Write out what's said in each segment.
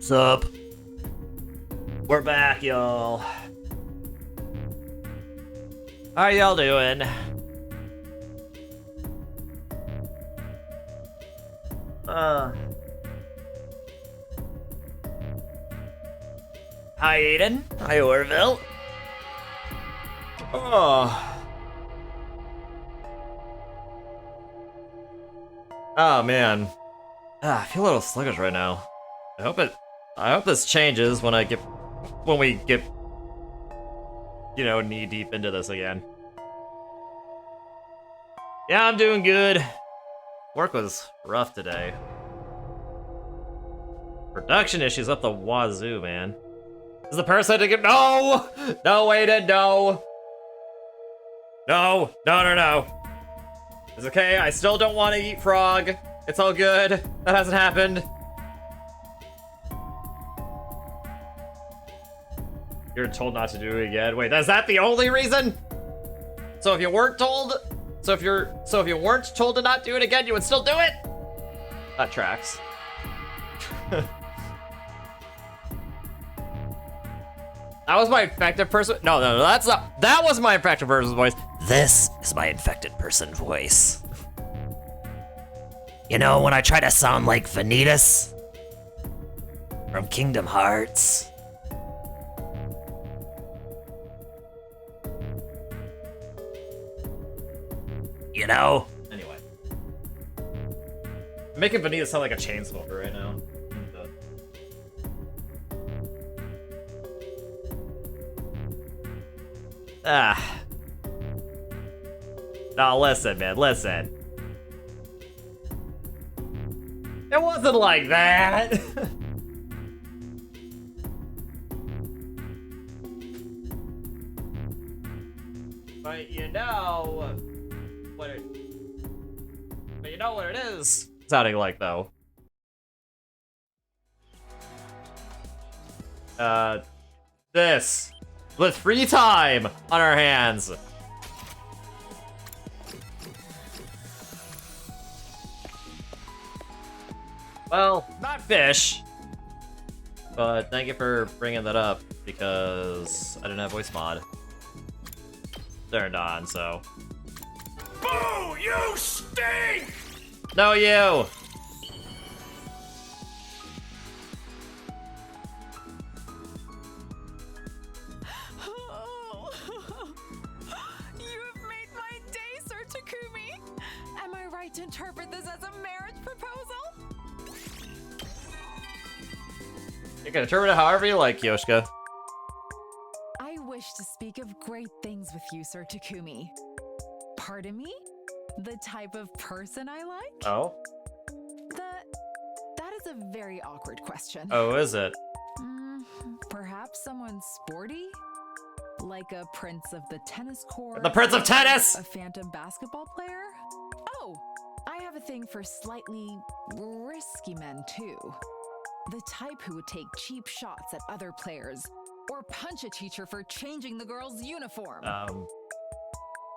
What's up? We're back, y'all. How y'all doing? Hi, Aiden. Hi, Orville. Oh man. I feel a little sluggish right now. I hope this changes when we get, you know, knee deep into this again. Yeah, I'm doing good. Work was rough today. Production issues up the wazoo, man. Is the parasite to get— No! No, Aiden, no! No, no, no, no. It's okay, I still don't want to eat frog. It's all good. That hasn't happened. You're told not to do it again. Wait, is that the only reason? So if you weren't told, so if you weren't told to not do it again, you would still do it? That tracks. That was my infected person. No, that's not. That was my infected person's voice. This is my infected person voice. You know, when I try to sound like Vanitas from Kingdom Hearts. You know? Anyway. I'm making Vanitas sound like a chain smoker right now. No, listen, man, listen. It wasn't like that. But you know what it is sounding like, though. This. With free time on our hands. Well, not fish. But thank you for bringing that up, because I didn't have voice mod turned on, so. Boo! You stink! No, you! To interpret this as a marriage proposal? You can interpret it however you like, Yoshika. I wish to speak of great things with you, Sir Takumi. Pardon me? The type of person I like? Oh? That is a very awkward question. Oh, is it? Perhaps someone sporty? Like a prince of the tennis court? The Prince of Tennis! A phantom basketball player? Oh, I have a thing for slightly risky men, too. The type who would take cheap shots at other players or punch a teacher for changing the girl's uniform.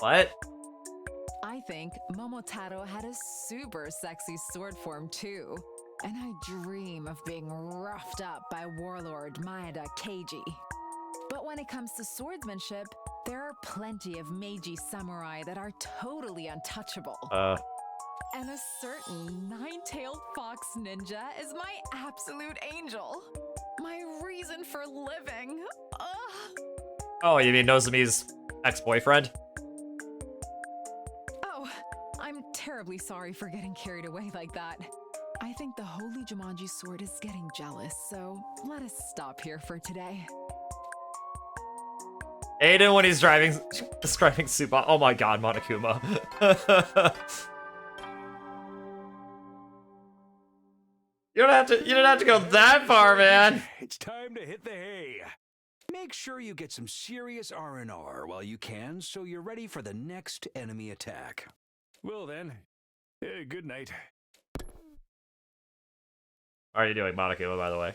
What? I think Momotaro had a super sexy sword form, too. And I dream of being roughed up by warlord Maeda Keiji. But when it comes to swordsmanship, there are plenty of Meiji samurai that are totally untouchable. And a certain nine-tailed fox ninja is my absolute angel. My reason for living. Ugh. Oh, you mean Nozomi's ex-boyfriend? Oh, I'm terribly sorry for getting carried away like that. I think the Holy Jumanji sword is getting jealous, so let us stop here for today. Aiden when he's describing Suba. Oh my god, Monokuma. You don't have to go that far, man. It's time to hit the hay. Make sure you get some serious R&R while you can, so you're ready for the next enemy attack. Well then, good night. How are you doing, Monokuma, by the way?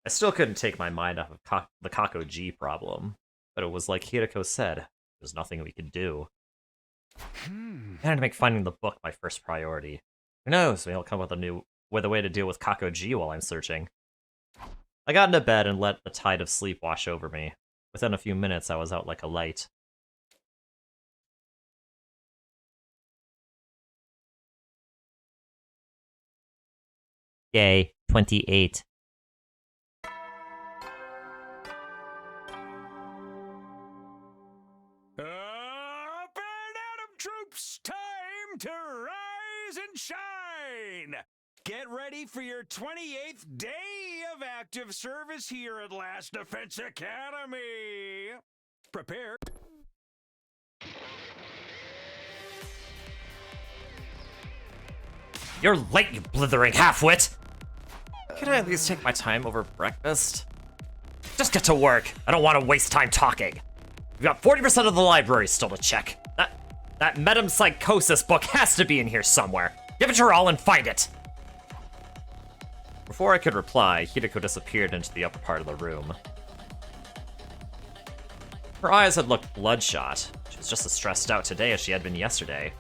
I still couldn't take my mind off of the Kako G problem, but it was like Hirako said, there's nothing we could do. I had to make finding the book my first priority. Who knows, maybe I'll come up with a way to deal with Kako G while I'm searching. I got into bed and let the tide of sleep wash over me. Within a few minutes, I was out like a light. Yay, 28. Up and at 'em, troops! Time to rise and shine! Get ready for your 28th day of active service here at Last Defense Academy! Prepare. You're late, you blithering half-wit! Could I at least take my time over breakfast? Just get to work. I don't want to waste time talking. We've got 40% of the library still to check. That metempsychosis book has to be in here somewhere. Give it your all and find it! Before I could reply, Hideko disappeared into the upper part of the room. Her eyes had looked bloodshot. She was just as stressed out today as she had been yesterday.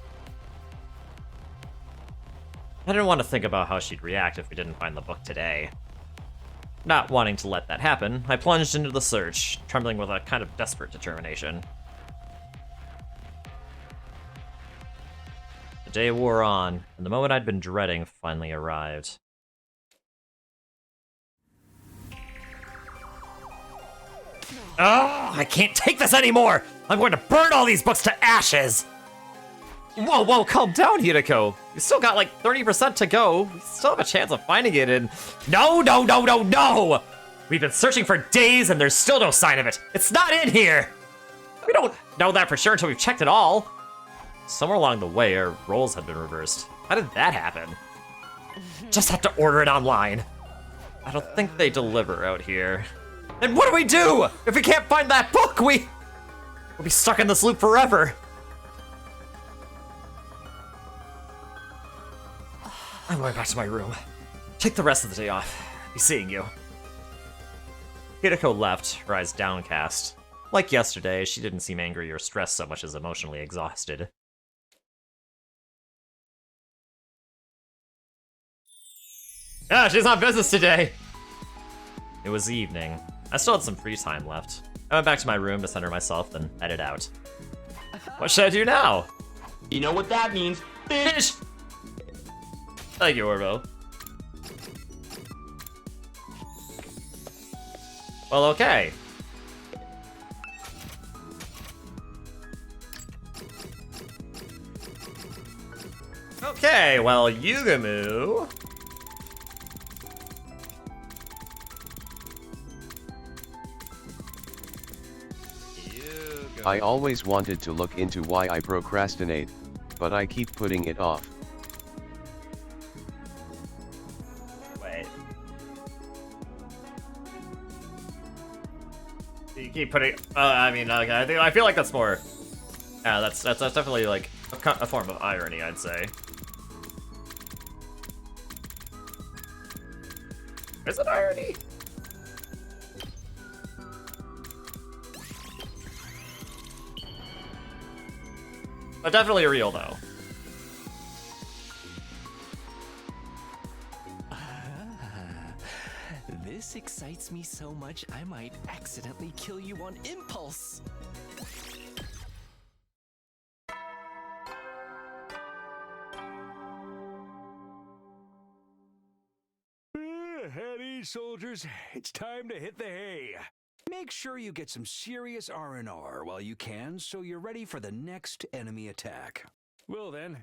I didn't want to think about how she'd react if we didn't find the book today. Not wanting to let that happen, I plunged into the search, trembling with a kind of desperate determination. The day wore on, and the moment I'd been dreading finally arrived. Oh, I can't take this anymore! I'm going to burn all these books to ashes! Whoa, calm down, Hideko. You still got like 30% to go. We still have a chance of finding it and... No! We've been searching for days and there's still no sign of it. It's not in here! We don't know that for sure until we've checked it all. Somewhere along the way, our roles had been reversed. How did that happen? Just have to order it online. I don't think they deliver out here. And what do we do? If we can't find that book, we'll be stuck in this loop forever. I'm going back to my room. Take the rest of the day off. Be seeing you. Hideko left, her eyes downcast. Like yesterday, she didn't seem angry or stressed so much as emotionally exhausted. Ah, she's on business today! It was evening. I still had some free time left. I went back to my room to center myself, then headed out. What should I do now? You know what that means? Finish! Thank you, Orbo. Well, okay. Okay, well, Yugamu... I always wanted to look into why I procrastinate, but I keep putting it off. Wait. keep putting. I feel like that's more. Yeah, that's definitely like a form of irony, I'd say. Is it irony? But definitely real though. This excites me so much I might accidentally kill you on impulse. Heady, soldiers, it's time to hit the hay. Make sure you get some serious R&R while you can, so you're ready for the next enemy attack. Well then,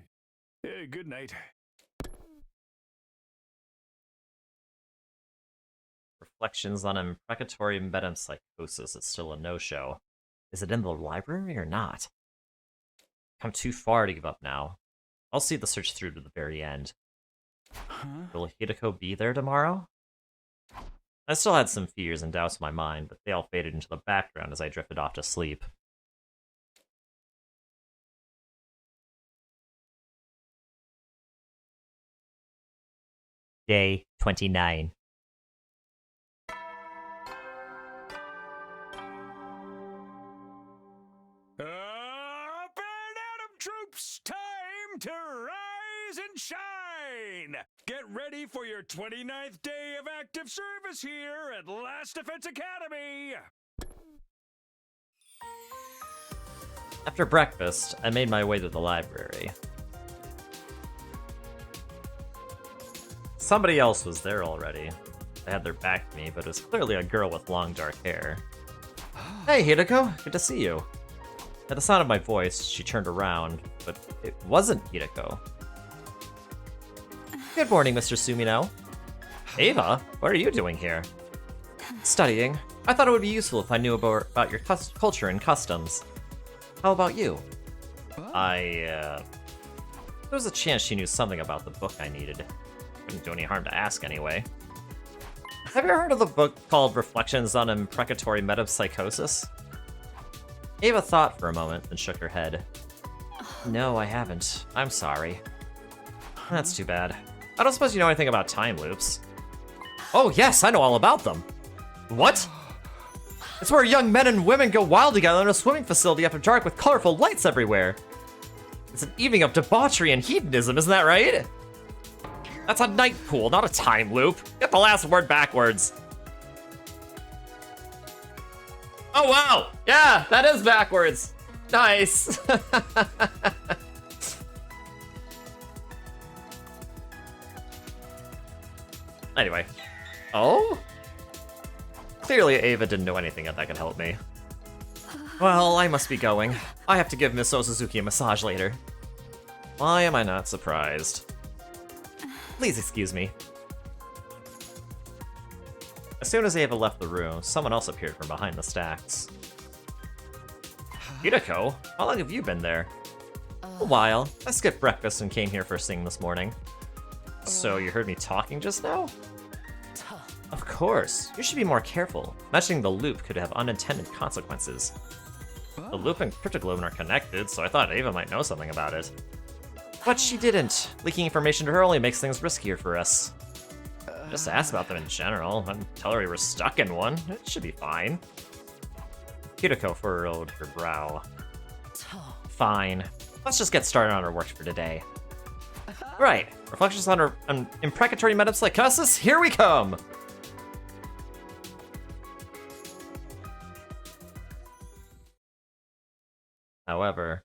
good night. Reflections on imprecatory metempsychosis is still a no-show. Is it in the library or not? Come too far to give up now. I'll see the search through to the very end. Huh? Will Hideko be there tomorrow? I still had some fears and doubts in my mind, but they all faded into the background as I drifted off to sleep. Day 29. Up and at 'em, troops! Time to rise and shine! Get ready for your 29th day of active service here at Last Defense Academy! After breakfast, I made my way to the library. Somebody else was there already. They had their back to me, but it was clearly a girl with long dark hair. Hey, Hideko, good to see you. At the sound of my voice, she turned around, but it wasn't Hideko. Good morning, Mr. Sumino. Ava, what are you doing here? Studying. I thought it would be useful if I knew about your culture and customs. How about you? There was a chance she knew something about the book I needed. Wouldn't do any harm to ask anyway. Have you ever heard of the book called Reflections on Imprecatory Metempsychosis? Ava thought for a moment, then shook her head. No, I haven't. I'm sorry. That's too bad. I don't suppose you know anything about time loops. Oh yes, I know all about them. What? It's where young men and women go wild together in a swimming facility after dark with colorful lights everywhere. It's an evening of debauchery and hedonism, isn't that right? That's a night pool, not a time loop. Get the last word backwards. Oh wow! Yeah, that is backwards. Nice. Anyway. Oh? Clearly Ava didn't know anything that could help me. Well, I must be going. I have to give Miss Osuzuki a massage later. Why am I not surprised? Please excuse me. As soon as Ava left the room, someone else appeared from behind the stacks. Hideko, how long have you been there? A while. I skipped breakfast and came here first thing this morning. So you heard me talking just now? Of course. You should be more careful. Mentioning the loop could have unintended consequences. The loop and Cryptoglobe are connected, so I thought Ava might know something about it. But she didn't. Leaking information to her only makes things riskier for us. Just ask about them in general, and tell her we were stuck in one. It should be fine. Hideko furrowed her brow. Fine. Let's just get started on our work for today. Right. Reflections on imprecatory metempsychosis? Here we come! However,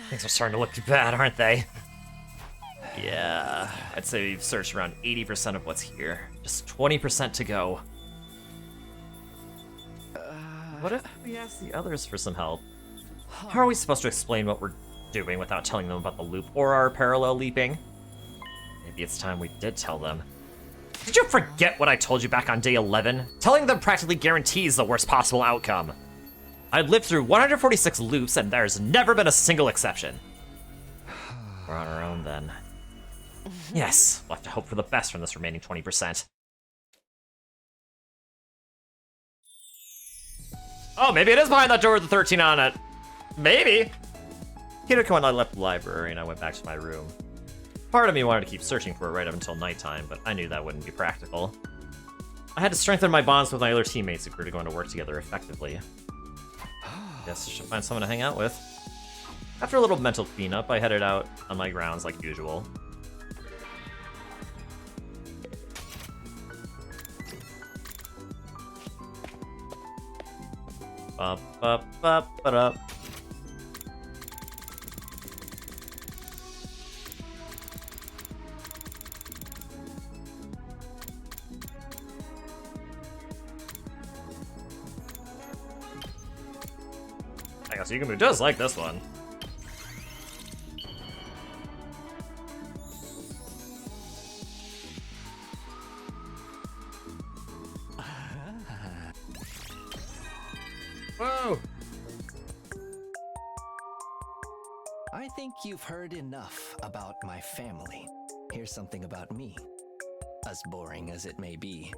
things are starting to look bad, aren't they? Yeah, I'd say we've searched around 80% of what's here. Just 20% to go. What if we ask the others for some help? How are we supposed to explain what we're doing without telling them about the loop or our parallel leaping? Maybe it's time we did tell them. Did you forget what I told you back on day 11? Telling them practically guarantees the worst possible outcome. I've lived through 146 loops and there's never been a single exception. We're on our own then. Yes, we'll have to hope for the best from this remaining 20%. Oh, maybe it is behind that door with the 13 on it. Maybe. Hideko and I left the library and I went back to my room. Part of me wanted to keep searching for it right up until nighttime, but I knew that wouldn't be practical. I had to strengthen my bonds with my other teammates if we were going to work together effectively. Guess I should find someone to hang out with. After a little mental cleanup, I headed out on my grounds like usual. Ba ba ba ba da. I guess Yugamu does like this one. Whoa! I think you've heard enough about my family. Here's something about me. As boring as it may be.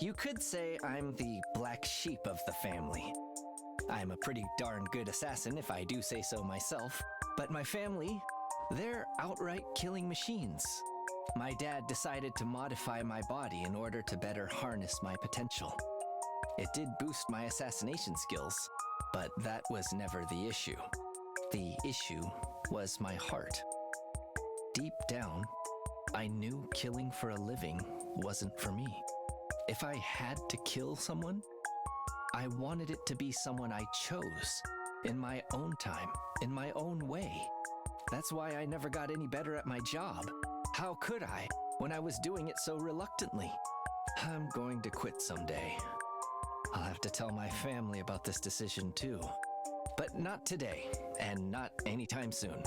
You could say I'm the black sheep of the family. I'm a pretty darn good assassin if I do say so myself. But my family, they're outright killing machines. My dad decided to modify my body in order to better harness my potential. It did boost my assassination skills, but that was never the issue. The issue was my heart. Deep down, I knew killing for a living wasn't for me. If I had to kill someone, I wanted it to be someone I chose, in my own time, in my own way. That's why I never got any better at my job. How could I, when I was doing it so reluctantly? I'm going to quit someday. I'll have to tell my family about this decision too. But not today, and not anytime soon.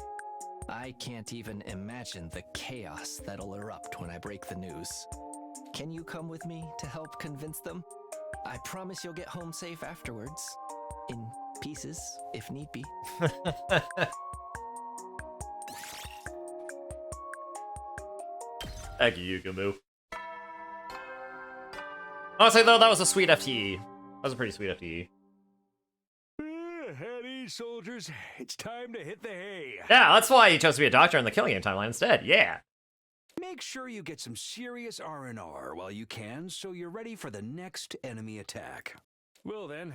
I can't even imagine the chaos that'll erupt when I break the news. Can you come with me to help convince them? I promise you'll get home safe afterwards. In pieces, if need be. Thank you, Yugamu. Honestly, though, that was a sweet FTE. That was a pretty sweet FTE. Howdy, soldiers. It's time to hit the hay. Yeah, that's why he chose to be a doctor in the Killing Game timeline instead. Yeah. Make sure you get some serious R&R while you can, so you're ready for the next enemy attack. Well then,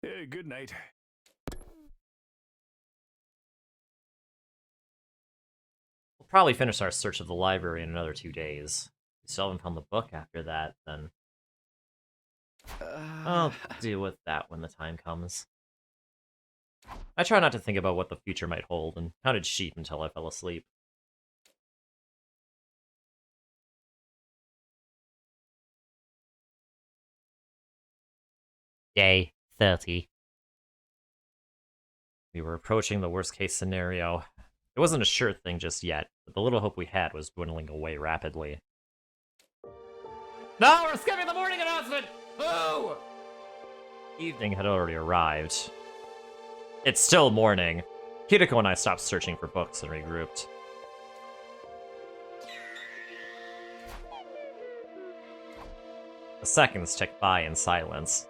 good night. We'll probably finish our search of the library in another 2 days. If we still haven't found the book after that, then I'll deal with that when the time comes. I try not to think about what the future might hold, and counted sheep until I fell asleep. Day 30. We were approaching the worst-case scenario. It wasn't a sure thing just yet, but the little hope we had was dwindling away rapidly. No, we're skipping the morning announcement! Boo! Evening had already arrived. It's still morning. Hideko and I stopped searching for books and regrouped. The seconds ticked by in silence.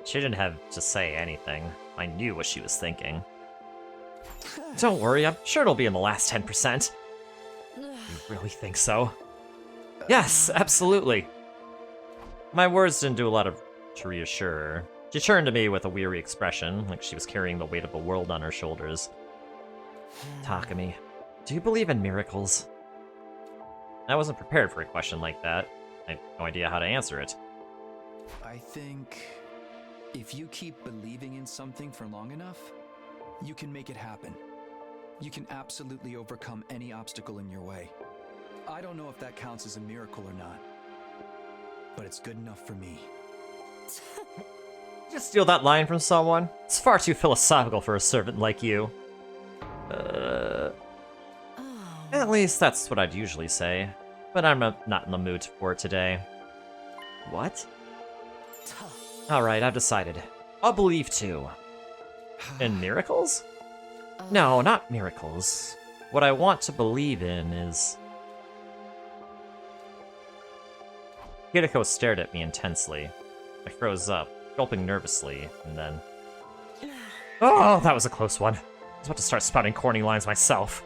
She didn't have to say anything. I knew what she was thinking. Don't worry, I'm sure it'll be in the last 10%. You really think so? Yes, absolutely. My words didn't do a lot to reassure her. She turned to me with a weary expression, like she was carrying the weight of the world on her shoulders. Takumi, do you believe in miracles? I wasn't prepared for a question like that. I had no idea how to answer it. I think if you keep believing in something for long enough, you can make it happen. You can absolutely overcome any obstacle in your way. I don't know if that counts as a miracle or not, but it's good enough for me. Did you steal that line from someone? It's far too philosophical for a servant like you. At least that's what I'd usually say. But I'm not in the mood for it today. What? Alright, I've decided. I'll believe too. In miracles? No, not miracles. What I want to believe in is... Hideko stared at me intensely. I froze up, gulping nervously, and then... Oh, that was a close one. I was about to start spouting corny lines myself.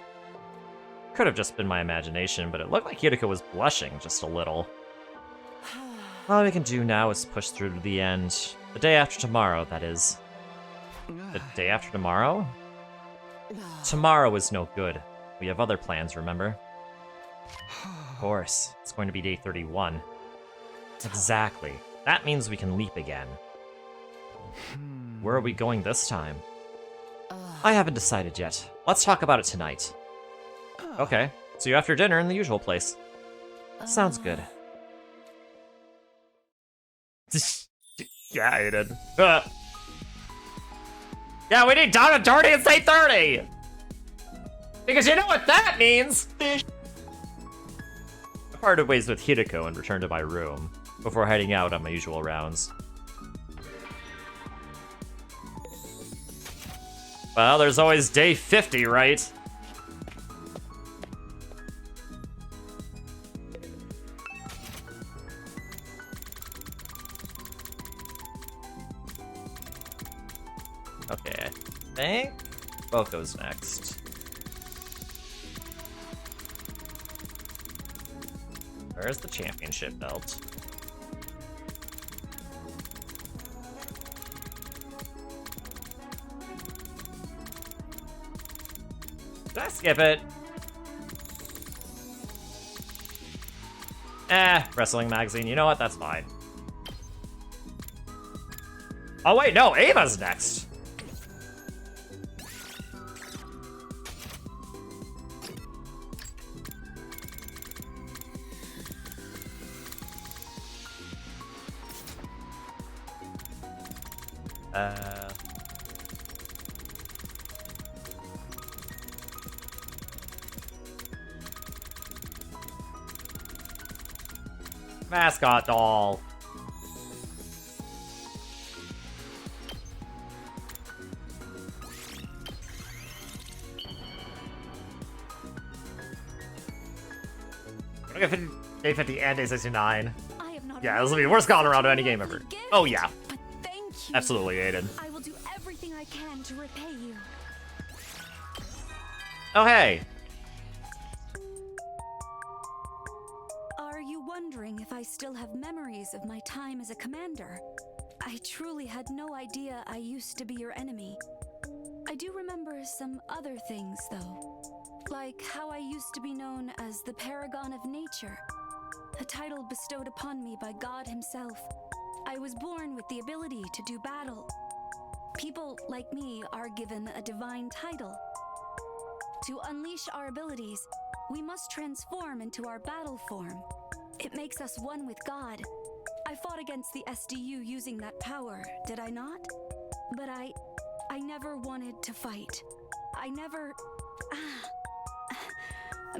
Could have just been my imagination, but it looked like Hideko was blushing just a little. All we can do now is push through to the end. The day after tomorrow, that is. The day after tomorrow? Tomorrow is no good. We have other plans, remember? Of course, it's going to be day 31. Exactly. That means we can leap again. Where are we going this time? I haven't decided yet. Let's talk about it tonight. Okay, see you after dinner in the usual place. Sounds good. Yeah, I did. Yeah, we need down and dirty and say 30! Because you know what that means! I parted ways with Hideko and returned to my room, before heading out on my usual rounds. Well, there's always day 50, right? Okay, I think Boko's next. Where's the championship belt? Did I skip it? Wrestling magazine. You know what? That's fine. Oh wait, no, Ava's next. Mascot doll. Look at day 50 and day 69. Yeah, this will be the worst gone around of any game ever. Oh yeah. But thank you. Absolutely, Aiden. I will do everything I can to repay you. Oh hey. Are you wondering if I still have memories of my time as a commander? I truly had no idea I used to be your enemy. I do remember some other things, though. Like how I used to be known as the Paragon of Nature, a title bestowed upon me by God himself. I was born with the ability to do battle. People like me are given a divine title. To unleash our abilities, we must transform into our battle form. It makes us one with God. I fought against the SDU using that power, did I not? But I never wanted to fight. I never...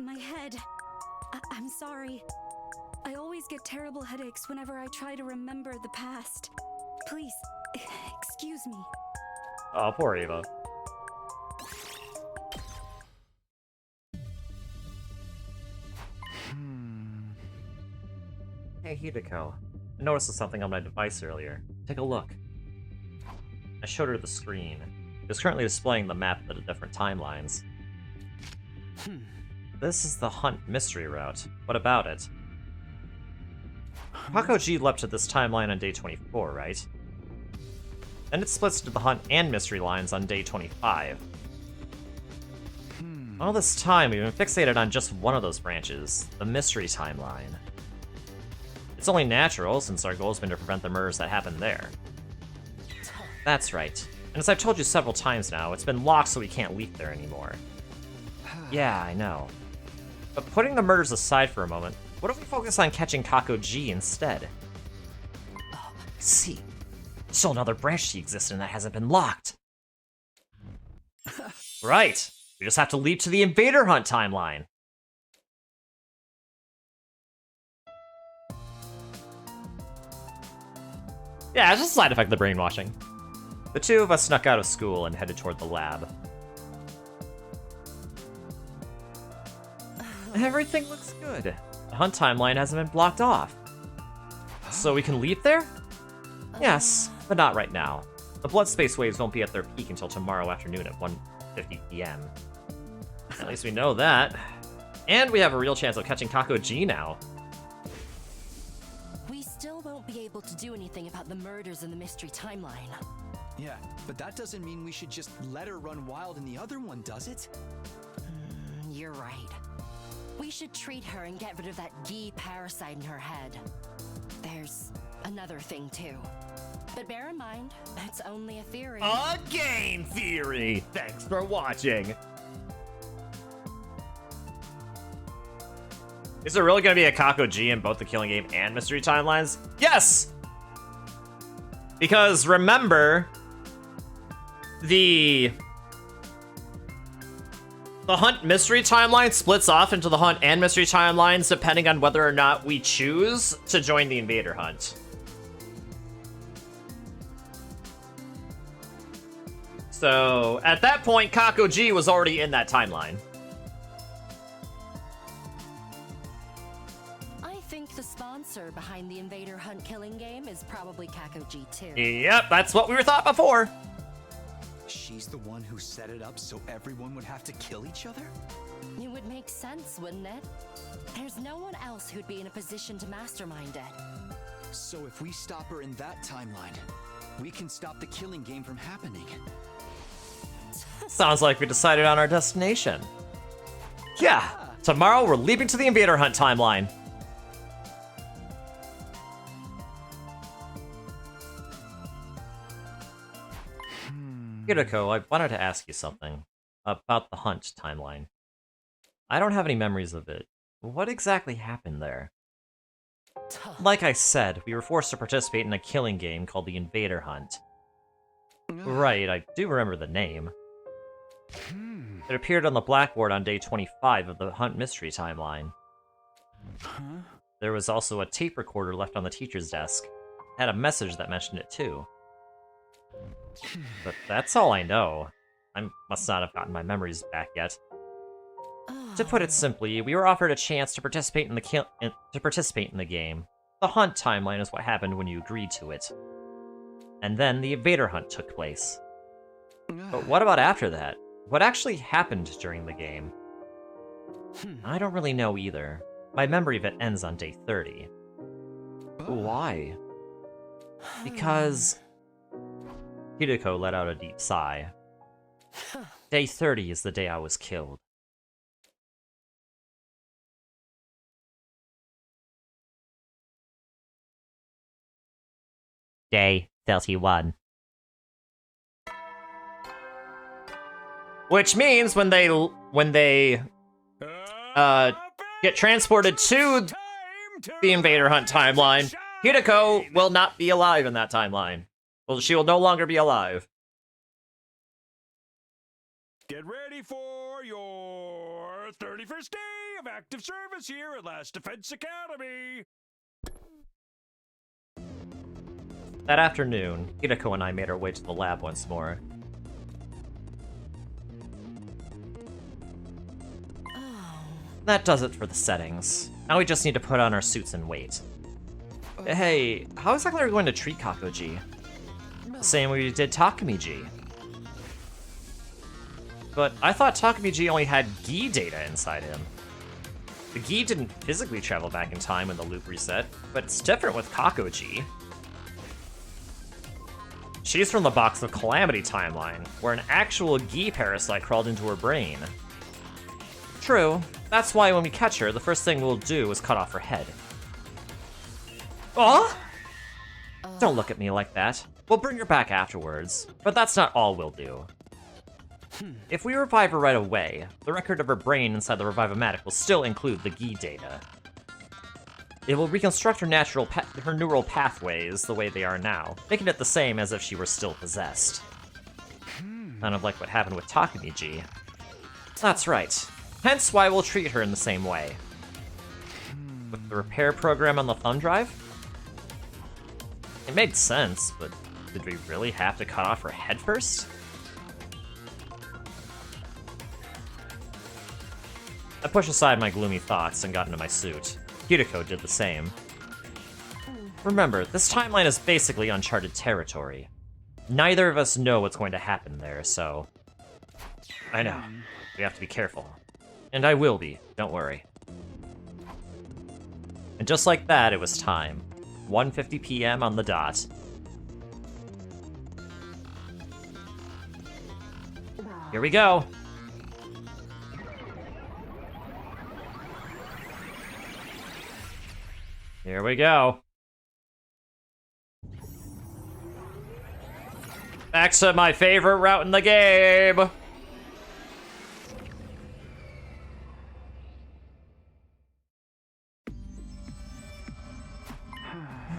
My head... I'm sorry. I always get terrible headaches whenever I try to remember the past. Please, excuse me. Oh, poor Ava. Hey, Hideko. I noticed something on my device earlier. Take a look. I showed her the screen. It was currently displaying the map of the different timelines. This is the Hunt mystery route. What about it? Hakoji leapt to this timeline on day 24, right? Then it splits into the Hunt and mystery lines on day 25. All this time, we've been fixated on just one of those branches, the mystery timeline. It's only natural, since our goal has been to prevent the murders that happened there. That's right. And as I've told you several times now, it's been locked so we can't leak there anymore. Yeah, I know. But putting the murders aside for a moment, what if we focus on catching Kakoji instead? See, still another branch she exists in that hasn't been locked. Right, we just have to leap to the Invader Hunt timeline. Yeah, it's just a side effect of the brainwashing. The two of us snuck out of school and headed toward the lab. Everything looks good. The Hunt timeline hasn't been blocked off. So we can leap there? Yes, but not right now. The blood space waves won't be at their peak until tomorrow afternoon at 1:50 p.m. At least we know that. And we have a real chance of catching Kako G now. We still won't be able to do anything about the murders in the mystery timeline. Yeah, but that doesn't mean we should just let her run wild in the other one, does it? You're right. We should treat her and get rid of that Gi parasite in her head. There's another thing too. But bear in mind, it's only a theory. A game theory! Thanks for watching! Is there really gonna be a Kako G in both the Killing Game and Mystery Timelines? Yes! Because remember, the Hunt Mystery Timeline splits off into the Hunt and Mystery Timelines depending on whether or not we choose to join the Invader Hunt. So, at that point, Kako G was already in that timeline. I think the sponsor behind the Invader Hunt Killing Game is probably Kako G too. Yep, that's what we were thought before. She's the one who set it up so everyone would have to kill each other? It would make sense, wouldn't it? There's no one else who'd be in a position to mastermind it. So if we stop her in that timeline, we can stop the Killing Game from happening. Sounds like we decided on our destination. Yeah, tomorrow we're leaving to the Invader Hunt timeline. Yuriko, I wanted to ask you something about the Hunt timeline. I don't have any memories of it. What exactly happened there? Like I said, we were forced to participate in a killing game called the Invader Hunt. Right, I do remember the name. It appeared on the blackboard on day 25 of the Hunt Mystery Timeline. There was also a tape recorder left on the teacher's desk. It had a message that mentioned it too. But that's all I know. I must not have gotten my memories back yet. To put it simply, we were offered a chance to participate in the game. The Hunt timeline is what happened when you agreed to it. And then the Invader Hunt took place. But what about after that? What actually happened during the game? I don't really know either. My memory of it ends on day 30. Why? Because... Hideko let out a deep sigh. Day 30 is the day I was killed. Day 31. Which means when they get transported to the Invader Hunt timeline, Hideko will not be alive in that timeline. Well, she will no longer be alive. Get ready for your 31st day of active service here at Last Defense Academy. That afternoon, Hideko and I made our way to the lab once more. That does it for the settings. Now we just need to put on our suits and wait. Hey, how exactly are we going to treat Kakoji? The same way we did Takamiji. But I thought Takamiji only had Gi data inside him. The Gi didn't physically travel back in time when the loop reset, but it's different with Kakoji. She's from the Box of Calamity timeline, where an actual Gi parasite crawled into her brain. True, that's why when we catch her, the first thing we'll do is cut off her head. Oh? Don't look at me like that. We'll bring her back afterwards, but that's not all we'll do. If we revive her right away, the record of her brain inside the Revive-O-Matic will still include the Gi data. It will reconstruct her her neural pathways the way they are now, making it the same as if she were still possessed. Kind of like what happened with Takamiji. That's right. Hence why we'll treat her in the same way. With the repair program on the thumb drive? It made sense, but did we really have to cut off her head first? I pushed aside my gloomy thoughts and got into my suit. Hideko did the same. Remember, this timeline is basically uncharted territory. Neither of us know what's going to happen there, so... I know. We have to be careful. And I will be, don't worry. And just like that, it was time. 1:50 p.m. on the dot. Here we go. Here we go. Back to my favorite route in the game.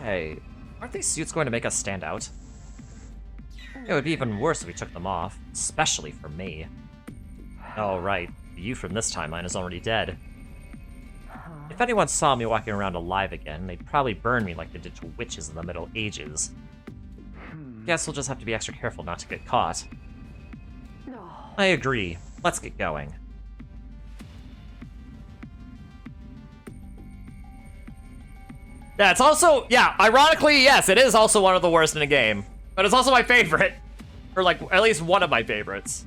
Hey, aren't these suits going to make us stand out? It would be even worse if we took them off, especially for me. Oh, right. You from this timeline is already dead. If anyone saw me walking around alive again, they'd probably burn me like they did to witches in the Middle Ages. Guess we'll just have to be extra careful not to get caught. I agree. Let's get going. Yeah, it's also, yeah, ironically, yes, it is also one of the worst in a game. But it's also my favorite. Or, like, at least one of my favorites.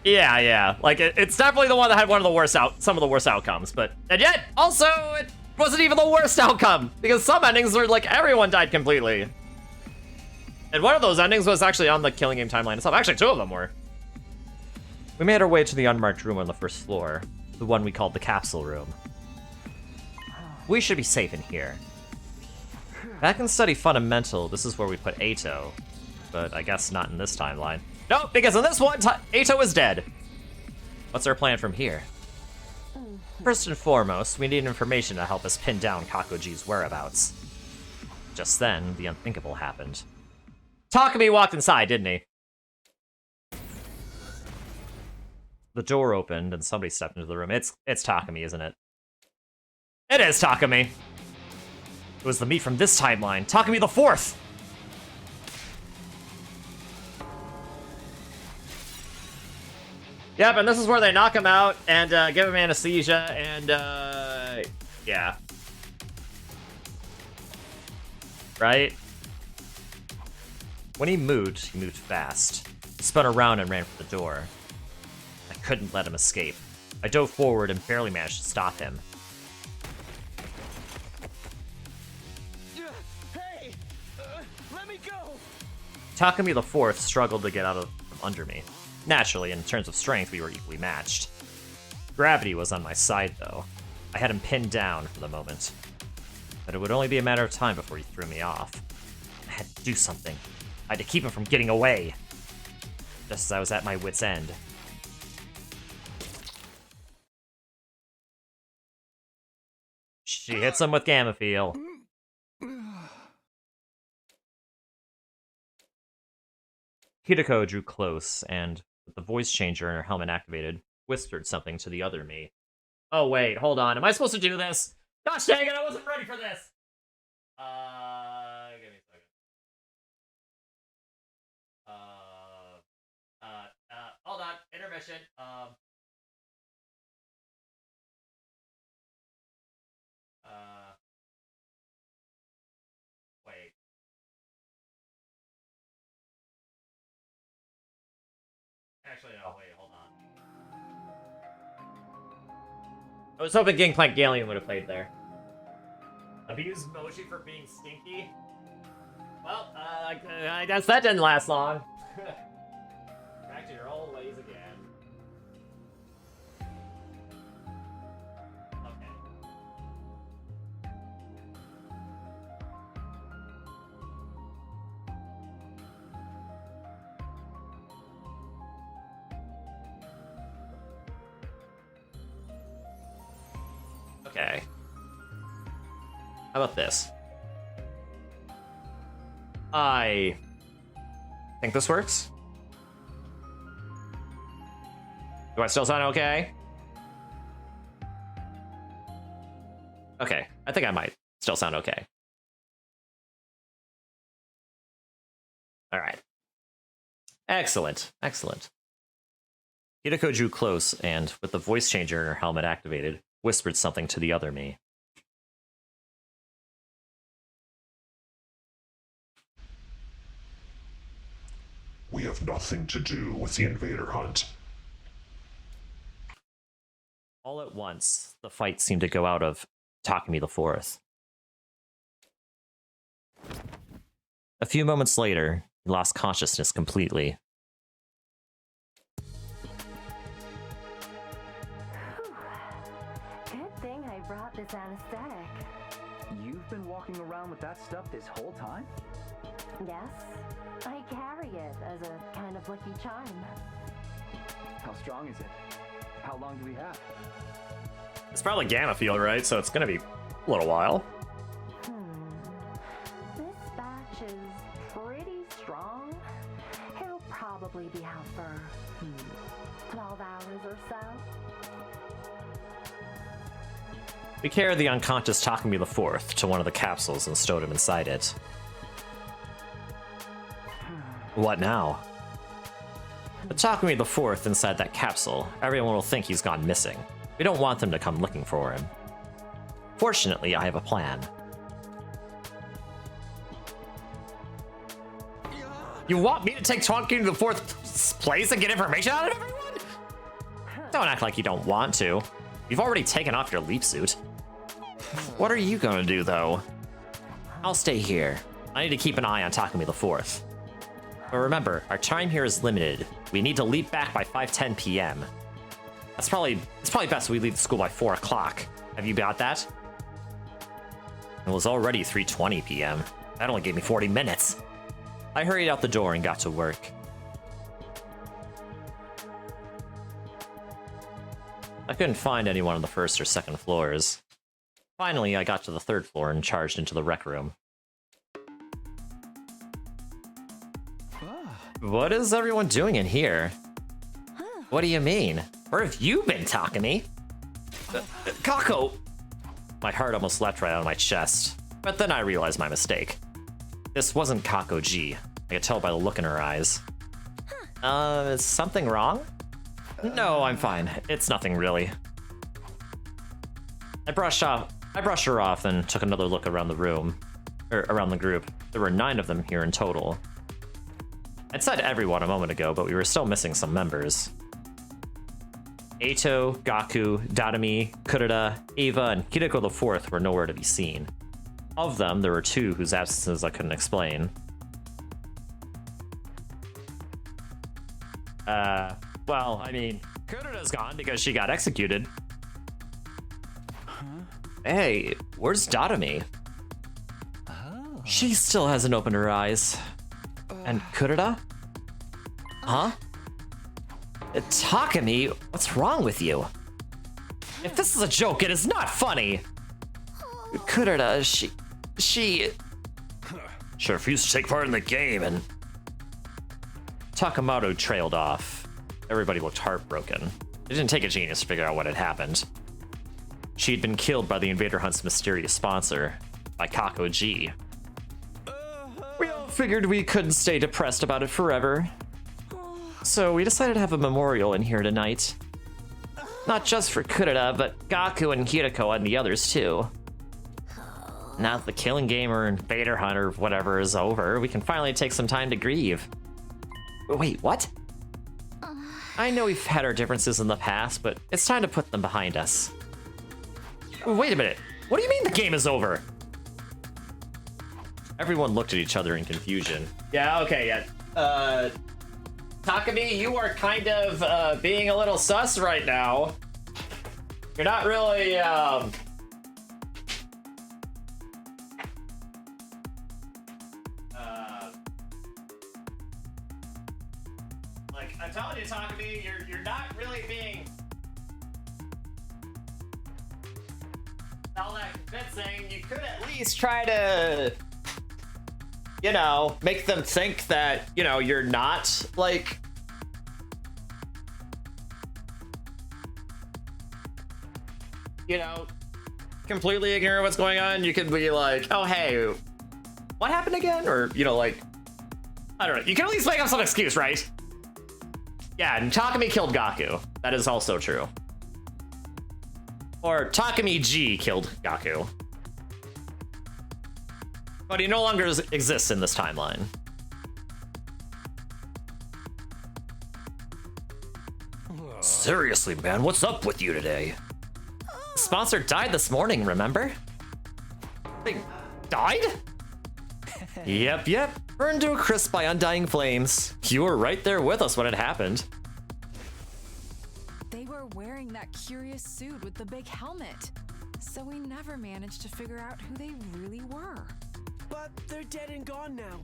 Yeah. Like, it's definitely the one that had one of the worst some of the worst outcomes. But, and yet, also, it wasn't even the worst outcome. Because some endings were, like, everyone died completely. And one of those endings was actually on the Killing Game timeline itself. Actually, two of them were. We made our way to the unmarked room on the first floor. The one we called the capsule room. We should be safe in here. Back in Study Fundamental, this is where we put Ato. But I guess not in this timeline. No, because in this one, Ato is dead. What's our plan from here? First and foremost, we need information to help us pin down Kakoji's whereabouts. Just then, the unthinkable happened. Takumi walked inside, didn't he? The door opened and somebody stepped into the room. It's Takumi, isn't it? It is Takumi. It was the me from this timeline, Takumi the Fourth. Yep, and this is where they knock him out and give him anesthesia and yeah. Right? When he moved fast. He spun around and ran for the door. I couldn't let him escape. I dove forward and barely managed to stop him. Hey! Let me go! Takumi the Fourth struggled to get out from under me. Naturally, in terms of strength, we were equally matched. Gravity was on my side, though. I had him pinned down for the moment. But it would only be a matter of time before he threw me off. I had to do something. I had to keep him from getting away. Just as I was at my wit's end. She hits him with Gamma Feel. Hideko drew close and, with the voice changer in her helmet activated, whispered something to the other me. Oh wait, hold on. Am I supposed to do this? Gosh dang it, I wasn't ready for this! Give me a second. Hold on. Intermission. Wait. Actually, no, wait, hold on. I was hoping Gangplank Galleon would have played there. Abuse Moshi for being stinky? Well, I guess that didn't last long. Back to your old ways again. Okay. How about this? I think this works. Do I still sound okay? Okay, I think I might still sound okay. All right. Excellent, excellent. Hideko drew close and, with the voice changer in her helmet activated, whispered something to the other me. we have nothing to do with the invader hunt. All at once, the fight seemed to go out of Takumi IV. A few moments later, he lost consciousness completely. Good thing I brought this anesthetic. You've been walking around with that stuff this whole time? Yes, I carry it as a kind of lucky charm. How strong is it? How long do we have? It's probably gamma field, right? So it's gonna be a little while. This batch is pretty strong. It'll probably be out for 12 hours or so. We carried the unconscious Takumi IV to one of the capsules and stowed him inside it. What now? With Takumi IV inside that capsule, everyone will think he's gone missing. We don't want them to come looking for him. Fortunately, I have a plan. You want me to take Takumi IV's place and get information out of everyone? Don't act like you don't want to. You've already taken off your leap suit. What are you gonna do, though? I'll stay here. I need to keep an eye on Takumi IV. But remember, our time here is limited. We need to leap back by 5:10 p.m. It's probably best we leave the school by 4 o'clock. Have you got that? It was already 3:20 p.m. That only gave me 40 minutes. I hurried out the door and got to work. I couldn't find anyone on the first or second floors. Finally, I got to the third floor and charged into the rec room. What is everyone doing in here? What do you mean? Where have you been, Takumi? Kako! My heart almost leapt right out of my chest, but then I realized my mistake. This wasn't Kako G. I could tell by the look in her eyes. Is something wrong? No, I'm fine. It's nothing really. I brushed her off and took another look around the room, around the group. There were 9 of them here in total. I'd said everyone a moment ago, but we were still missing some members. Eito, Gaku, Dadami, Kurita, Eva, and Hiriko IV were nowhere to be seen. Of them, there were 2 whose absences I couldn't explain. Well, I mean, Kurita's gone because she got executed. Hey, where's Dadami? She still hasn't opened her eyes. And Kurita? Huh? Takumi, what's wrong with you? If this is a joke, it is not funny. Kurita, she refused to take part in the game, and Takamoto trailed off. Everybody looked heartbroken. It didn't take a genius to figure out what had happened. She'd been killed by the Invader Hunt's mysterious sponsor, by Kako G. We all figured we couldn't stay depressed about it forever. So we decided to have a memorial in here tonight. Not just for Kurita, but Gaku and Hiriko and the others too. Now that the Killing Game or Invader Hunt or whatever is over, we can finally take some time to grieve. Wait, what? I know we've had our differences in the past, but it's time to put them behind us. Wait a minute. What do you mean the game is over? Everyone looked at each other in confusion. Yeah, okay, yeah. Takumi, you are kind of being a little sus right now. You're not really, like, I'm telling you, Takumi, you're not really being all that convincing. You could at least try to, you know, make them think that, you know, you're not, like, you know, completely ignore what's going on. You could be like, oh, hey, what happened again? Or, you know, like, I don't know. You can at least make up some excuse, right? Yeah, and Takumi killed Gaku. That is also true. Or Takumi G killed Gaku. But he no longer exists in this timeline. Seriously, man, what's up with you today? The sponsor died this morning, remember? They died? Yep. Burned to a crisp by undying flames. You were right there with us when it happened. They were wearing that curious suit with the big helmet, so we never managed to figure out who they really were. But they're dead and gone now.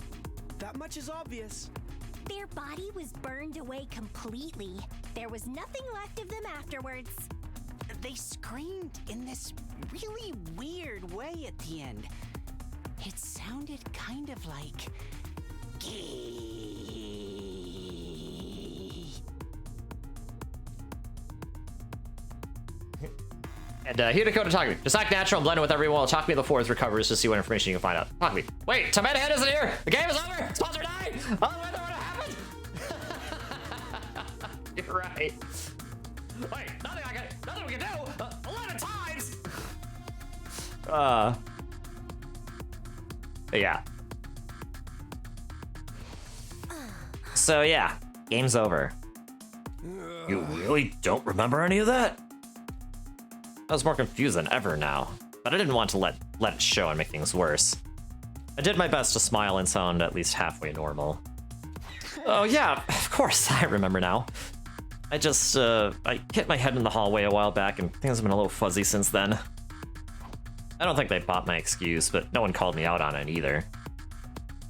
That much is obvious. Their body was burned away completely. There was nothing left of them afterwards. They screamed in this really weird way at the end. It sounded kind of like... And Hideko to Takumi. Just act natural and blend in with everyone while Takumi the Fourth recovers to see what information you can find out. Takumi. Wait, Tomato Head isn't here! The game is over! Sponsor died! Oh, wait, what happened? You're right. Wait, nothing we can do! 11 times! Yeah. So yeah, game's over. You really don't remember any of that? I was more confused than ever now, but I didn't want to let it show and make things worse. I did my best to smile and sound at least halfway normal. Oh yeah, of course, I remember now. I just, I hit my head in the hallway a while back and things have been a little fuzzy since then. I don't think they bought my excuse, but no one called me out on it either.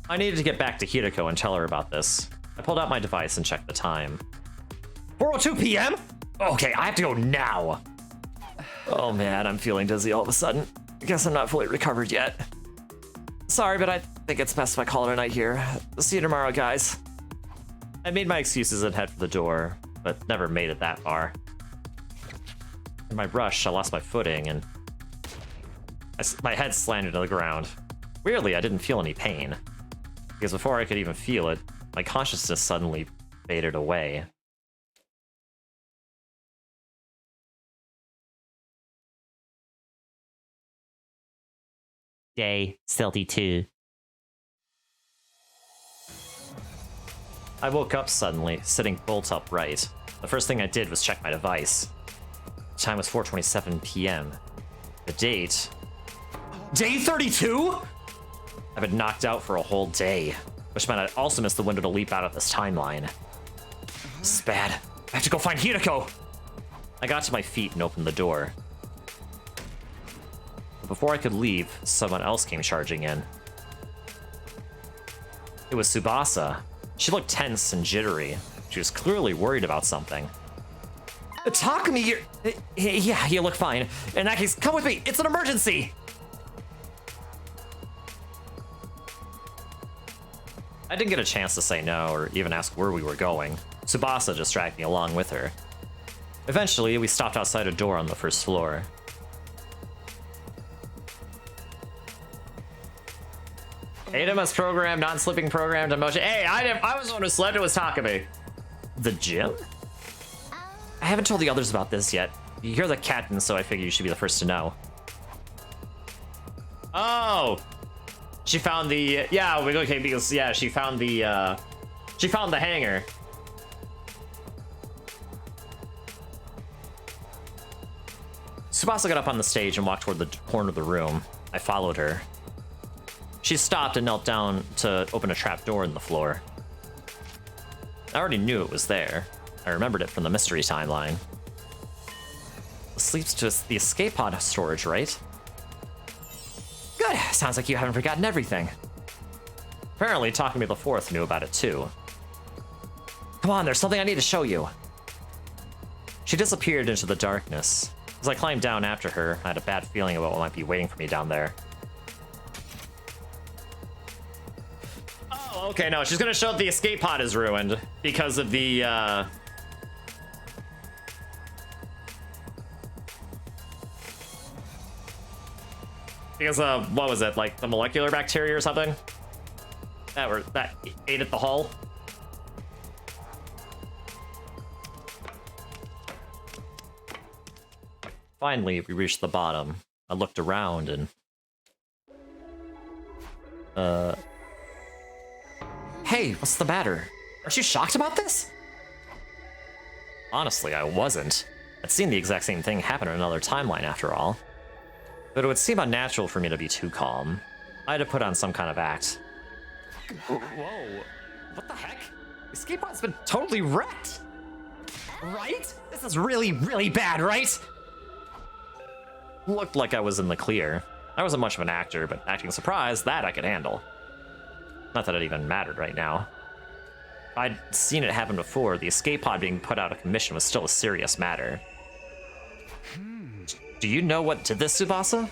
I needed to get back to Hideko and tell her about this. I pulled out my device and checked the time. 4:02 p.m.? Okay, I have to go now. Oh man, I'm feeling dizzy all of a sudden. I guess I'm not fully recovered yet. Sorry, but I think it's best if I call it a night here. See you tomorrow, guys. I made my excuses and head for the door, but never made it that far. In my rush, I lost my footing and my head slanted to the ground. Weirdly, I didn't feel any pain, because before I could even feel it, my consciousness suddenly faded away. Day 32. I woke up suddenly, sitting bolt upright. The first thing I did was check my device. The time was 4:27 p.m. The date... Day 32?! I've been knocked out for a whole day, which meant I'd also missed the window to leap out of this timeline. This is bad. I have to go find Hideko! I got to my feet and opened the door. But before I could leave, someone else came charging in. It was Tsubasa. She looked tense and jittery. She was clearly worried about something. Takumi, you're... Yeah, you look fine. In that case, come with me. It's an emergency. I didn't get a chance to say no or even ask where we were going. Tsubasa just dragged me along with her. Eventually, we stopped outside a door on the first floor. ADMS program, non-slipping program, demotion. Hey, I was the one who slept. It was Takumi. The gym? I haven't told the others about this yet. You're the captain, so I figure you should be the first to know. Oh! She found the... Yeah, okay, because, yeah, she found the hangar. Tsubasa got up on the stage and walked toward the corner of the room. I followed her. She stopped and knelt down to open a trap door in the floor. I already knew it was there. I remembered it from the mystery timeline. This leads to the escape pod storage, right? Good. Sounds like you haven't forgotten everything. Apparently, Takumi the Fourth knew about it too. Come on, there's something I need to show you. She disappeared into the darkness. As I climbed down after her, I had a bad feeling about what might be waiting for me down there. Oh, okay, no, she's gonna show that the escape pod is ruined because of the, because of, what was it, like the molecular bacteria or something? That ate at the hull? Finally, we reached the bottom. I looked around and... Hey, what's the matter? Aren't you shocked about this? Honestly, I wasn't. I'd seen the exact same thing happen in another timeline after all. But it would seem unnatural for me to be too calm. I had to put on some kind of act. Whoa, what the heck? The escape pod's been totally wrecked! Right? This is really, really bad, right? Looked like I was in the clear. I wasn't much of an actor, but acting surprised, that I could handle. Not that it even mattered right now. I'd seen it happen before. The escape pod being put out of commission was still a serious matter. Do you know what did this, Tsubasa?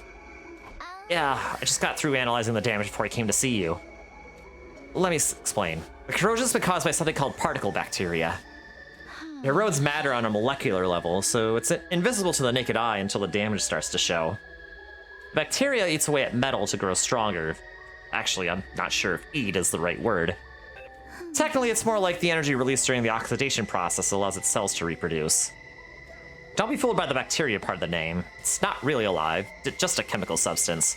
Yeah, I just got through analyzing the damage before I came to see you. Let me explain. The corrosion's been caused by something called particle bacteria. It erodes matter on a molecular level, so it's invisible to the naked eye until the damage starts to show. Bacteria eats away at metal to grow stronger. Actually, I'm not sure if eat is the right word. Technically, it's more like the energy released during the oxidation process allows its cells to reproduce. Don't be fooled by the bacteria part of the name. It's not really alive, just a chemical substance.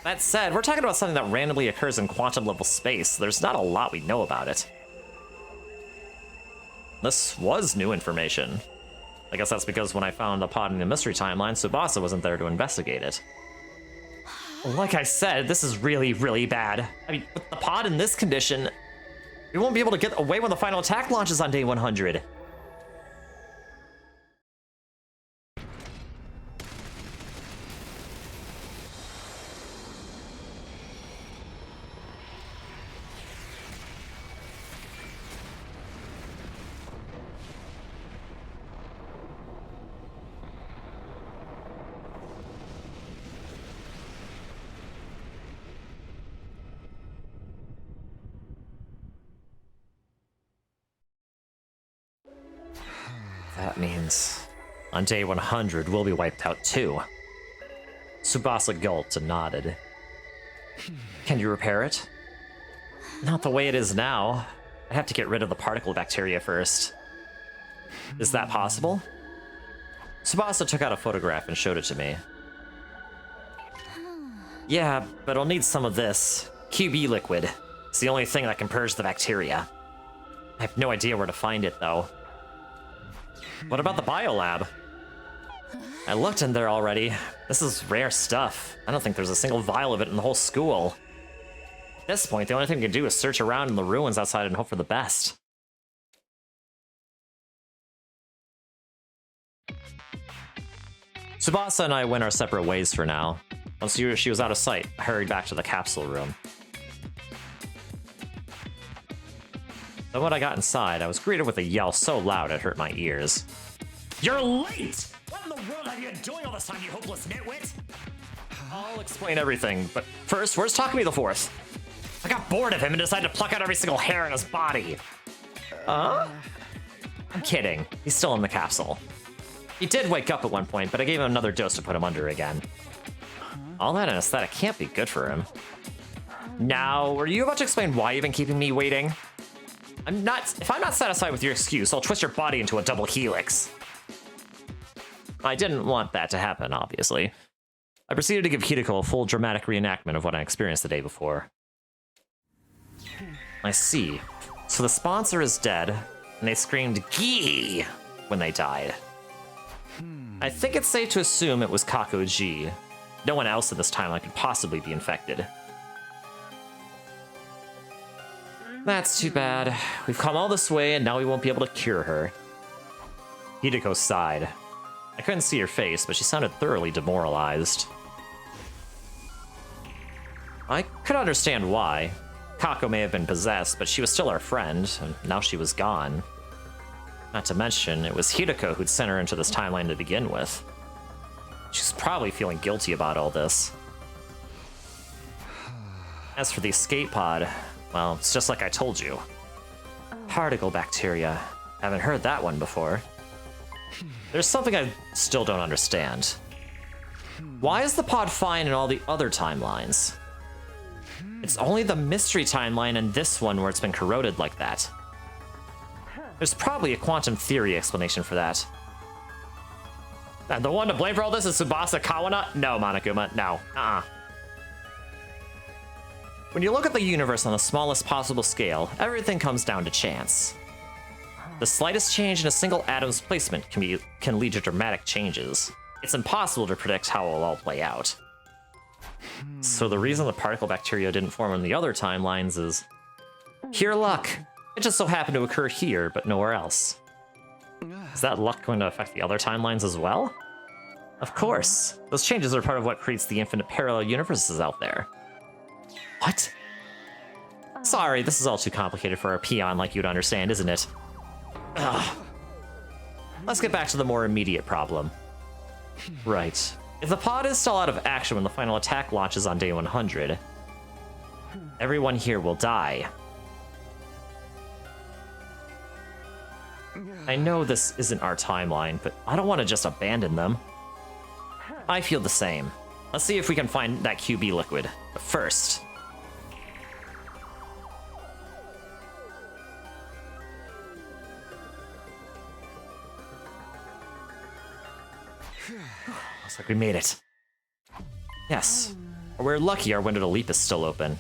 That said, we're talking about something that randomly occurs in quantum level space, so there's not a lot we know about it. This was new information. I guess that's because when I found the pod in the mystery timeline, Tsubasa wasn't there to investigate it. Like I said, this is really, really bad. I mean, with the pod in this condition, we won't be able to get away when the final attack launches on day 100. That means on day 100, we'll be wiped out too. Tsubasa gulped and nodded. Can you repair it? Not the way it is now. I'd have to get rid of the particle bacteria first. Is that possible? Tsubasa took out a photograph and showed it to me. Yeah, but I'll need some of this. QB liquid. It's the only thing that can purge the bacteria. I have no idea where to find it, though. What about the biolab? I looked in there already. This is rare stuff. I don't think there's a single vial of it in the whole school. At this point, the only thing we can do is search around in the ruins outside and hope for the best. Tsubasa and I went our separate ways for now. Once she was out of sight, I hurried back to the capsule room. Then when I got inside, I was greeted with a yell so loud it hurt my ears. You're late! What in the world have you been doing all this time, you hopeless nitwit? I'll explain everything, but first, where's Takumi the Fourth? I got bored of him and decided to pluck out every single hair in his body. I'm kidding. He's still in the capsule. He did wake up at one point, but I gave him another dose to put him under again. All that anesthetic can't be good for him. Now, were you about to explain why you've been keeping me waiting? If I'm not satisfied with your excuse, I'll twist your body into a double helix. I didn't want that to happen, obviously. I proceeded to give Hideko a full dramatic reenactment of what I experienced the day before. I see. So the sponsor is dead, and they screamed "Gee" when they died. I think it's safe to assume it was Kakuji. No one else in this timeline could possibly be infected. That's too bad. We've come all this way, and now we won't be able to cure her. Hideko sighed. I couldn't see her face, but she sounded thoroughly demoralized. I could understand why. Kako may have been possessed, but she was still our friend, and now she was gone. Not to mention, it was Hideko who'd sent her into this timeline to begin with. She's probably feeling guilty about all this. As for the escape pod, well, it's just like I told you. Particle bacteria. Haven't heard that one before. There's something I still don't understand. Why is the pod fine in all the other timelines? It's only the mystery timeline and this one where it's been corroded like that. There's probably a quantum theory explanation for that. And the one to blame for all this is Tsubasa Kawana? No, Monokuma, no. When you look at the universe on the smallest possible scale, everything comes down to chance. The slightest change in a single atom's placement can lead to dramatic changes. It's impossible to predict how it will all play out. So the reason the particle bacteria didn't form in the other timelines is pure luck. It just so happened to occur here, but nowhere else. Is that luck going to affect the other timelines as well? Of course. Those changes are part of what creates the infinite parallel universes out there. What? Sorry, this is all too complicated for a peon like you to understand, isn't it? Ugh. Let's get back to the more immediate problem. Right. If the pod is still out of action when the final attack launches on day 100, everyone here will die. I know this isn't our timeline, but I don't want to just abandon them. I feel the same. Let's see if we can find that QB liquid. But first... Looks like we made it. Yes. We're lucky our window to leap is still open.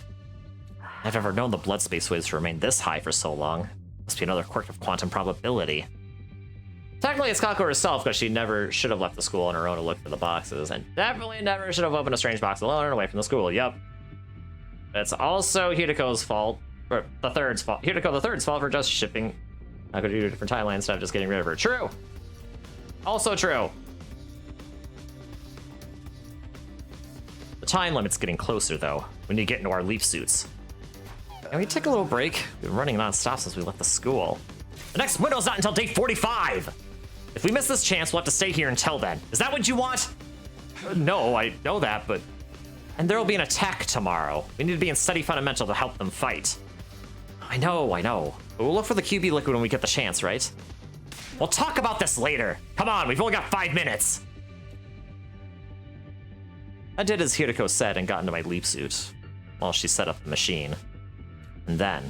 I've never known the blood space waves to remain this high for so long. Must be another quirk of quantum probability. Technically, it's Kako herself, because she never should have left the school on her own to look for the boxes, and definitely never should have opened a strange box alone and away from the school, yep. It's also Hidiko's fault, or the third's fault. Hidiko the third's fault for just shipping Kako to different timelines instead of just getting rid of her. True! Also true. The time limit's getting closer, though. We need to get into our leaf suits. Can we take a little break? We've been running non-stop since we left the school. The next window's not until day 45! If we miss this chance, we'll have to stay here until then. Is that what you want? No, I know that, but... And there'll be an attack tomorrow. We need to be in steady fundamental to help them fight. I know. But we'll look for the QB liquid when we get the chance, right? We'll talk about this later. Come on, we've only got 5 minutes. I did as Hideko said and got into my leap suit, while she set up the machine. And then...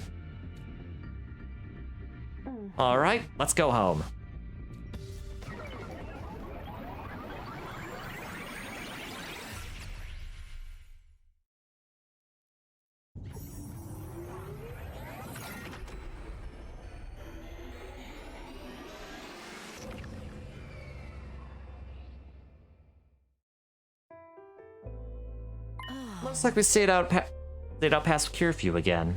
Alright, let's go home. Looks like we stayed out past curfew again.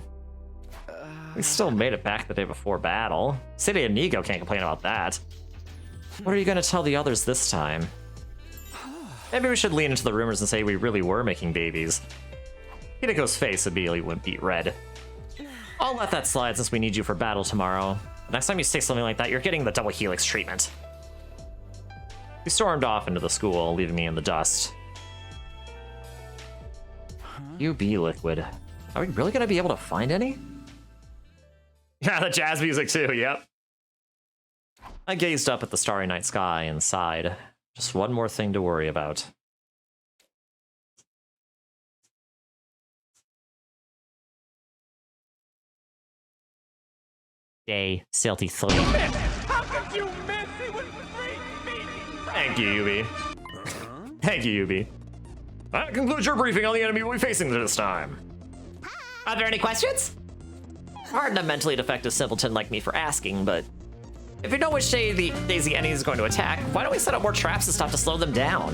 We still made it back the day before battle. City and Nigo can't complain about that. What are you gonna tell the others this time? Maybe we should lean into the rumors and say we really were making babies. Hideko's face immediately went beet red. I'll let that slide since we need you for battle tomorrow. Next time you say something like that, you're getting the double helix treatment. We stormed off into the school, leaving me in the dust. UB liquid. Are we really gonna be able to find any? Yeah, the jazz music too, yep. I gazed up at the starry night sky and sighed. Just one more thing to worry about. Day 33. How could you miss? It was 3 feet. Thank you, Yubi. Thank you, Yubi. That concludes your briefing on the enemy we'll be facing this time. Are there any questions? Pardon a mentally defective simpleton like me for asking, but if you know which day the enemy is going to attack, why don't we set up more traps and stuff to slow them down?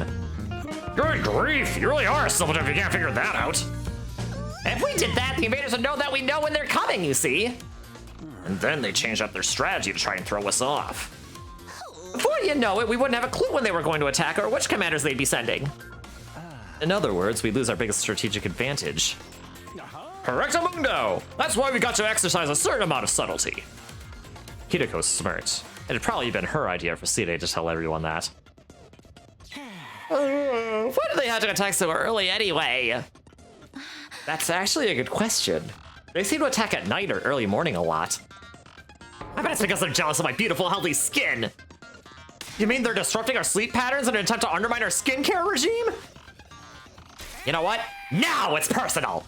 Good grief, you really are a simpleton if you can't figure that out. If we did that, the invaders would know that we know when they're coming, you see. And then they changed up their strategy to try and throw us off. Before you know it, we wouldn't have a clue when they were going to attack or which commanders they'd be sending. In other words, we lose our biggest strategic advantage. Correctamundo! That's why we got to exercise a certain amount of subtlety. Hideko smirked. It had probably been her idea for Side to tell everyone that. Why do they have to attack so early anyway? That's actually a good question. They seem to attack at night or early morning a lot. I bet it's because they're jealous of my beautiful, healthy skin. You mean they're disrupting our sleep patterns in an attempt to undermine our skincare regime? You know what? Now it's personal!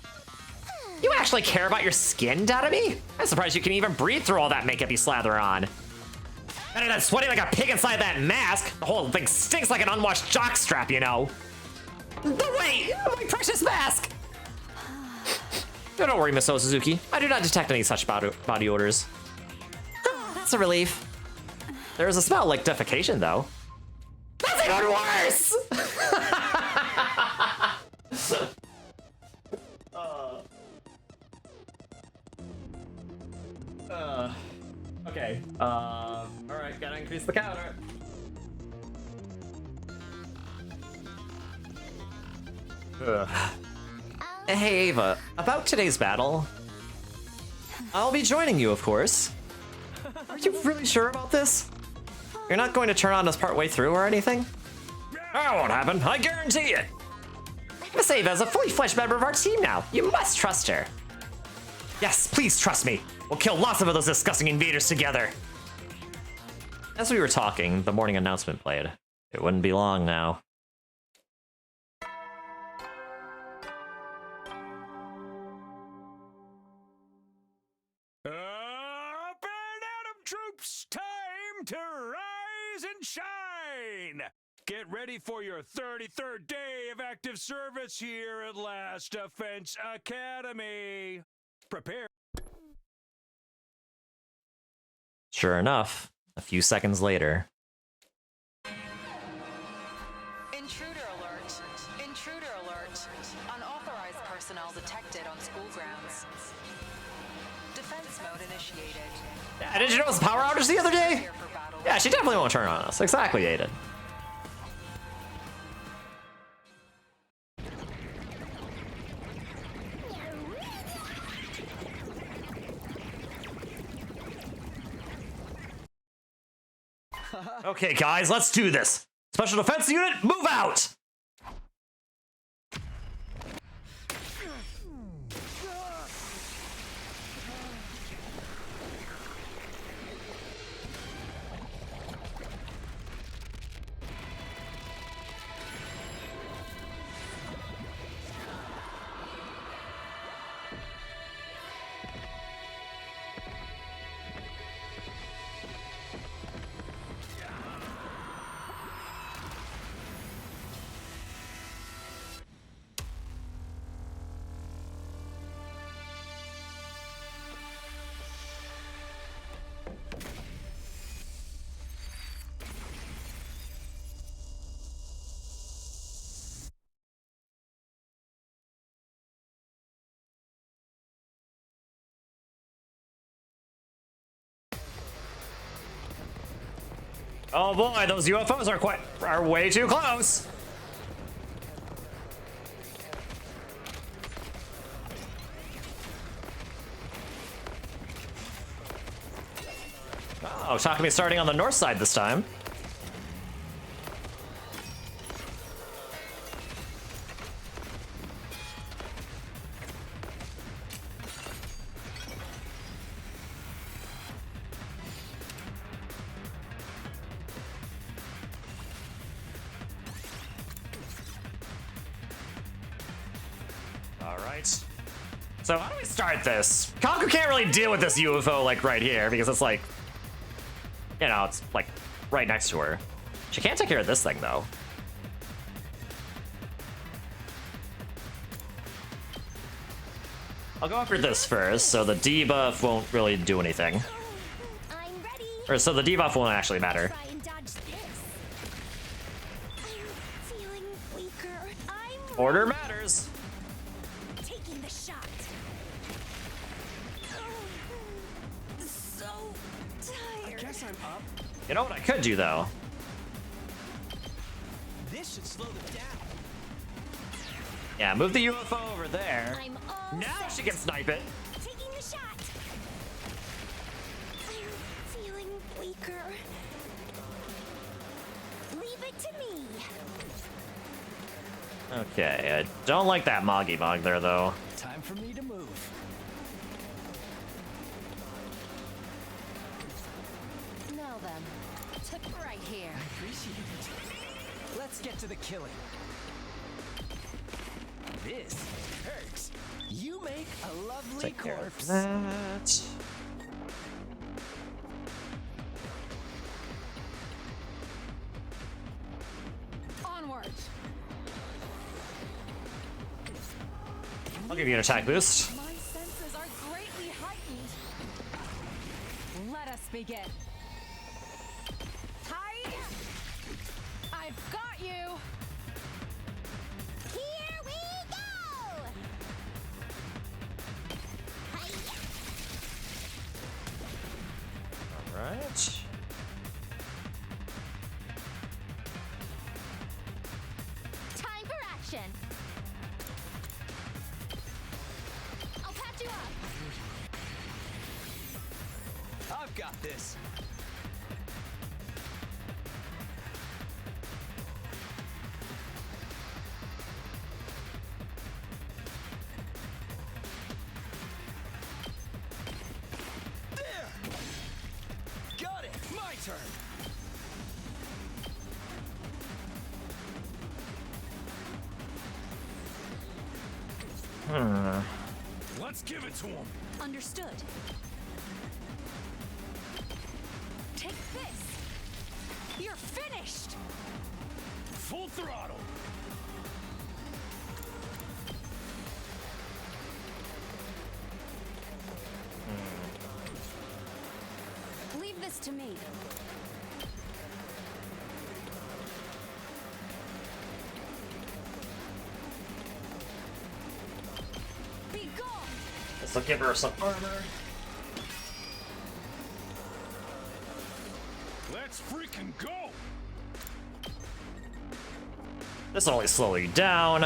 You actually care about your skin, Dadami? I'm surprised you can even breathe through all that makeup you slather on. Better than sweating like a pig inside that mask. The whole thing stinks like an unwashed jockstrap, you know. Wait, my precious mask! Don't worry, Miss Suzuki. I do not detect any such body odors. That's a relief. There's a smell like defecation, though. That's even worse! Okay. Alright, gotta increase the counter. Hey, Ava. About today's battle. I'll be joining you, of course. Are you really sure about this? You're not going to turn on us partway through or anything? That won't happen, I guarantee it! Miss Ava is a fully fledged member of our team now. You must trust her. Yes, please trust me. We'll kill lots of those disgusting invaders together. As we were talking, the morning announcement played. It wouldn't be long now. Up and at 'em, troops! Time to rise and shine! Get ready for your 33rd day of active service here at Last Defense Academy. Prepare. Sure enough, a few seconds later. Intruder alert. Intruder alert. Unauthorized personnel detected on school grounds. Defense mode initiated. Yeah, did you notice the power outage the other day? Yeah, she definitely won't turn on us. Exactly, Aiden. Okay, guys, let's do this. Special Defense Unit, move out! Oh boy, those UFOs are way too close. Oh, Takumi starting on the north side this time. So how do we start this? Kaku can't really deal with this UFO like right here because it's like, you know, it's like right next to her. She can't take care of this thing though. I'll go after this first, so the debuff won't really do anything. I'm ready. Or so the debuff won't actually matter. Try and dodge this. I'm feeling weaker. I'm Order matters. taking the shot. So tired. I guess I'm up. You know what I could do though? This should slow them down. Yeah, move the UFO over there. I'm all Now set. she can snipe it. Taking the shot. I'm feeling weaker. Leave it to me. Okay, I don't like that Moggy Mog there though. Time for me to move. Now then, tip right here. Appreciate it. Let's get to the killing. This hurts. You make a lovely Take care of corpse. that. Onward. I'll give you an attack boost. My senses are greatly heightened. Let us begin. begin. Tight. I've got you. Here we go! Hi-ya! Alright. Time for action! I'll patch you up! I've got this. There! Got it! My turn! Let's give it to him. Understood. Take this! You're finished! Full throttle. Leave this to me. Be gone! This'll give her some armor. Let's freaking go. This'll only slow you down.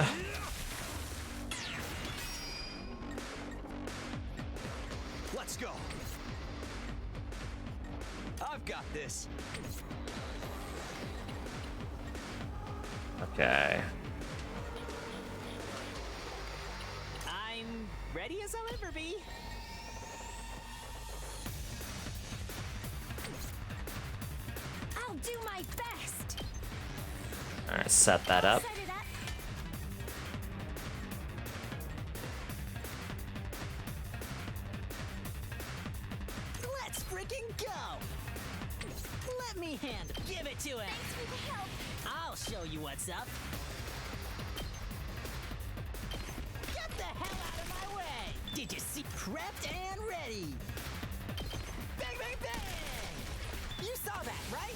Let's go! I've got this. Okay. I'm ready as I'll ever be. I'll do my best! Alright, set that up. Set it up! Let's freaking go! Let me handle. Give it to him. Thanks for the help! I'll show you what's up. Get the hell out of my way! Did you see? Prepped and ready. Bang, bang, bang! You saw that, right?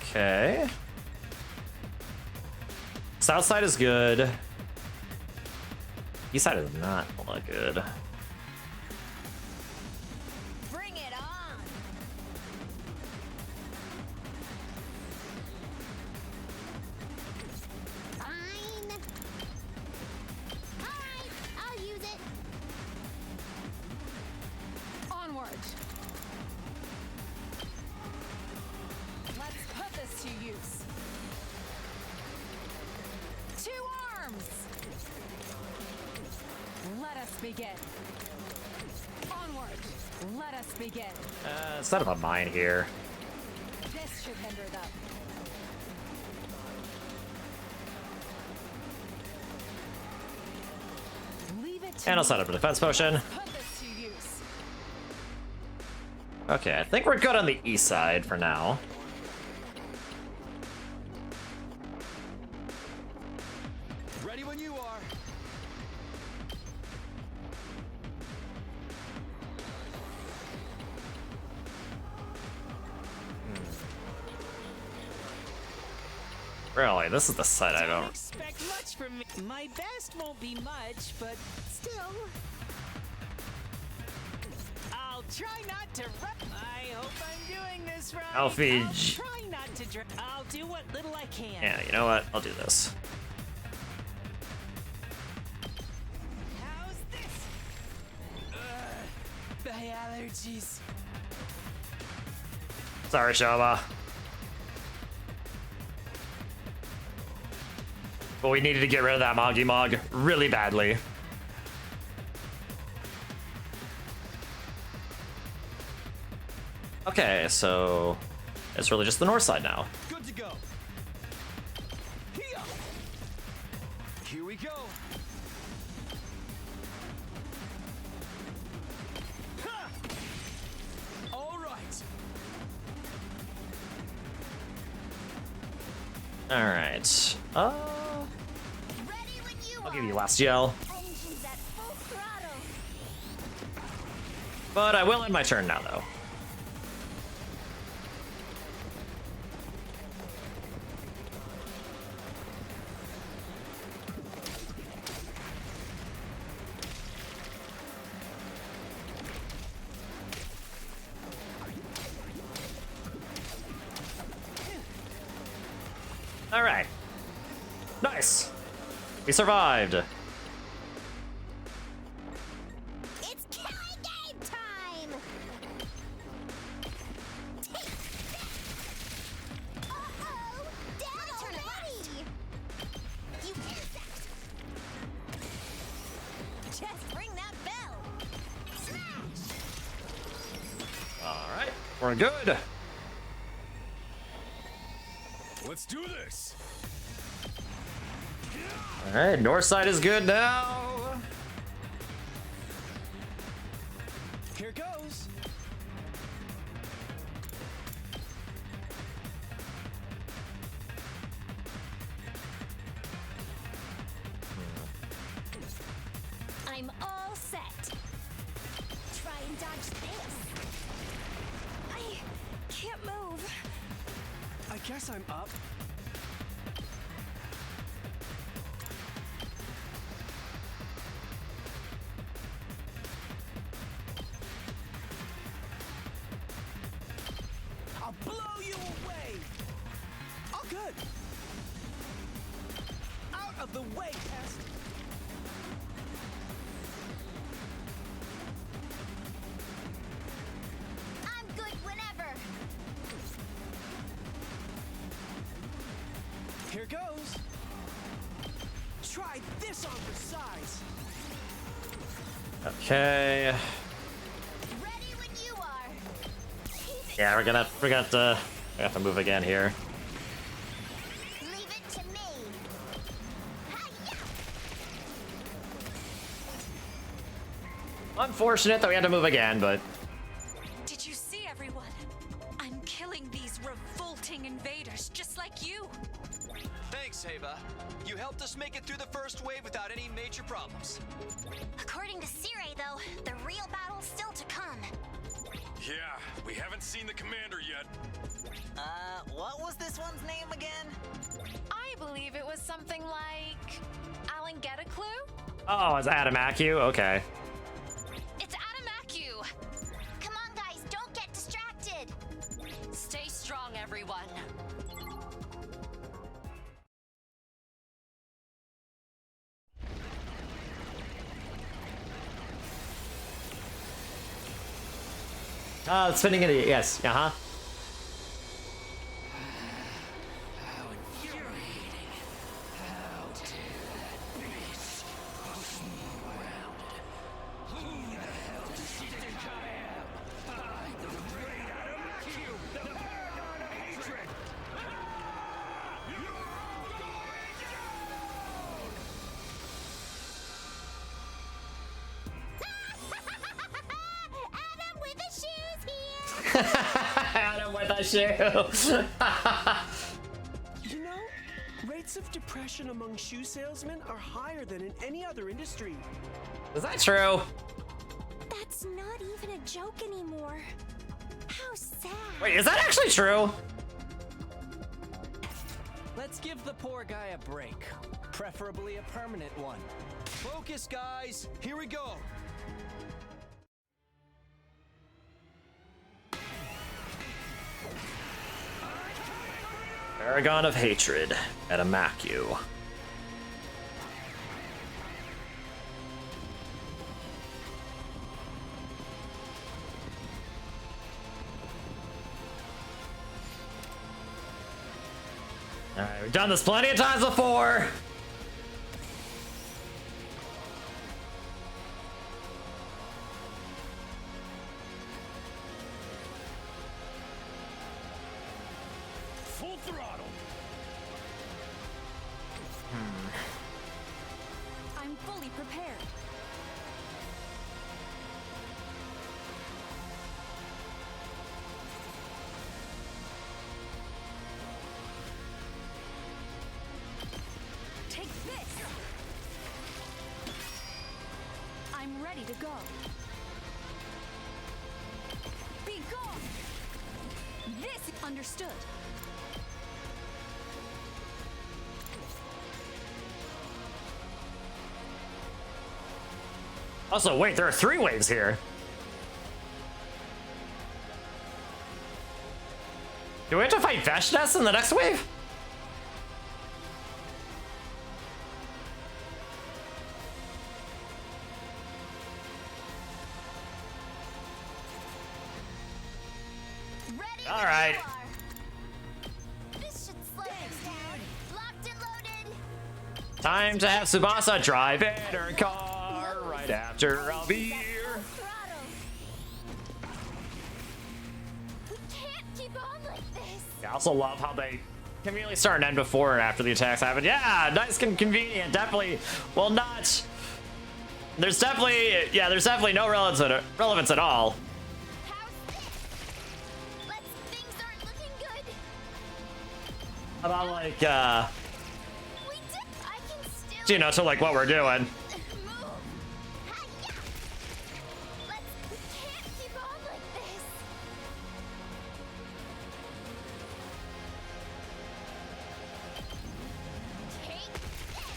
Okay. South side is good. East side is not all that good. Bring it on! Fine! Alright, I'll use it! Onward. Let's put this to use. Two arms. Let us begin. Onward. Let us begin. Instead of a mine here. This should hinder them. Leave it to And I'll me. set up a defense potion. Put this to use. Okay, I think we're good on the east side for now. Ready when you are. Really, this is the side I Don't don't... expect much from me. My best won't be much, but still. I'll try not to I hope I'm doing this right. Alfie. I'll try not to I'll do what little I can. Yeah, you know what? I'll do this. How's this? My allergies. Sorry, Shaba. But we needed to get rid of that Moggy Mog really badly. Okay, so it's really just the north side now. Good to go. Here we go. Ha! All right. All right. Ready when you I'll are! give you last yell, Engines at full throttle! but I will end my turn now, though. Alright. Nice. We survived. It's killing game time! Uh-oh! Dead already! You insect! Just ring that bell! Smash! Alright. We're good. Let's do this. Alright, north side is good now. Here goes. I'm all set. Try and dodge this. I can't move. I guess I'm up. I'll blow you away. All good. Out of the way, pest. I'm good whenever. Here goes. Try this on for size. Okay. Ready when you are. Yeah, we're gonna have to move again here. Leave it to me. Hi-ya! Unfortunate that we had to move again, but Did you see, everyone? I'm killing these revolting invaders just like you. Thanks, Ava. You helped us make it through the first wave without any major problems. According to Sire, though, the real battle's still to come. Yeah, we haven't seen the commander yet. What was this one's name again? I believe it was something like Alan Get a Clue? oh, it's Adamacu? Okay. It's Adamacu. Come on, guys, don't get distracted. Stay strong, everyone. Spinning it. Yes. Uh-huh. Adam with the shoes here. Adam with a shoe. You know, rates of depression among shoe salesmen are higher than in any other industry. Is that true? That's not even a joke anymore. How sad. Wait, is that actually true? Let's give the poor guy a break, preferably a permanent one. Focus, guys. Here we go. Paragon of Hatred, Adamacu. Alright, we've done this plenty of times before. Full throttle. I'm fully prepared. Take this. I'm ready to go. Be gone. This understood. Also, wait, there are 3 waves here. Do we have to fight Veshnes in the next wave? Time to have Tsubasa drive in her car right after I'll be here. We can't keep on like this. I also love how they conveniently start and end before and after the attacks happen. Yeah, nice and convenient. Definitely, well, not. There's definitely no relevance at all. Things aren't looking good. About like, I can still you know, to like what we're doing. move. Hi-ya! We can't keep on like this. Take this.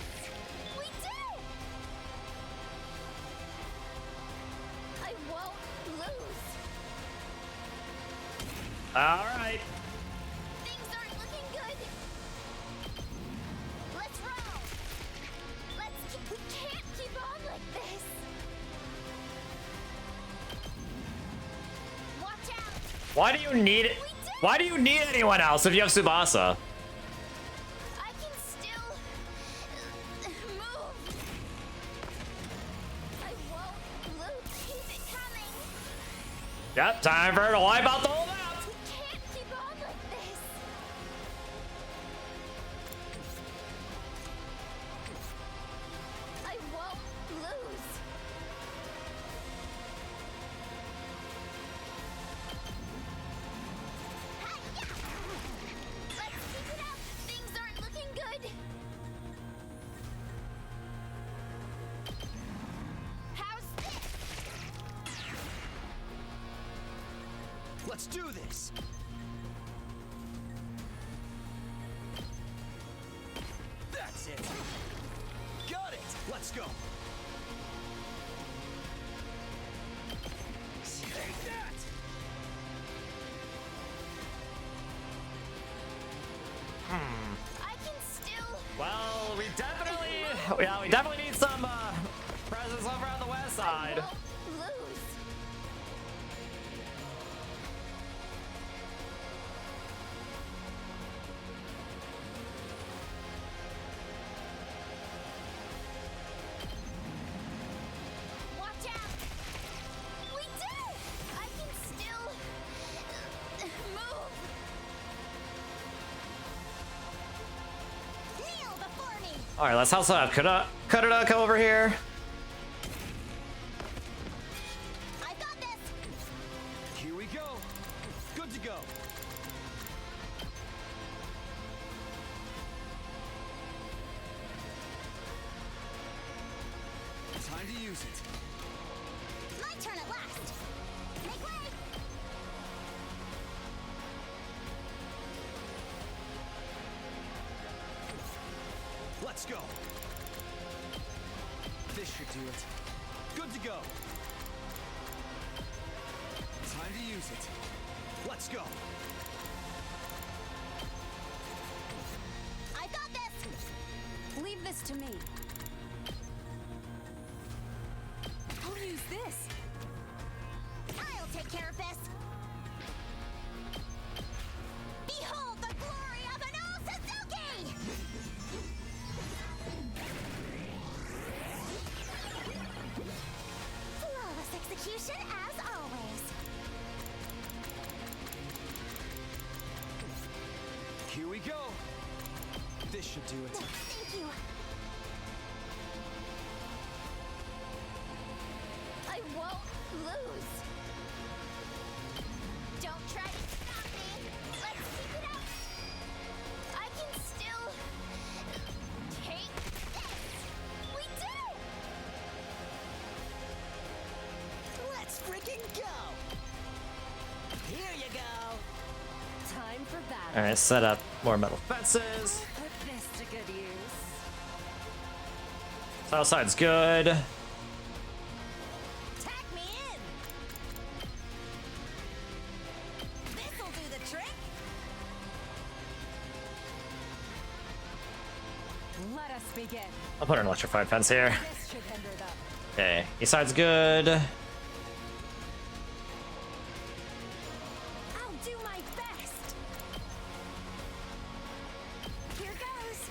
We did it. I won't lose. All right. Things aren't looking good. Let's roll. We can't keep on like this. Watch out. Why do you need it? Why do you need anyone else if you have Tsubasa? I can still move. I won't lose. Keep it coming. Yep, time for her to wipe out the whole map. We can't keep on like this. I won't lose. Hi-ya! Let's keep it up. Things aren't looking good. How's this? Let's do this. That's it. Got it. Let's go. Take that. I can still. Well, we definitely need some presence over on the west side. Lose. Watch out. We did it. I can still move. Kneel before me. All right, let's also have Kurada come over here. I got this. Here we go. Good to go. Time to use it. My turn at last. Make way. Let's go. This should do it. Good to go. Time to use it. Let's go. I got this. Leave this to me. I'll use this. I'll take care of this. Behold the glory of an Osazuki! Flawless execution as always. Here we go. This should do it. Thank you. I won't lose. Don't try to stop me. Let's keep it up. I can still take this. We did it. Let's freaking go! Here you go! Time for battle. All right, set up more metal fences. Put this to good use. South side's good. Tack me in! This'll do the trick! Let us begin. I'll put an electrified fence here. This should hinder them. Okay, east side's good. I'll do my best. Here goes.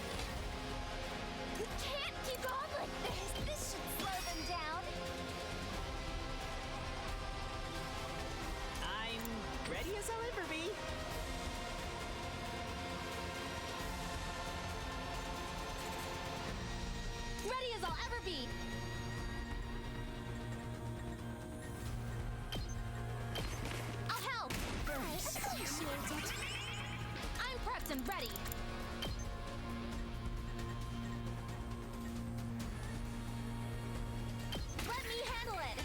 We can't I'll ever be. I'll help. I appreciate it. I'm prepped and ready. Let me handle it.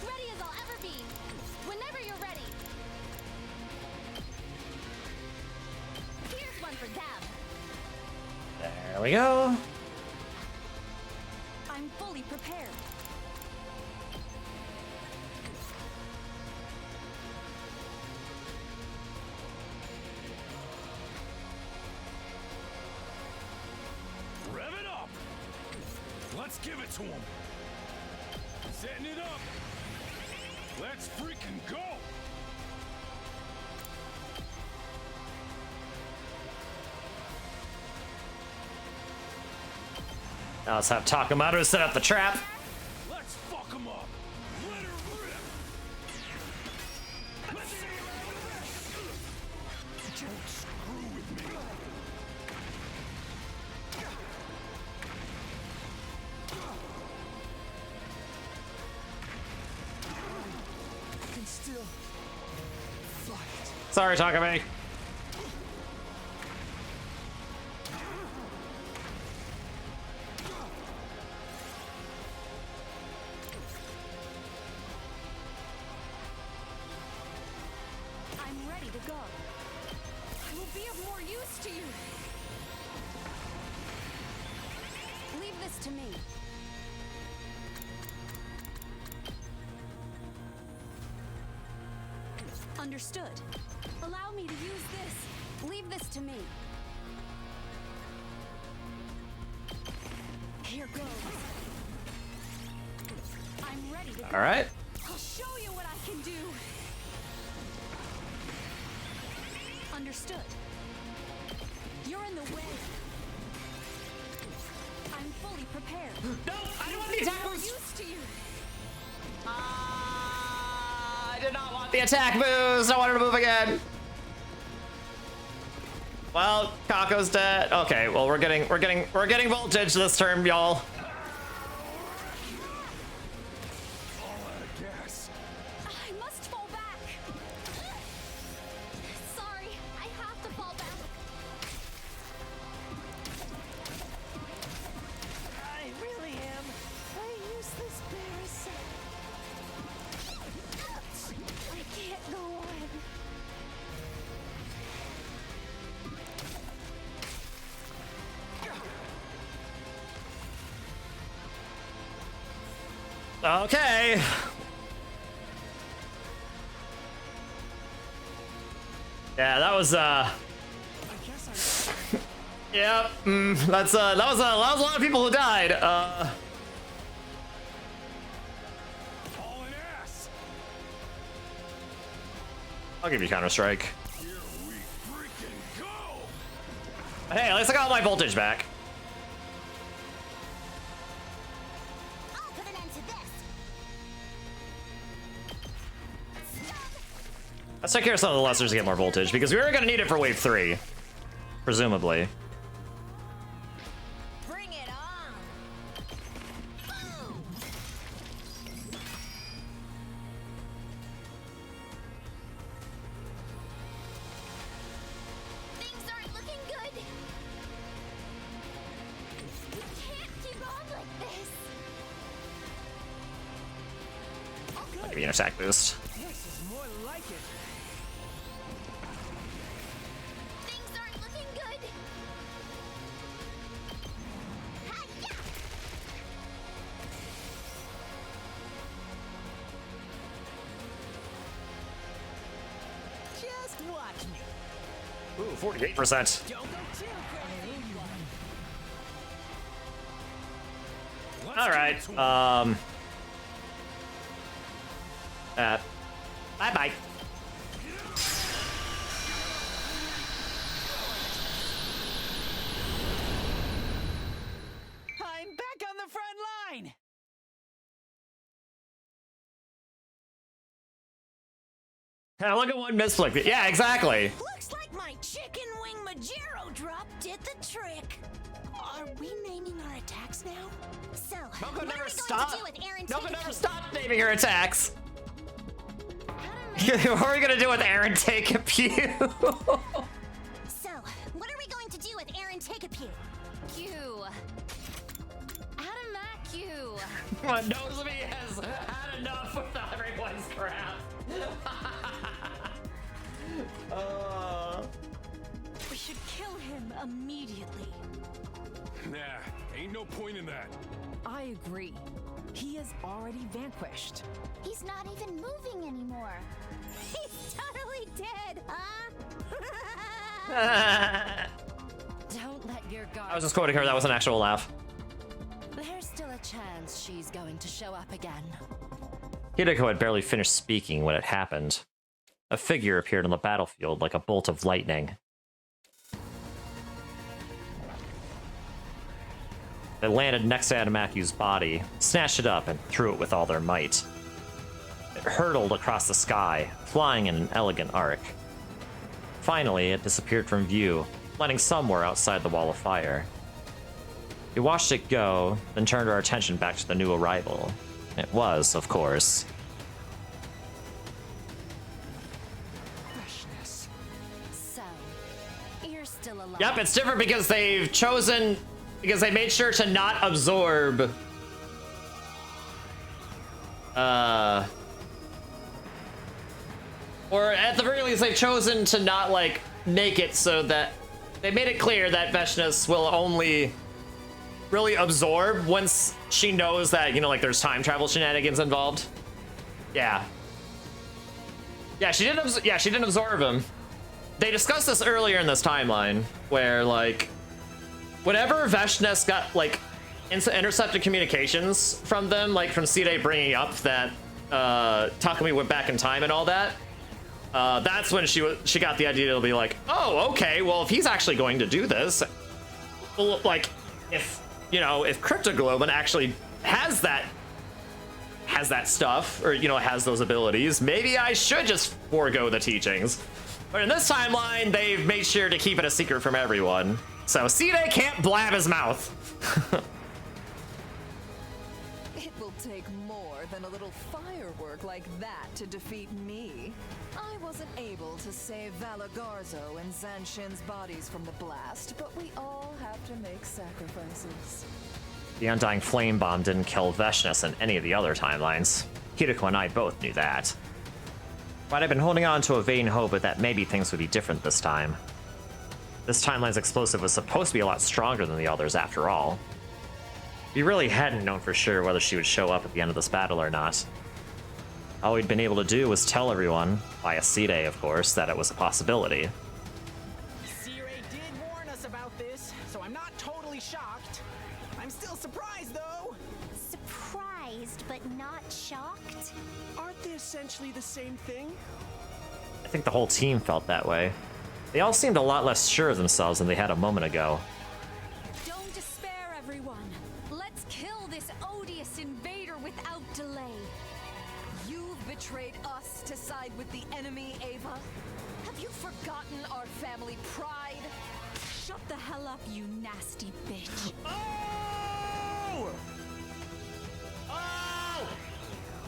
Ready as I'll ever be. Whenever you're ready. Here's one for them. There we go. I'm fully prepared. Rev it up! Let's give it to him! Setting it up! Let's freaking go! Now let's have Takamaru set up the trap. Let's fuck him up! Let her rip! Don't screw with me! I can still fight. Sorry, Takame. I'm ready to go. I will be of more use to you. Leave this to me. Understood. Allow me to use this. Leave this to me. Here goes. I'm ready to go. All right. I'll show you what I can do. Understood. You're in the way. I'm fully prepared. No, I don't want the attack More boost. use to you. I did not want the attack boost. I wanted to move again. Well, Kako's dead. Okay, well we're getting voltage this turn, y'all. I must fall back. Sorry, I have to fall back. I really am a useless parasite. I can't go on. Okay. Yeah, that was yeah, that was a lot of people who died. Hauling ass! I'll give you Counter-Strike. Here we freaking go! But hey, at least I got my voltage back. I'll put an end to this. Let's take care of some of the lessers to get more voltage, because we are gonna need it for wave 3. Presumably. Bring it on. Boom. Things aren't looking good. We can't keep on like this. I'll give you an attack boost. This is more like it. Things aren't looking good. Hi-ya! Just watch me. Ooh, 48%. Don't go too crazy. All right. Bye-bye. I'm back on the front line. Look at one misflick. Yeah, exactly. Looks like like my chicken wing Majero drop did the trick. Are we naming our attacks now? So, Moko what never are we stopped. going to do with Aaron Moko never Take-A-Pew? stopped naming her attacks. What are we gonna do with Aaron Take-A-Pew? So, what are we going to do with Aaron Take-A-Pew? Q. Q. What knows me has had enough with everyone's crap. We should kill him immediately. Nah, ain't no point in that. I agree. He is already vanquished. He's not even moving anymore. He's totally dead, huh? Don't let your guard. I was just quoting her. That was an actual laugh. There's still a chance she's going to show up again. Hideko had barely finished speaking when it happened. A figure appeared on the battlefield like a bolt of lightning. They landed next to Adamaku's body, snatched it up, and threw it with all their might. It hurtled across the sky, flying in an elegant arc. Finally, it disappeared from view, landing somewhere outside the wall of fire. We watched it go, then turned our attention back to the new arrival. It was, of course, So, you're still alive. Yep, it's different because they've chosen, because they made sure to not absorb or at the very least they've chosen to not like make it so that they made it clear that Veshness will only really absorb once she knows that, you know, like there's time travel shenanigans involved. Yeah, she didn't absorb him. They discussed this earlier in this timeline, where like, whenever Veshness got like intercepted communications from them, like from Side bringing up that Takumi went back in time and all that, that's when she got the idea to be like, oh, okay, well if he's actually going to do this, well, like if you know if Cryptoglobin actually has that stuff, or you know has those abilities, maybe I should just forego the teachings. But in this timeline, they've made sure to keep it a secret from everyone. So Side can't blab his mouth. It will take more than a little firework like that to defeat me. I wasn't able to save Valagarzo and Zanshin's bodies from the blast, but we all have to make sacrifices. The Undying Flame Bomb didn't kill Veshness in any of the other timelines. Hideko and I both knew that. But I've been holding on to a vain hope that maybe things would be different this time. This timeline's explosive was supposed to be a lot stronger than the others after all. We really hadn't known for sure whether she would show up at the end of this battle or not. All we'd been able to do was tell everyone, via Side of course, that it was a possibility. Zero did warn us about this, so I'm not totally shocked. I'm still surprised though. Surprised, but not shocked? Aren't they essentially the same thing? I think the whole team felt that way. They all seemed a lot less sure of themselves than they had a moment ago. Don't despair, everyone. Let's kill this odious invader without delay. You've betrayed us to side with the enemy, Ava. Have you forgotten our family pride? Shut the hell up, you nasty bitch. Oh! Oh!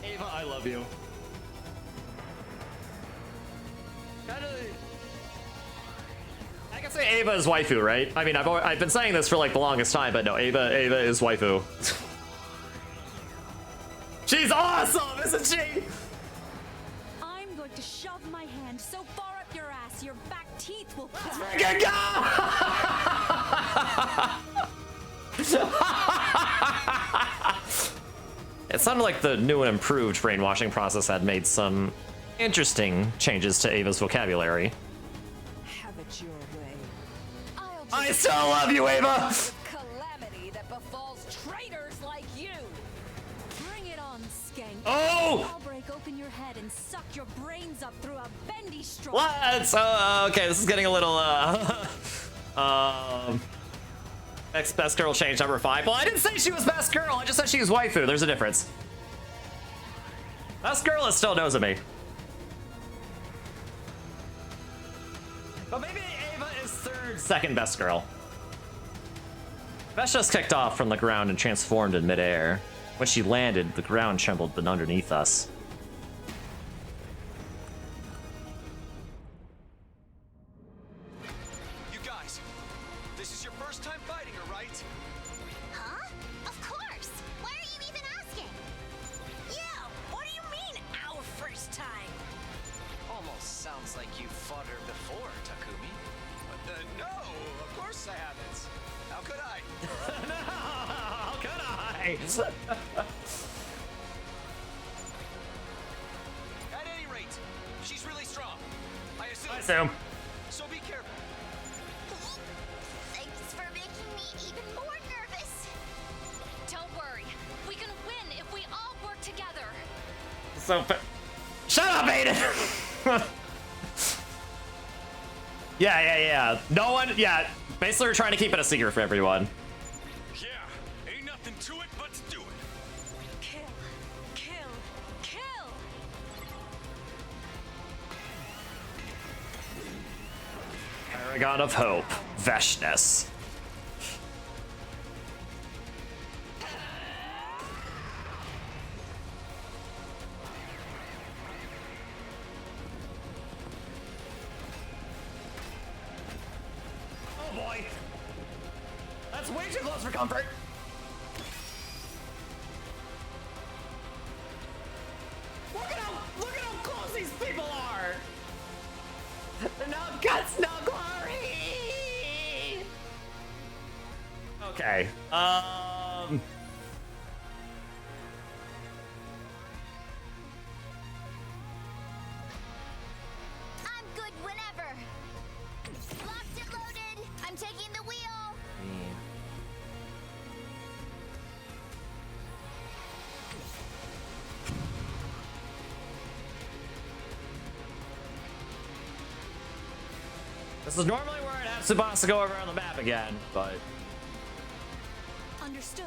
Ava, I love you. I can say Ava is waifu, right? I mean, I've been saying this for like the longest time, but no, Ava is waifu. She's awesome, isn't she? I'm going to shove my hand so far up your ass, your back teeth will Freaking It sounded like the new and improved brainwashing process had made some interesting changes to Ava's vocabulary. Have it your way. I still love you, Ava! Calamity that befalls traitors like you. Bring it on, skank. Oh! I'll break open your head and suck your brains up through a bendy straw. Let's, okay, this is getting a little, best girl change number 5. Well, I didn't say she was best girl, I just said she was waifu. There's a difference. Best girl is still knows of me. But maybe Ava is third second best girl. Vesh just kicked off from the ground and transformed in midair. When she landed, the ground trembled underneath us. You guys, this is your first time fighting her, right? Huh? Of course! Why are you even asking? Yeah, what do you mean, our first time? Almost sounds like you fought her before, Takumi. No, of course I haven't. How could I? No, how could I? At any rate, she's really strong. I assume. I assume. So be careful. Thanks for making me even more nervous. Don't worry. We can win if we all work together. So, shut up, Aiden! Yeah. No one, yeah. Basically, we're trying to keep it a secret for everyone. Yeah, ain't nothing to it but to do it. Kill. Kill. Kill. Paragon of Hope, Veshness. Oh boy. That's way too close for comfort. Look at how close these people are. No guts, no glory. Okay. I'm good whenever. Locked and loaded. I'm taking the wheel. This is normally where I'd have Tsubasa go over on the map again, but Understood.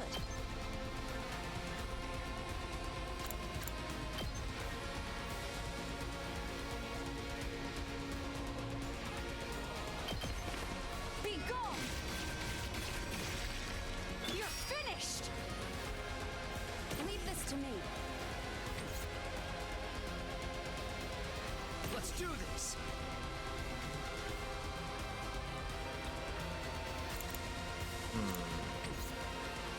Be gone. You're finished. Leave this to me. Let's do this.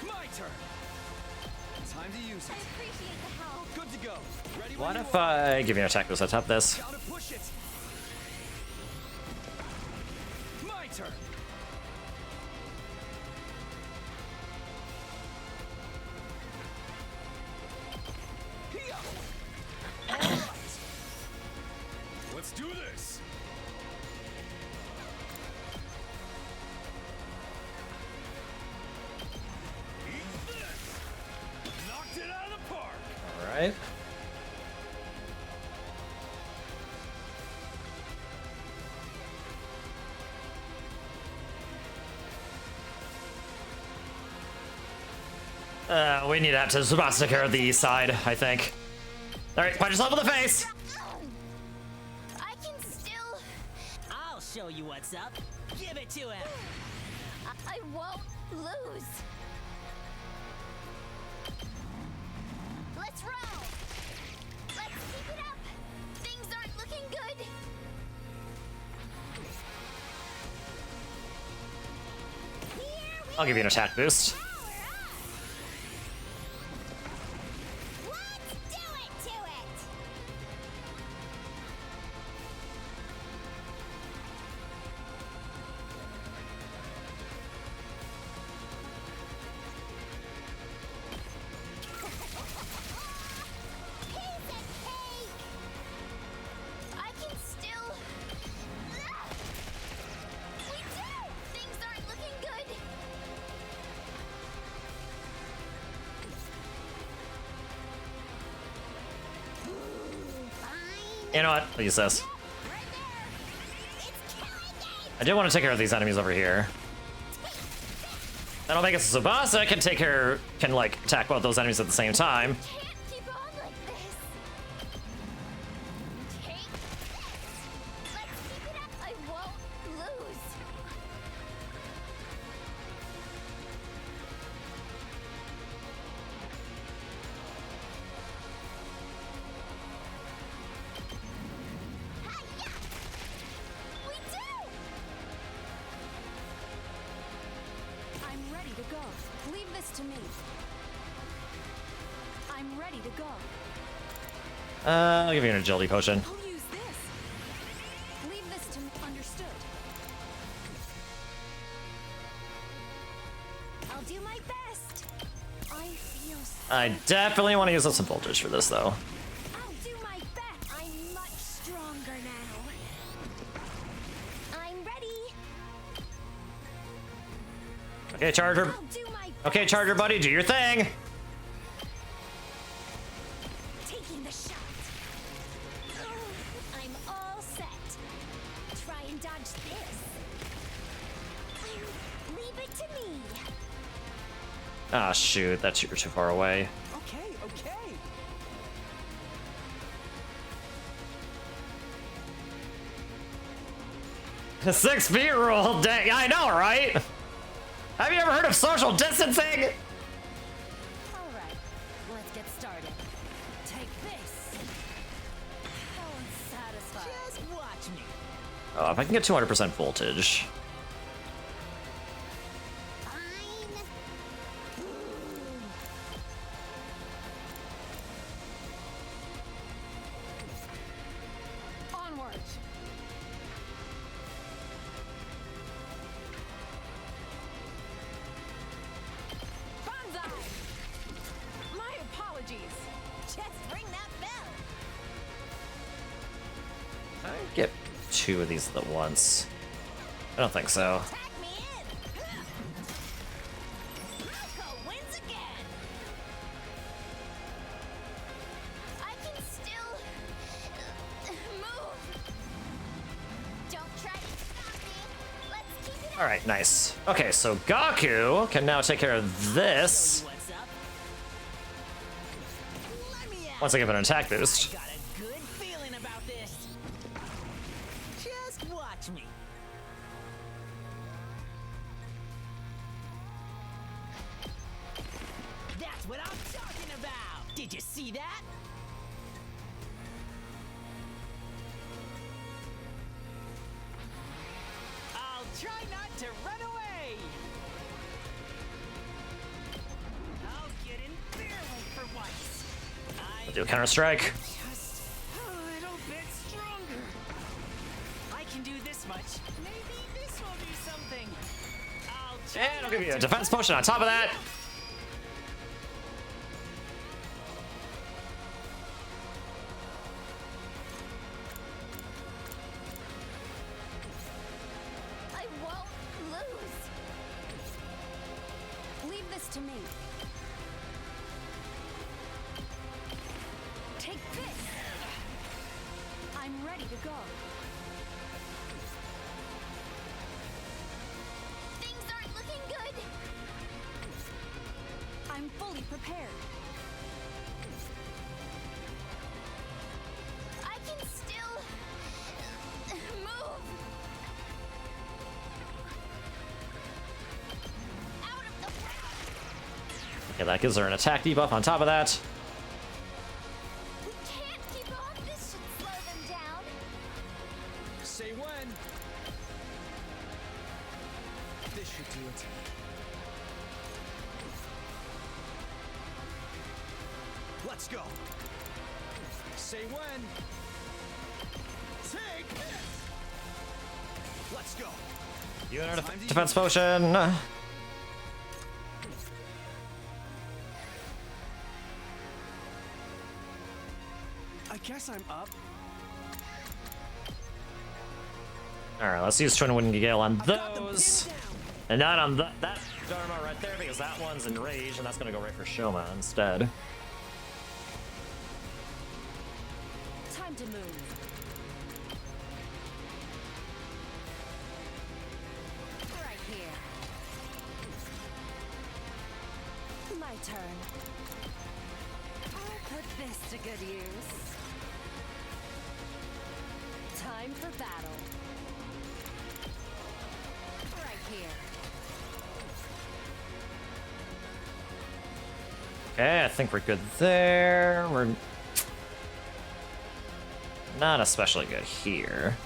My turn. Time to use it. I appreciate the help. Good to go. Ready what when if you are. I give you an attack boost? I tap this. Gotta push it. My turn. Here. All right. Let's do this. Eat this. Knocked it out of the park. All right. We need to have Tsubasa take care of the east side, I think. All right, punch yourself in the face. I can still. I'll show you what's up. Give it to him. I won't lose. Let's roll. Let's keep it up. Things aren't looking good. I'll give you an attack boost. Let's do it to it. Piece of cake. I can still. We do. Things aren't looking good. You know what? I'll use this. I do want to take care of these enemies over here. That'll make it so Tsubasa can like attack both those enemies at the same time. Can't keep on like this. Take this. Let's keep it up. I won't to go. Leave this to me. I'm ready to go. I'll give you an agility potion. I'll use this. Leave this to me. Understood. I'll do my best. I feel so I definitely want to use up some voltage for this, though. I'll do my best. I'm much stronger now. I'm ready. Okay, Charger. I'll do my Okay, Charger buddy, do your thing. taking the shot. I'm all set. Try and dodge this. Leave it to me. Ah, shoot, you're too far away. Okay, okay. The 6 feet rule, dang, I know, right? Have you ever heard of social distancing? Alright, let's get started. Take this. So unsatisfying. Just watch me. Oh, if I can get 200% voltage. Onward. Banzai! My apologies. Just ring that bell. Can I get 2 of these at once? I don't think so. Tag me in. Rocco wins again. I can still move. Don't try to stop me. Let's keep it All right, nice. Okay, so Gaku can now take care of this What's up? Let me out. once I give it an attack boost. Got a good feeling about this. Just watch me. That's what I'm talking about. Did you see that? I'll try not to run away. I'll get in barely for once. I'll do a counter strike. Just a little bit stronger. I can do this much. Maybe this will do something. I'll try And I'll give you a not to defense potion on top of that. I won't lose. Leave this to me. Take this. I'm ready to go. Things aren't looking good. I'm fully prepared. I can still move. Out of the way. Okay, that gives her an attack debuff on top of that. We can't keep on. This should slow them down. Say when. This should do it. Let's go. Say when. Take this. Let's go. You and a defense potion. I guess I'm up. All right, let's use Twin Wind Gale on those, and not on that Dharma right there because that one's enraged, and that's gonna go right for Shoma instead. Time to move. Right here. My turn. I'll put this to good use. Time for battle. Right here. Okay, I think we're good there. We're not especially good here.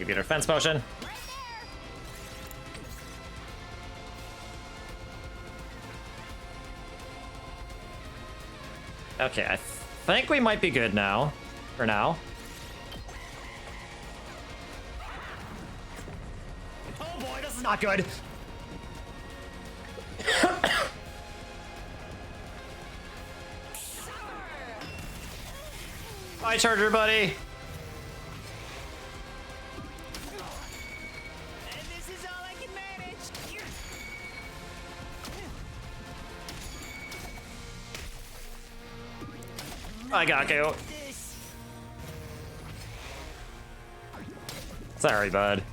give you a defense potion. Okay, I think we might be good now. For now. Oh boy, this is not good. Bye, Charger buddy. And this is all I can manage. I got you. Sorry, bud.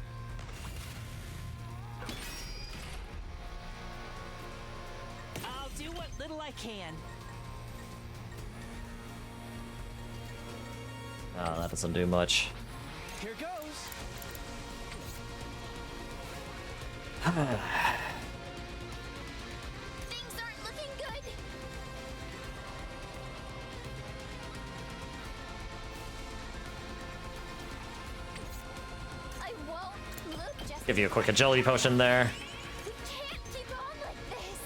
I'll do what little I can. Oh, that doesn't do much. Here goes. Things aren't looking good. I won't look just. Give you a quick agility potion there. We can't keep on like this.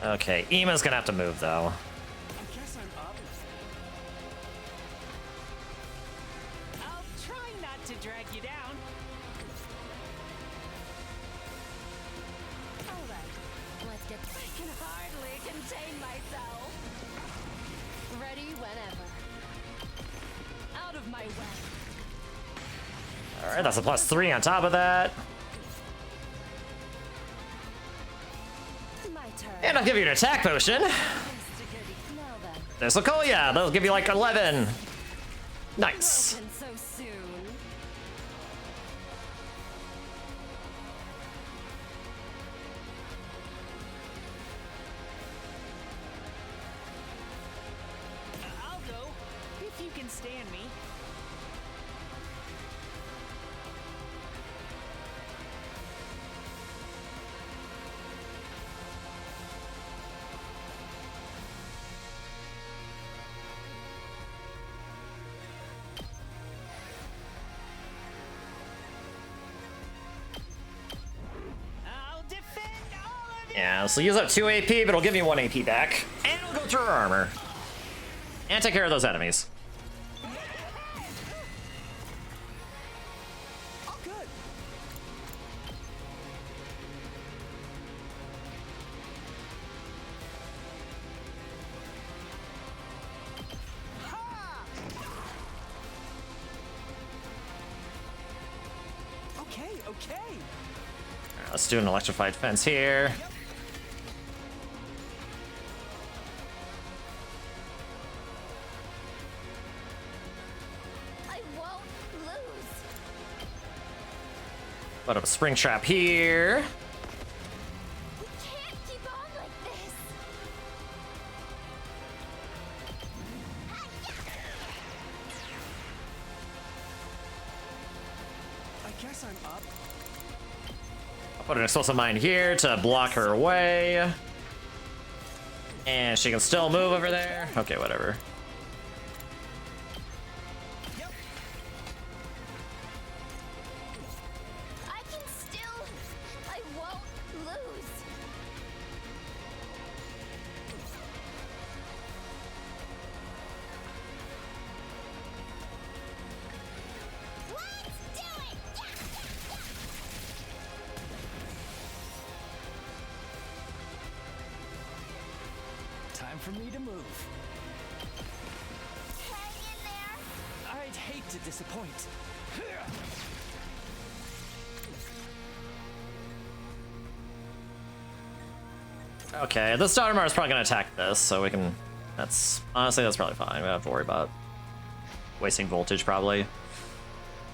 Okay, Ema's gonna have to move though. I guess I'm up. I'll try not to drag you down. All right, let's get. I can hardly contain myself. Ready whenever. Out of my way. Alright, that's a +3 on top of that. My turn. And I'll give you an attack potion. Now then. This will call ya. That'll give you like 11. Nice. Broken so soon. I'll go if you can stand me. I'll defend all of you. Yeah, so use up 2 AP, but it'll give you 1 AP back. And it'll go through our armor. And take care of those enemies. Good. Okay, okay. Alright, let's do an electrified fence here. I won't lose. Put up a spring trap here. We can't keep on like this. I guess I'm up. I'll put an explosive mine here to block her way. And she can still move over there. Okay, whatever. I can still. I won't lose. Let's do it! Time for me to move. Hang in there. I'd hate to disappoint. Okay, this Dynamar is probably gonna attack this, so we can. That's honestly that's probably fine. We don't have to worry about wasting voltage probably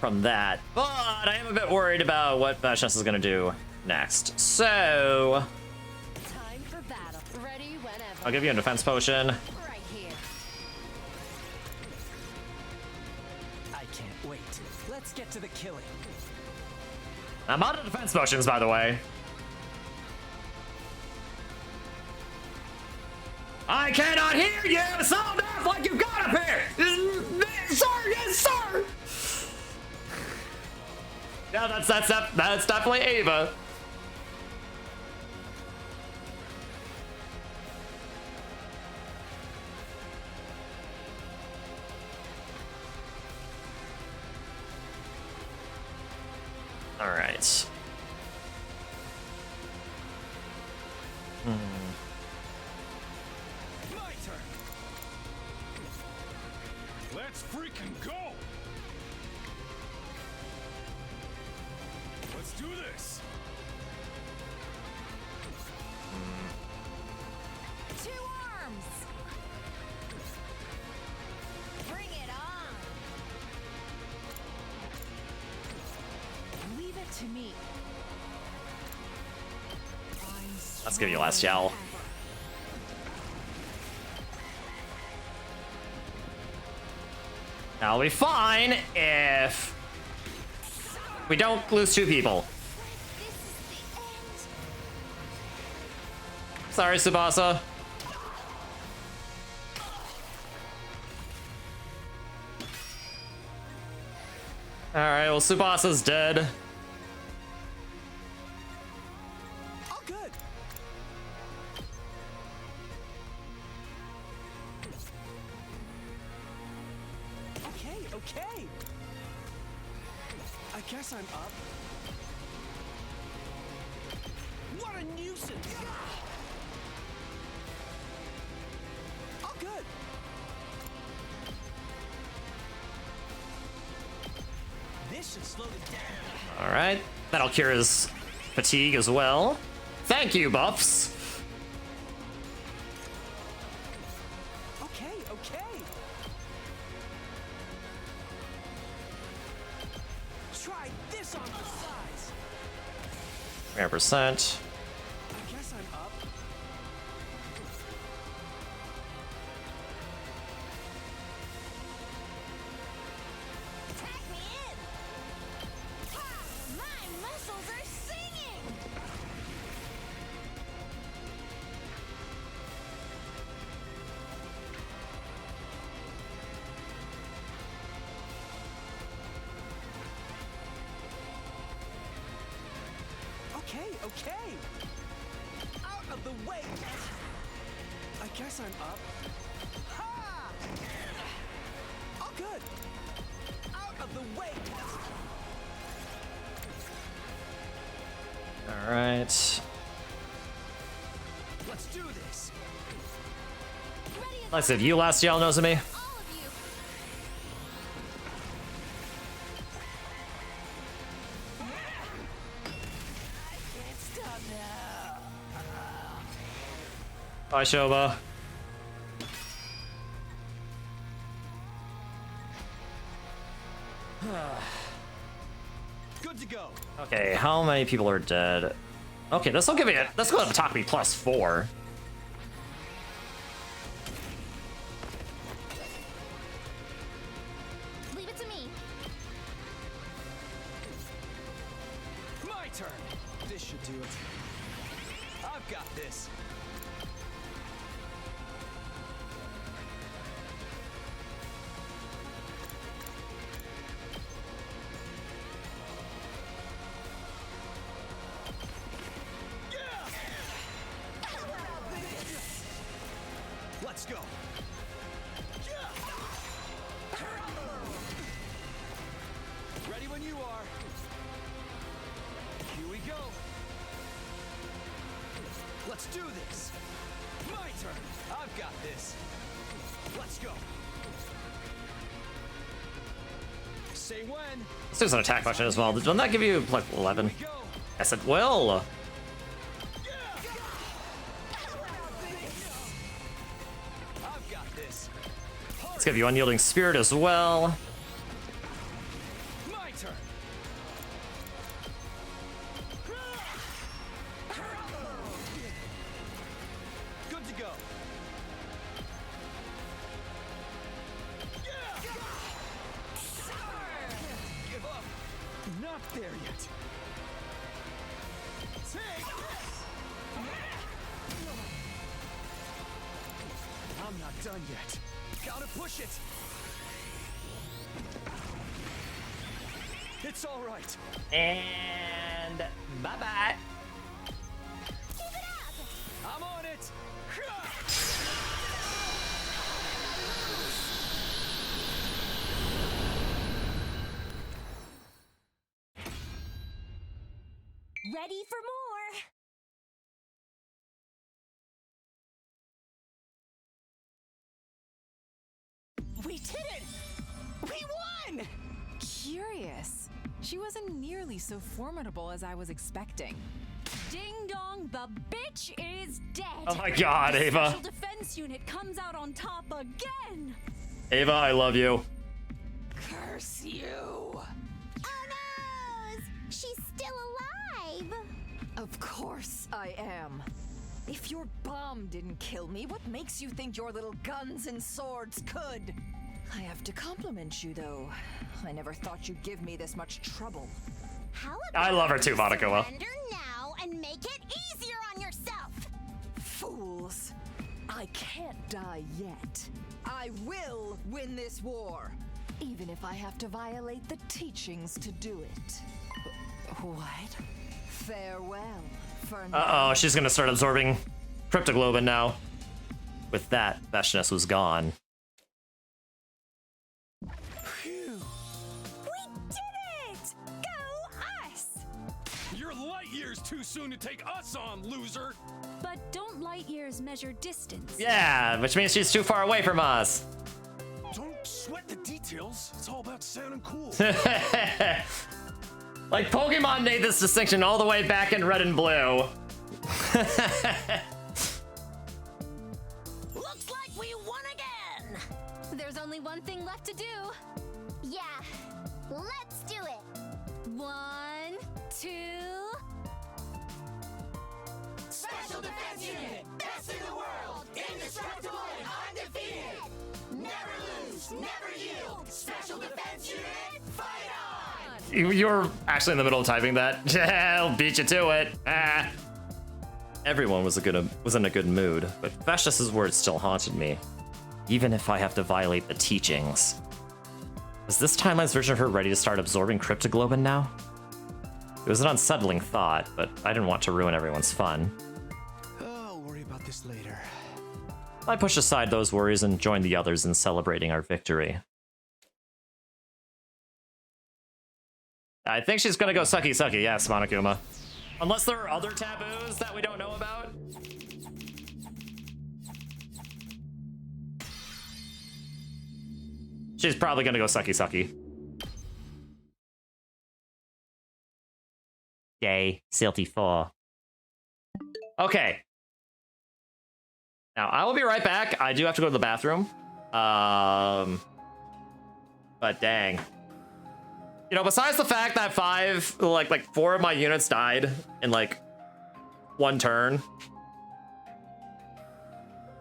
from that. But I am a bit worried about what Vashness is gonna do next. So Time for battle. Ready whenever. I'll give you a defense potion. Right here. I can't wait. Let's get to the killing. I'm out of defense potions, by the way. I cannot hear you! Sound off like you got up here! Sir, yes, sir! Yeah, that's definitely Ava. All right. My turn. Let's freaking go. Let's do this. Two arms! Bring it on! Leave it to me. Let's give you a last yell. I'll be fine if we don't lose 2 people. Sorry, Tsubasa. Alright, well, Tsubasa's dead. Oh, good. Okay. I guess I'm up. What a nuisance! Oh, good. This should slow it down. Alright, that'll cure his fatigue as well. Thank you, buffs. Okay. Try this on the size. 100%. I guess I'm up. Tag me in! Ha! My muscles are singing! Okay. Out of the way. I guess I'm up. Ha! Oh, good. Out of the way. Alright. Let's do this. Like I said, you last yell, Nozomi. Bye, Shoba. Good to go. Okay, how many people are dead? Okay, this will give me let's go to Takumi +4. Leave it to me. My turn. This should do it. I've got this. Let's go. Ready when you are. Here we go. Let's do this. My turn. I've got this. Let's go. Say when. Let's do an attack function as well. Doesn't that give you like 11? Yes, it will. I've got this. Let's give you unyielding spirit as well. My turn. Good to go. Give up. Not there yet. Take this. done yet. Gotta push it. It's all right. And bye-bye. Keep it up! I'm on it. Ready for more! We did it! We won! Curious. She wasn't nearly so formidable as I was expecting. Ding dong, the bitch is dead. Oh my god, Ava. Special defense unit comes out on top again. Ava, I love you. Curse you! Oh no! She's still alive! Of course I am. If your bomb didn't kill me, what makes you think your little guns and swords could? I have to compliment you, though. I never thought you'd give me this much trouble. How I love her too, about you Monokuma. surrender now and make it easier on yourself? Fools. I can't die yet. I will win this war, even if I have to violate the teachings to do it. What? Farewell for now. Uh-oh, she's gonna start absorbing cryptoglobin now. With that, Vashness was gone. Phew. We did it! Go us! You're light years too soon to take us on, loser! But don't light years measure distance? Yeah, which means she's too far away from us. Don't sweat the details. It's all about sounding cool. Like Pokemon made this distinction all the way back in Red and Blue. Looks like we won again! There's only one thing left to do. Yeah, let's do it! 1, 2. Special Defense Unit! Best in the world! Indestructible and undefeated! Never lose! Never yield! Special Defense Unit, fight on! You're actually in the middle of typing that. I'll beat you to it. Ah. Everyone was in a good mood, but Vashness's words still haunted me. Even if I have to violate the teachings. Is this timeline's version of her ready to start absorbing cryptoglobin now? It was an unsettling thought, but I didn't want to ruin everyone's fun. I'll worry about this later. I pushed aside those worries and joined the others in celebrating our victory. I think she's gonna go sucky sucky, yes, Monokuma. Unless there are other taboos that we don't know about. She's probably gonna go sucky sucky. Yay, Silty 4. Okay. Now, I will be right back. I do have to go to the bathroom. But dang. You know, besides the fact that 4 of my units died in like one turn.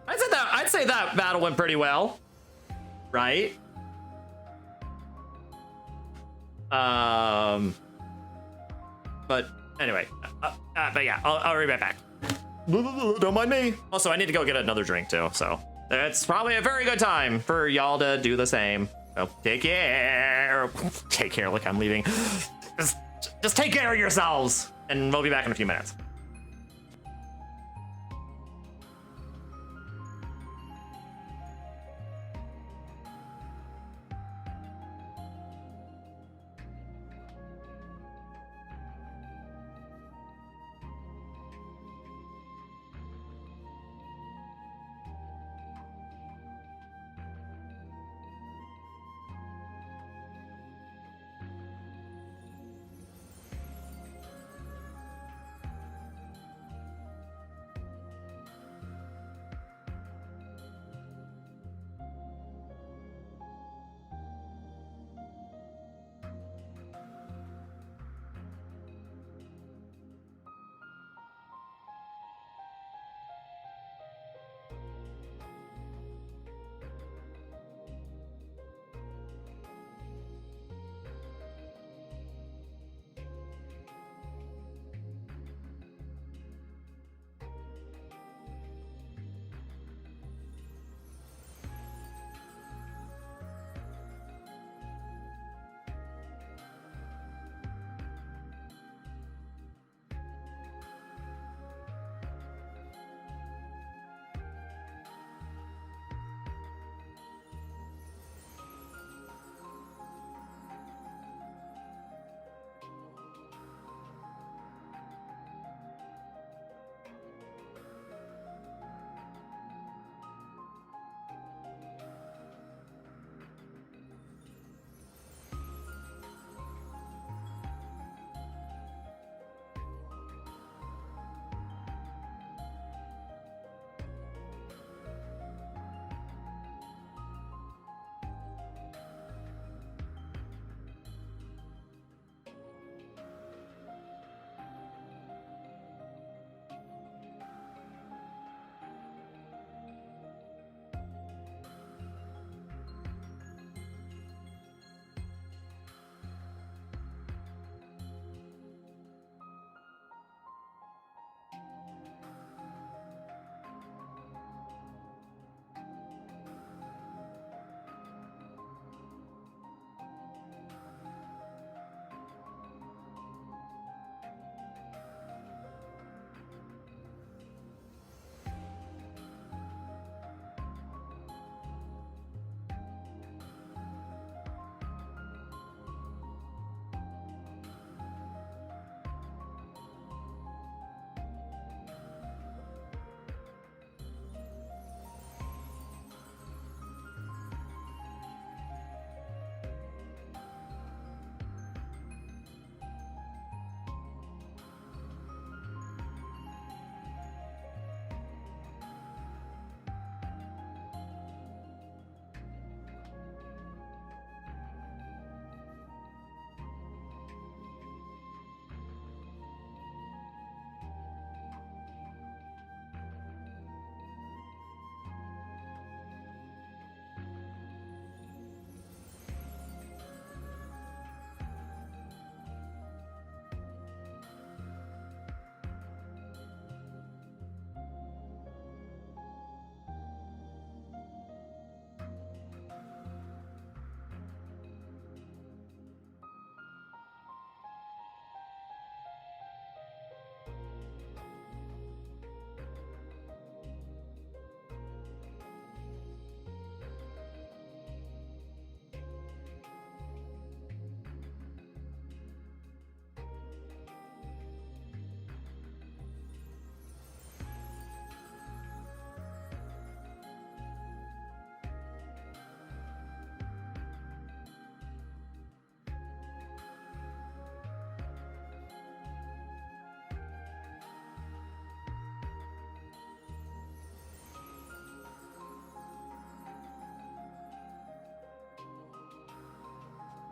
I'd say that battle went pretty well. Right? But anyway, but yeah, I'll be right back. Don't mind me. Also, I need to go get another drink too, so it's probably a very good time for y'all to do the same. So take care. Take care, like I'm leaving. Just take care of yourselves, and we'll be back in a few minutes.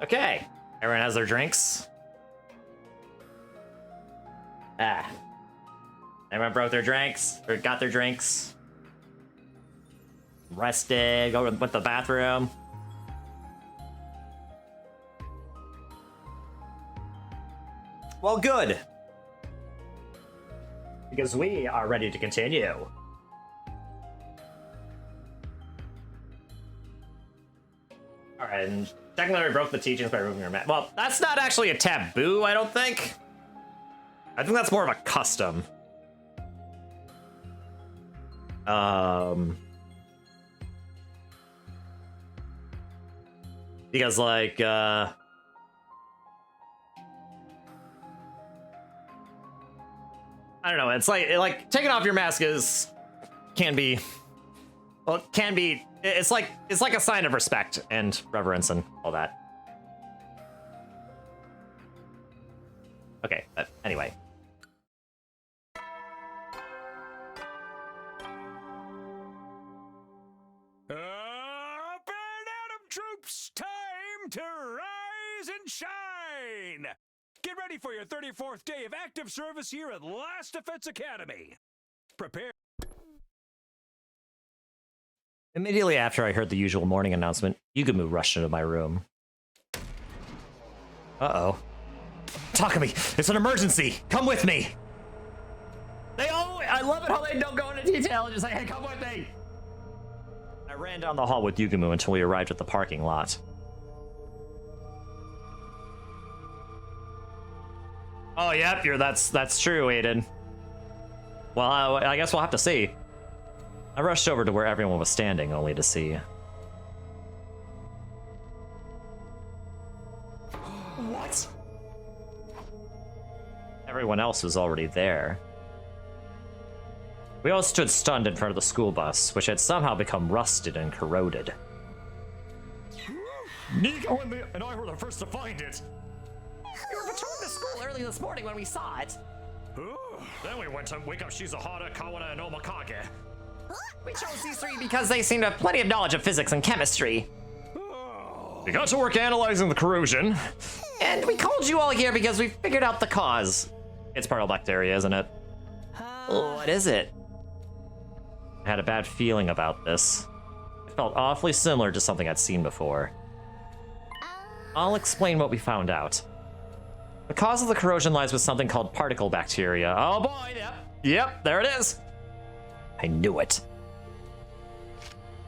Okay, everyone has their drinks. Everyone broke their drinks, or got their drinks. Rested, went to the bathroom. Well, good. Because we are ready to continue. Alright, and technically we broke the teachings by removing your mat. Well, that's not actually a taboo, I don't think. I think that's more of a custom. Because, like, I don't know, it's like taking off your mask can be, it's like a sign of respect and reverence and all that. Okay, but anyway. Up and at 'em, troops! Time to rise and shine! Get ready for your 34th day of active service here at Last Defense Academy. Prepare. Immediately after I heard the usual morning announcement, Yugumu rushed into my room. Uh-oh. Takumi, it's an emergency! Come with me! I love it how they don't go into detail and just say, hey, come with me! I ran down the hall with Yugumu until we arrived at the parking lot. Oh, yep, that's true, Aiden. Well, I guess we'll have to see. I rushed over to where everyone was standing, only to see... What? Everyone else was already there. We all stood stunned in front of the school bus, which had somehow become rusted and corroded. Nico and I were the first to find it. We were patrolling the school early this morning when we saw it. Then we went to wake up Shizuhara, Kawana, and Omakage. We chose these three because they seemed to have plenty of knowledge of physics and chemistry. We got to work analyzing the corrosion. And we called you all here because we figured out the cause. It's part of bacteria, isn't it? What is it? I had a bad feeling about this. It felt awfully similar to something I'd seen before. I'll explain what we found out. The cause of the corrosion lies with something called particle bacteria. Oh boy, yep, there it is. I knew it.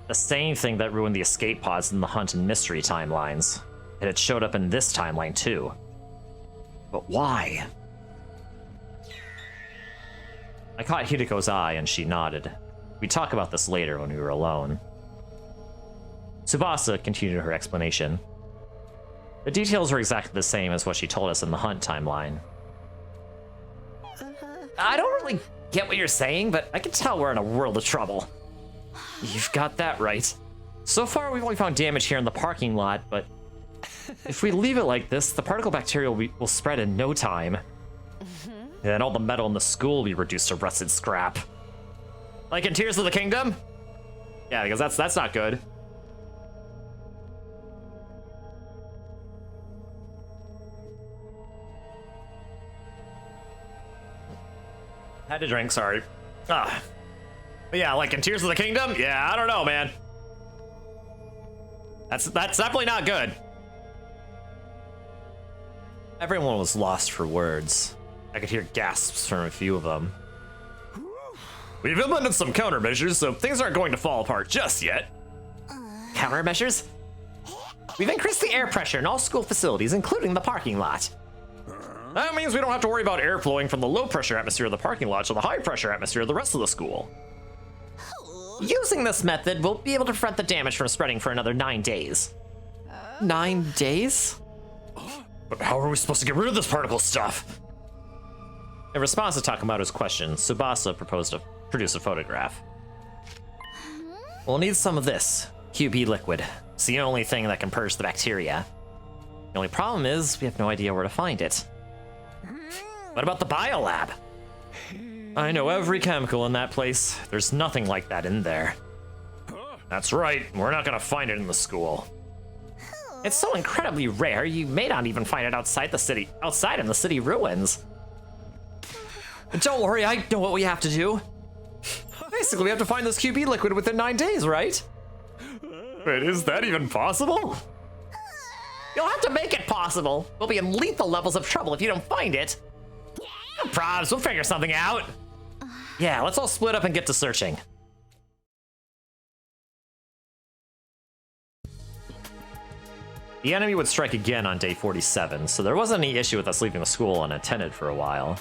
The same thing that ruined the escape pods in the Hunt and Mystery timelines. It had showed up in this timeline too. But why? I caught Hidiko's eye and she nodded. We'd talk about this later when we were alone. Tsubasa continued her explanation. The details were exactly the same as what she told us in the Hunt timeline. I don't really get what you're saying, but I can tell we're in a world of trouble. You've got that right. So far, we've only found damage here in the parking lot, but if we leave it like this, the particle bacteria will spread in no time. And then all the metal in the school will be reduced to rusted scrap. Like in Tears of the Kingdom? Yeah, because that's not good. Had to drink, sorry. But yeah, like in Tears of the Kingdom? Yeah, I don't know, man. That's definitely not good. Everyone was lost for words. I could hear gasps from a few of them. We've implemented some countermeasures, so things aren't going to fall apart just yet. Countermeasures? We've increased the air pressure in all school facilities, including the parking lot. That means we don't have to worry about air flowing from the low-pressure atmosphere of the parking lot to the high-pressure atmosphere of the rest of the school. Using this method, we'll be able to prevent the damage from spreading for another 9 days. 9 days? But how are we supposed to get rid of this particle stuff? In response to Takamoto's question, Tsubasa proposed to produce a photograph. We'll need some of this, QB liquid. It's the only thing that can purge the bacteria. The only problem is, we have no idea where to find it. What about the biolab? I know every chemical in that place. There's nothing like that in there. That's right, we're not gonna find it in the school. It's so incredibly rare, you may not even find it outside in the city ruins. Don't worry, I know what we have to do. Basically, we have to find this QB liquid within 9 days, right? Wait, is that even possible? You'll have to make it possible. We'll be in lethal levels of trouble if you don't find it. No probs, we'll figure something out. Yeah, let's all split up and get to searching. The enemy would strike again on day 47, so there wasn't any issue with us leaving the school unattended for a while.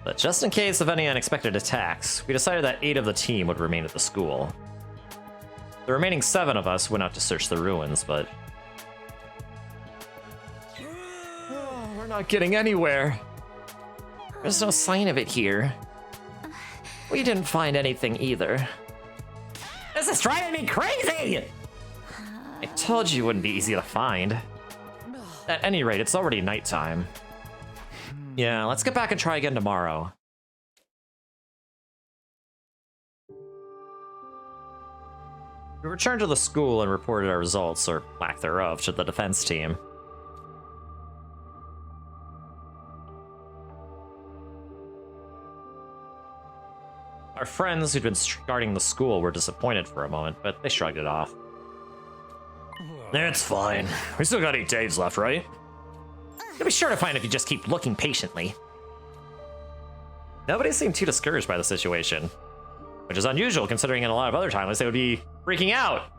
But just in case of any unexpected attacks, we decided that 8 of the team would remain at the school. The remaining 7 of us went out to search the ruins, but... we're not getting anywhere. There's no sign of it here. We didn't find anything either. This is driving me crazy! I told you it wouldn't be easy to find. At any rate, it's already nighttime. Yeah, let's get back and try again tomorrow. We returned to the school and reported our results, or lack thereof, to the defense team. Our friends who'd been guarding the school were disappointed for a moment, but they shrugged it off. It's fine. We still got 8 days left, right? You'll be sure to find if you just keep looking patiently. Nobody seemed too discouraged by the situation, which is unusual considering in a lot of other timelines they would be freaking out.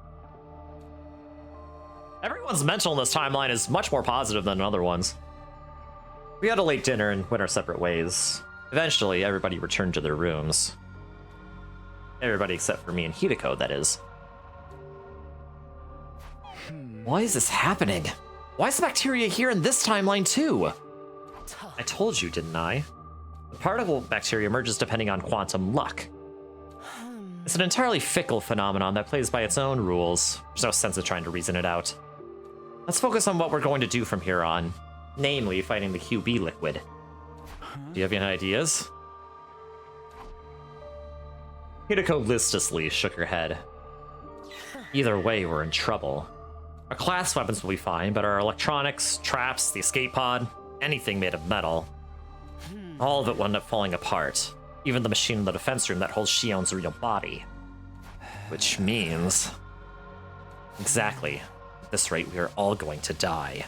Everyone's mental in this timeline is much more positive than other ones. We had a late dinner and went our separate ways. Eventually, everybody returned to their rooms. Everybody except for me and Hideko, that is. Why is this happening? Why is the bacteria here in this timeline too? I told you, didn't I? The particle bacteria emerges depending on quantum luck. It's an entirely fickle phenomenon that plays by its own rules. There's no sense of trying to reason it out. Let's focus on what we're going to do from here on. Namely, fighting the QB liquid. Do you have any ideas? Hideko listlessly shook her head. Either way, we're in trouble. Our class weapons will be fine, but our electronics, traps, the escape pod, anything made of metal, all of it will end up falling apart. Even the machine in the defense room that holds Shion's real body. Which means... exactly. At this rate, we are all going to die.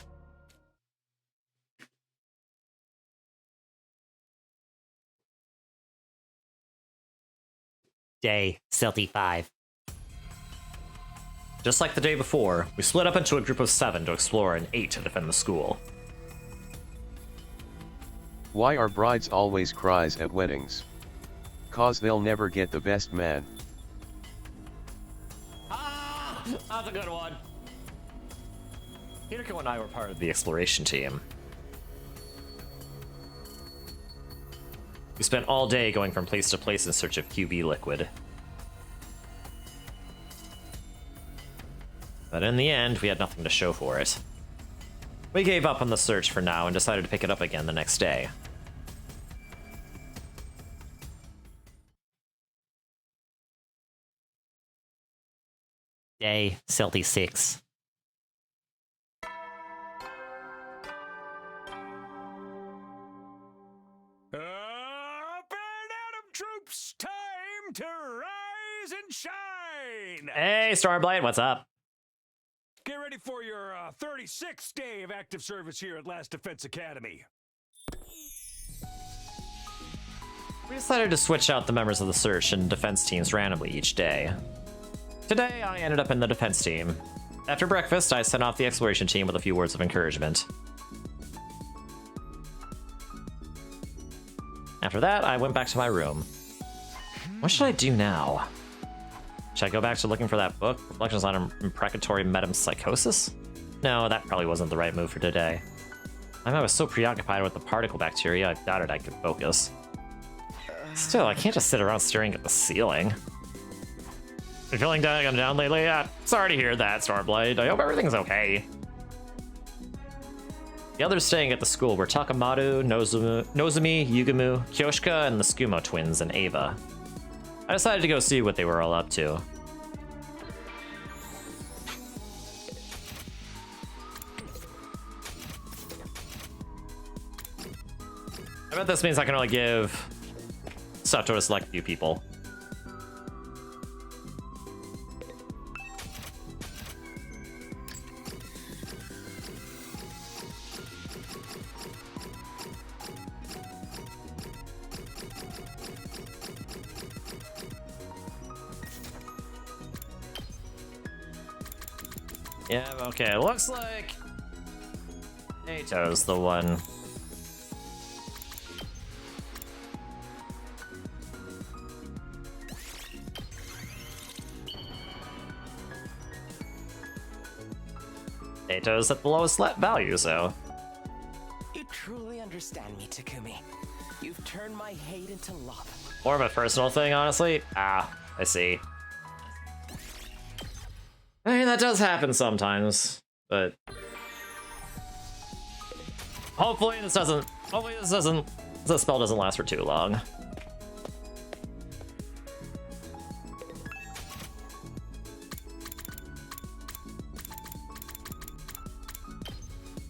Day 75. Just like the day before, we split up into a group of 7 to explore and 8 to defend the school. Why are brides always cries at weddings? 'Cause they'll never get the best man. Ah! That's a good one. Hideko and I were part of the exploration team. We spent all day going from place to place in search of QB liquid. But in the end, we had nothing to show for it. We gave up on the search for now and decided to pick it up again the next day. Day 76. Troops, time to rise and shine! Hey, Stormblade, what's up? Get ready for your 36th day of active service here at Last Defense Academy. We decided to switch out the members of the search and defense teams randomly each day. Today, I ended up in the defense team. After breakfast, I sent off the exploration team with a few words of encouragement. After that, I went back to my room. What should I do now? Should I go back to looking for that book, Reflections on Imprecatory Metempsychosis? No, that probably wasn't the right move for today. I was so preoccupied with the particle bacteria, I doubted I could focus. Still, I can't just sit around staring at the ceiling. Been feeling down lately? Yeah, sorry to hear that, Starblade. I hope everything's okay. The others staying at the school were Takamaru, Nozumi, Yugumu, Kyoshika, and the Skumo twins, and Ava. I decided to go see what they were all up to. bet this means I can only give stuff to a select few people. Yeah, okay, it looks like Ato's the one. Ato's at the lowest value, so. You truly understand me, Takumi. You've turned my hate into love. More of a personal thing, honestly. Ah, I see. I mean, that does happen sometimes, but hopefully this spell doesn't last for too long.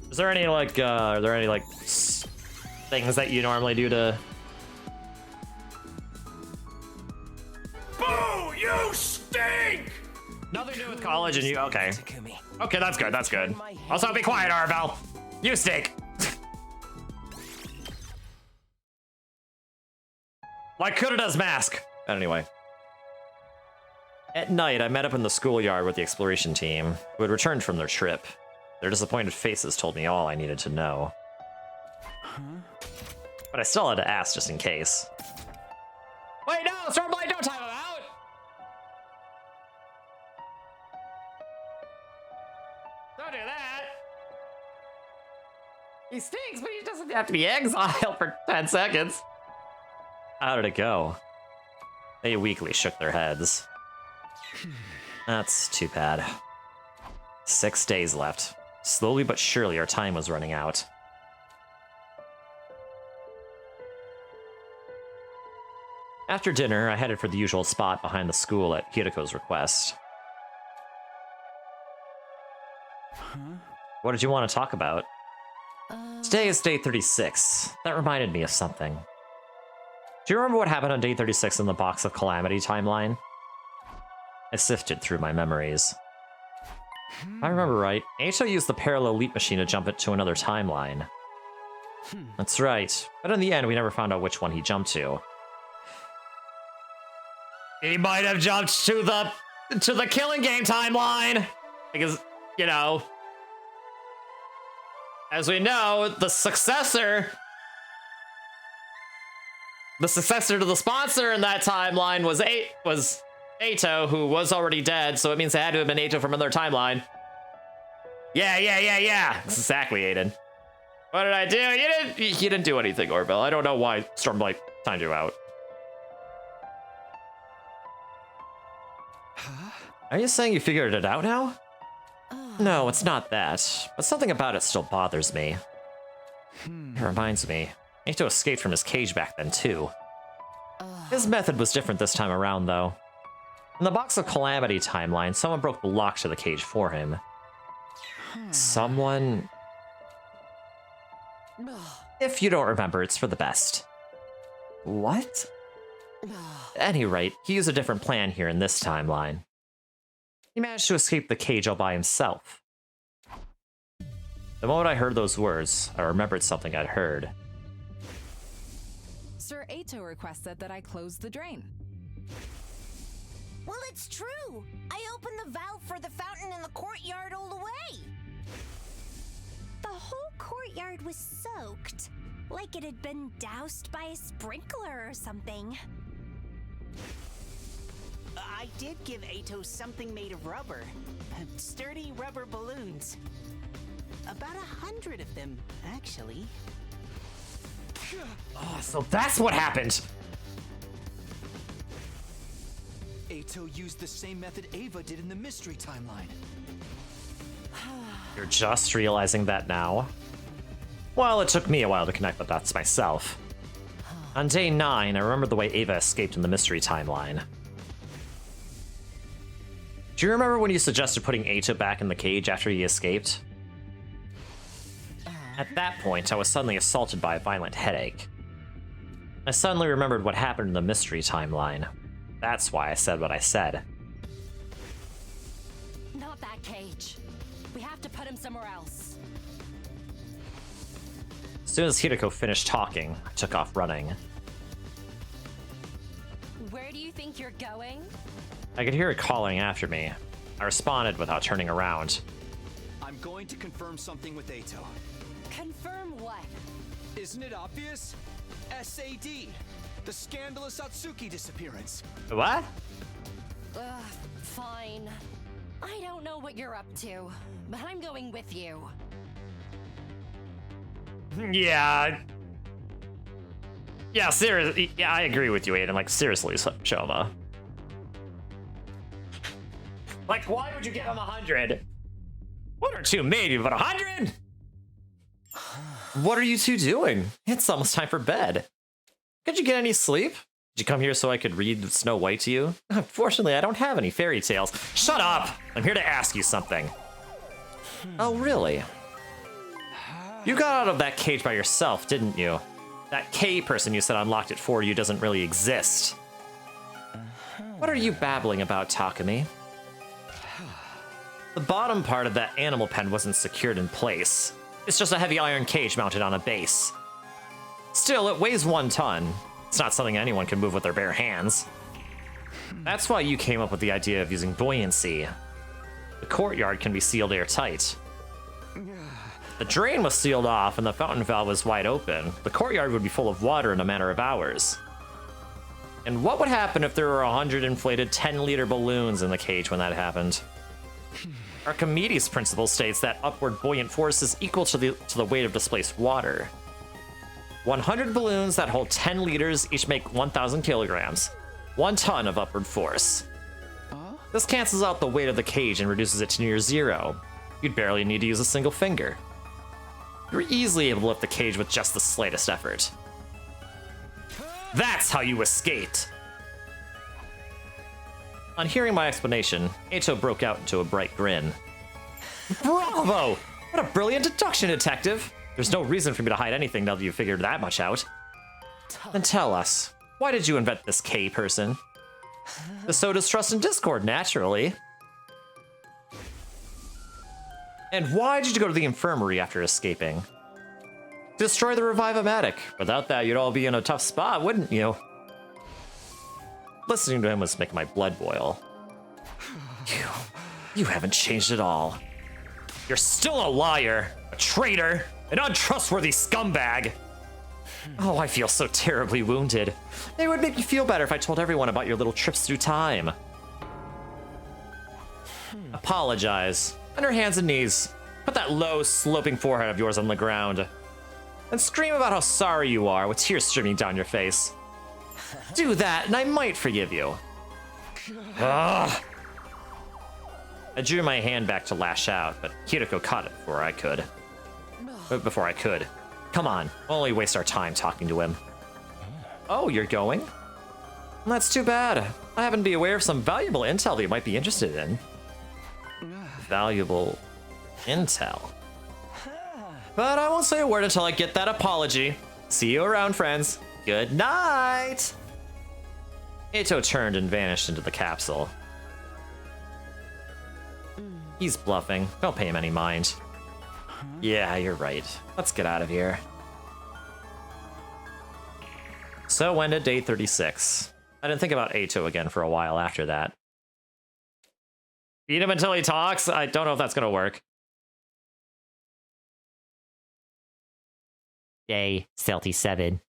Is there any like, are there any like things that you normally do to? Boo! You stink! Nothing to do with college and you, okay. Okay, that's good, that's good. Also, be quiet, Arabelle. You stink. Like Kuroda's mask. Anyway. At night, I met up in the schoolyard with the exploration team, who had returned from their trip. Their disappointed faces told me all I needed to know. But I still had to ask just in case. Wait, no! Stormblight, don't time him out! Don't do that! He stinks, but he doesn't have to be exiled for 10 seconds. How did it go? They weakly shook their heads. That's too bad. 6 days left. Slowly but surely our time was running out. After dinner, I headed for the usual spot behind the school at Hiriko's request. What did you want to talk about? Today is day 36. That reminded me of something. Do you remember what happened on day 36 in the Box of Calamity timeline? I sifted through my memories. If I remember right, Ato used the parallel leap machine to jump it to another timeline. That's right, but in the end we never found out which one he jumped to. He might have jumped to the Killing Game timeline! Because, you know, as we know, the successor to the sponsor in that timeline was Ato, who was already dead, so it means it had to have been Ato from another timeline. Yeah. Exactly, Aiden. What did I do? You didn't do anything, Orville. I don't know why Stormblight timed you out. Are you saying you figured it out now? No, it's not that, but something about it still bothers me. It reminds me, Ato escaped from his cage back then, too. His method was different this time around, though. In the Box of Calamity timeline, someone broke the lock to the cage for him. Someone... If you don't remember, it's for the best. What? At any rate, he used a different plan here in this timeline. He managed to escape the cage all by himself. The moment I heard those words, I remembered something I'd heard. Sir Ato requested that I close the drain. Well, it's true. I opened the valve for the fountain in the courtyard all the way. The whole courtyard was soaked, like it had been doused by a sprinkler or something. I did give Ato something made of rubber. Sturdy rubber balloons. About 100 of them, actually. Oh, so that's what happened! Ato used the same method Ava did in the mystery timeline. You're just realizing that now? Well, it took me a while to connect the dots myself. On day 9, I remembered the way Ava escaped in the mystery timeline. Do you remember when you suggested putting Ato back in the cage after he escaped? At that point, I was suddenly assaulted by a violent headache. I suddenly remembered what happened in the mystery timeline. That's why I said what I said. Not that cage. We have to put him somewhere else. As soon as Hiroko finished talking, I took off running. Where do you think you're going? I could hear it calling after me. I responded without turning around. I'm going to confirm something with Ato. Confirm what? Isn't it obvious? SAD, the scandalous Atsuki disappearance. What? Ugh, fine. I don't know what you're up to, but I'm going with you. Yeah. Yeah, seriously. Yeah, I agree with you, Aiden. Like, seriously, Shoma. Like, why would you give him 100? 1 or 2 maybe, but 100? What are you two doing? It's almost time for bed. Could you get any sleep? Did you come here so I could read Snow White to you? Unfortunately, I don't have any fairy tales. Shut up! I'm here to ask you something. Oh, really? You got out of that cage by yourself, didn't you? That K person you said unlocked it for you doesn't really exist. What are you babbling about, Takumi? The bottom part of that animal pen wasn't secured in place. It's just a heavy iron cage mounted on a base. Still, it weighs 1 ton. It's not something anyone can move with their bare hands. That's why you came up with the idea of using buoyancy. The courtyard can be sealed airtight. The drain was sealed off and the fountain valve was wide open. The courtyard would be full of water in a matter of hours. And what would happen if there were 100 inflated 10-liter balloons in the cage when that happened? Archimedes' principle states that upward buoyant force is equal to the weight of displaced water. 100 balloons that hold 10 liters each make 1,000 kilograms. 1 ton of upward force. This cancels out the weight of the cage and reduces it to near 0. You'd barely need to use a single finger. You're easily able to lift the cage with just the slightest effort. That's how you escaped! On hearing my explanation, Ato broke out into a bright grin. Bravo! What a brilliant deduction, detective! There's no reason for me to hide anything now that you've figured that much out. Then tell us, why did you invent this K person? To sow distrust and discord, naturally. And why did you go to the infirmary after escaping? To destroy the Revive-O-Matic. Without that, you'd all be in a tough spot, wouldn't you? Listening to him was making my blood boil. You haven't changed at all. You're still a liar, a traitor, an untrustworthy scumbag. Oh, I feel so terribly wounded. It would make me feel better if I told everyone about your little trips through time. Apologize. On your hands and knees. Put that low, sloping forehead of yours on the ground. And scream about how sorry you are with tears streaming down your face. Do that, and I might forgive you. Ugh. I drew my hand back to lash out, but Hiroko caught it before I could. Come on, we'll only waste our time talking to him. Oh, you're going? That's too bad. I happen to be aware of some valuable intel that you might be interested in. Valuable intel? But I won't say a word until I get that apology. See you around, friends. Good night! Ato turned and vanished into the capsule. He's bluffing. Don't pay him any mind. Yeah, you're right. Let's get out of here. So ended day 36. I didn't think about Ato again for a while after that. Beat him until he talks? I don't know if that's gonna work. Day 37.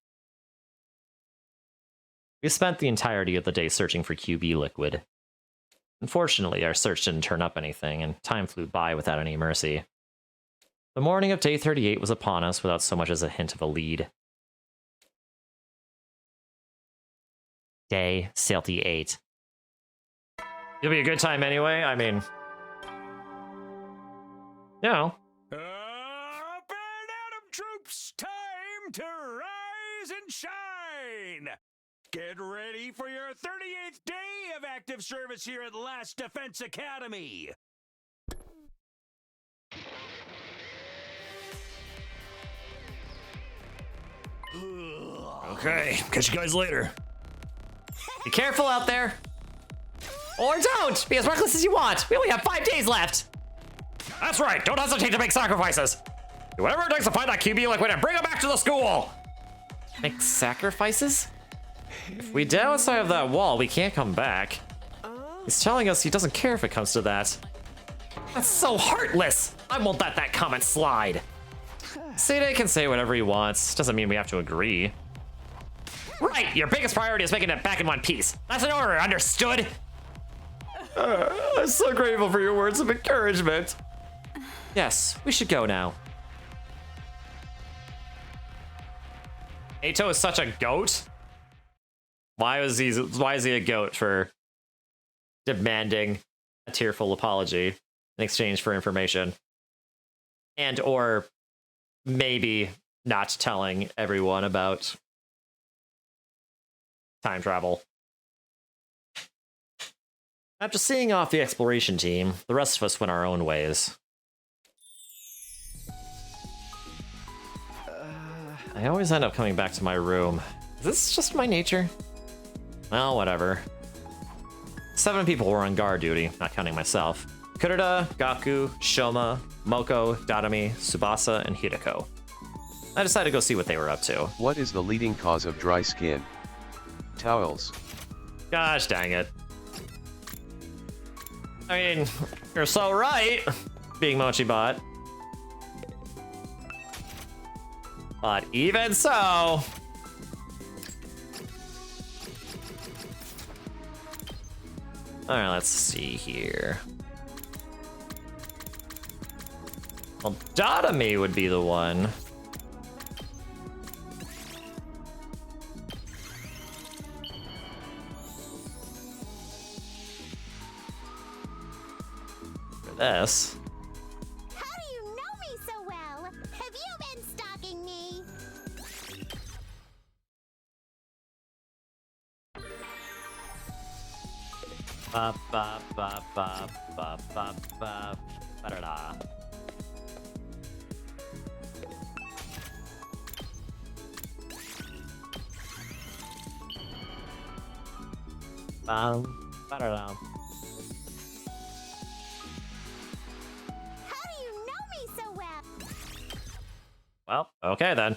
We spent the entirety of the day searching for QB liquid. Unfortunately, our search didn't turn up anything, and time flew by without any mercy. The morning of day 38 was upon us without so much as a hint of a lead. Day 38. It'll be a good time anyway, I mean... You know. Up and Atom troops! Time to rise and shine! Get ready for your 38th day of active service here at Last Defense Academy! Okay, catch you guys later. Be careful out there. Or don't! Be as reckless as you want! We only have 5 days left! That's right! Don't hesitate to make sacrifices! Do whatever it takes to find that QB liquid and bring it back to the school! Make sacrifices? If we die outside of that wall, we can't come back. He's telling us he doesn't care if it comes to that. That's so heartless! I won't let that comment slide. Sede can say whatever he wants. Doesn't mean we have to agree. Right! Your biggest priority is making it back in one piece. That's an order, understood? I'm so grateful for your words of encouragement. Yes, we should go now. Ato is such a goat? Why is he a goat for demanding a tearful apology in exchange for information? And or maybe not telling everyone about time travel. After seeing off the exploration team, the rest of us went our own ways. I always end up coming back to my room. Is this just my nature? Well, whatever. 7 people were on guard duty, not counting myself. Kurita, Gaku, Shoma, Moko, Dadami, Tsubasa, and Hideko. I decided to go see what they were up to. What is the leading cause of dry skin? Towels. Gosh dang it. I mean, you're so right, being Mochibot. But even so... Alright, let's see here. Well, Dadami would be the one. This. How do you know me so well? Have you been stalking me? Ba ba ba ba ba ba ba ba da da. Ba da da. Well, okay then.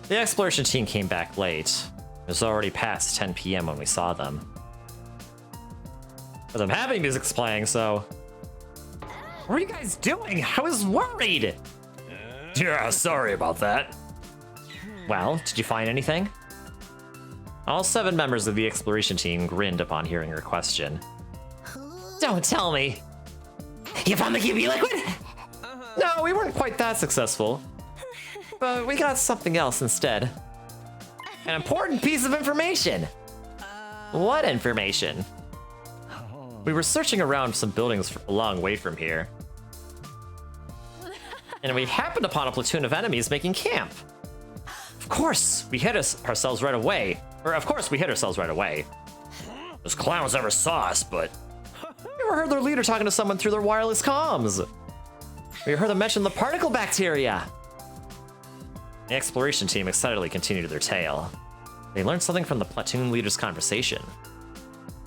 The exploration team came back late. It was already past 10 PM when we saw them. But I'm having music's playing, so... What are you guys doing? I was worried! Yeah, sorry about that. Well, did you find anything? All 7 members of the exploration team grinned upon hearing her question. Don't tell me! You found the QB liquid? No, we weren't quite that successful. But we got something else instead. An important piece of information! What information? We were searching around some buildings a long way from here. And we happened upon a platoon of enemies making camp. Of course, we hid ourselves right away. Those clowns never saw us, but... We ever heard their leader talking to someone through their wireless comms. We heard them mention the particle bacteria. The exploration team excitedly continued their tale. They learned something from the platoon leader's conversation.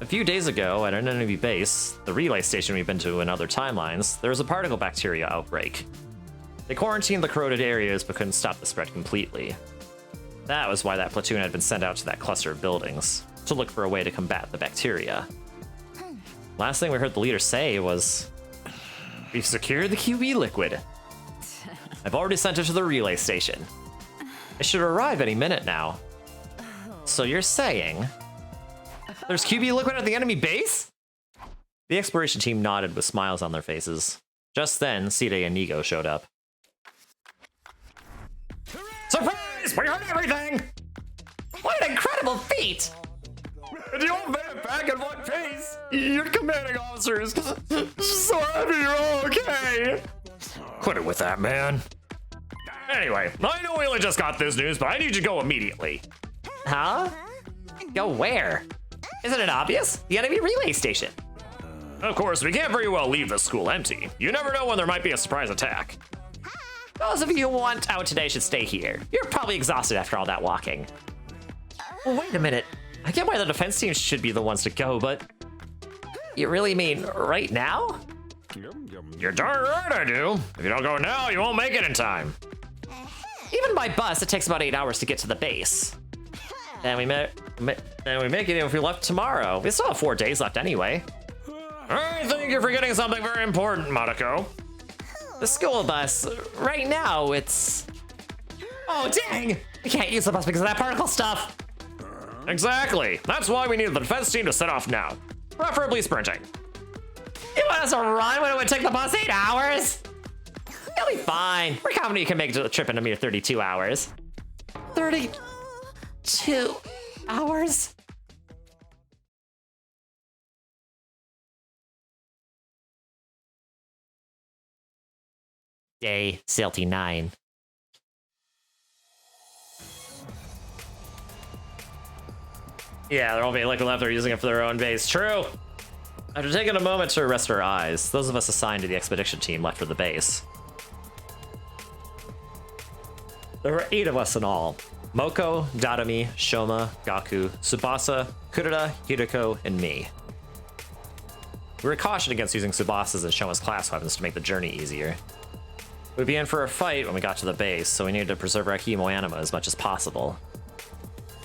A few days ago, at an enemy base, the relay station we've been to in other timelines, there was a particle bacteria outbreak. They quarantined the corroded areas but couldn't stop the spread completely. That was why that platoon had been sent out to that cluster of buildings, to look for a way to combat the bacteria. Last thing we heard the leader say was, "We've secured the QB liquid. I've already sent it to the relay station. It should arrive any minute now." So you're saying there's QB liquid at the enemy base? The exploration team nodded with smiles on their faces. Just then, Sede and Nigo showed up. Surprise! We heard everything! What an incredible feat! And you all made it back in one piece! You're commanding officers! So happy you're all okay! Quit it with that, man. Anyway, I know we only just got this news, but I need you to go immediately. Huh? Go where? Isn't it obvious? The enemy relay station. Of course, we can't very well leave the school empty. You never know when there might be a surprise attack. Those of you who want out today should stay here. You're probably exhausted after all that walking. Wait a minute. I get why the defense team should be the ones to go, but... You really mean right now? You're darn right I do. If you don't go now, you won't make it in time. Even by bus, it takes about 8 hours to get to the base. Then we make it if we left tomorrow. We still have 4 days left anyway. I think you're forgetting something very important, Mariko. The school bus, right now, it's... Oh, dang! We can't use the bus because of that particle stuff. Exactly. That's why we need the defense team to set off now. Preferably sprinting. You want us to run when it would take the bus 8 hours? You'll be fine. We're confident you can make the trip in a mere 32 hours. 32 hours? Day Silty 9. Yeah, there won't be liquid left. They're using it for their own base. True. After taking a moment to rest our eyes, those of us assigned to the expedition team left for the base. There were 8 of us in all. Moko, Dadami, Shoma, Gaku, Tsubasa, Kurita, Hideko, and me. We were cautioned against using Tsubasa's and Shoma's class weapons to make the journey easier. We'd be in for a fight when we got to the base, so we needed to preserve our hemoanima as much as possible.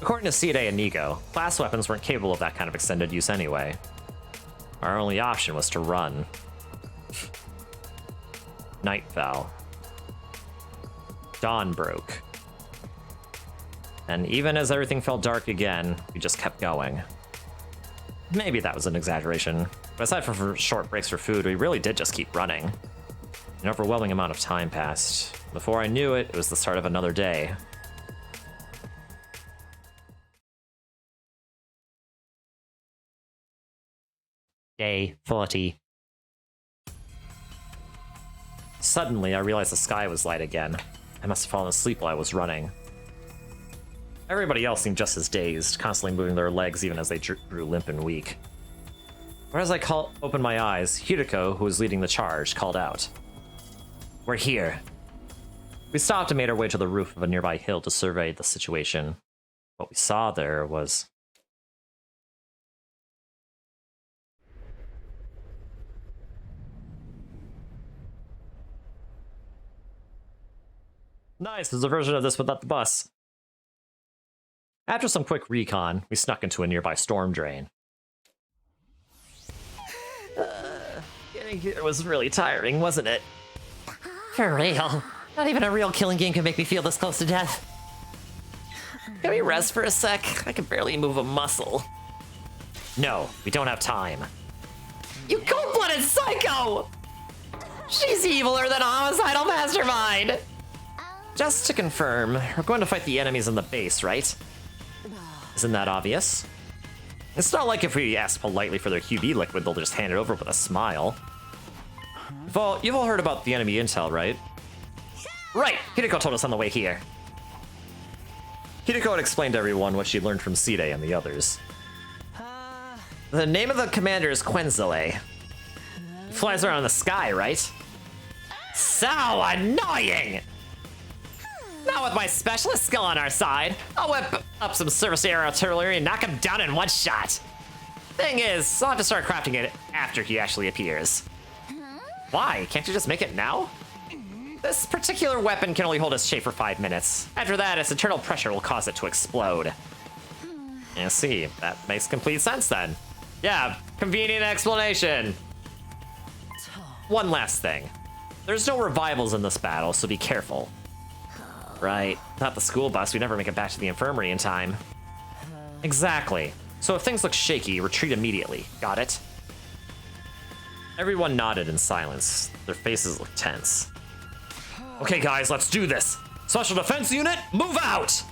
According to Side and Nigo, class weapons weren't capable of that kind of extended use anyway. Our only option was to run. Night fell. Dawn broke. And even as everything felt dark again, we just kept going. Maybe that was an exaggeration, but aside from short breaks for food, we really did just keep running. An overwhelming amount of time passed. Before I knew it, it was the start of another day. Day 40. Suddenly, I realized the sky was light again. I must have fallen asleep while I was running. Everybody else seemed just as dazed, constantly moving their legs even as they grew limp and weak. But as I opened my eyes, Hideko, who was leading the charge, called out. "We're here." We stopped and made our way to the roof of a nearby hill to survey the situation. What we saw there was... Nice, there's a version of this without the bus. After some quick recon, we snuck into a nearby storm drain. Getting here was really tiring, wasn't it? For real. Not even a real killing game can make me feel this close to death. Can we rest for a sec? I can barely move a muscle. No, we don't have time. You cold-blooded psycho! She's eviler than a homicidal mastermind! Just to confirm, we're going to fight the enemies in the base, right? Isn't that obvious? It's not like if we ask politely for their QB liquid, they'll just hand it over with a smile. You've all heard about the enemy intel, right? Right, Hideko told us on the way here. Hideko had explained to everyone what she learned from Side and the others. The name of the commander is Quenzile. He flies around in the sky, right? So annoying! Not with my specialist skill on our side. I'll whip up some surface air artillery and knock him down in one shot. Thing is, I'll have to start crafting it after he actually appears. Why? Can't you just make it now? This particular weapon can only hold its shape for 5 minutes. After that, its internal pressure will cause it to explode. I see. That makes complete sense then. Yeah, convenient explanation. One last thing. There's no revivals in this battle, so be careful. Right. Not the school bus. We'd never make it back to the infirmary in time. Exactly. So if things look shaky, retreat immediately. Got it? Everyone nodded in silence. Their faces looked tense. Okay, guys, let's do this. Special Defense Unit, move out!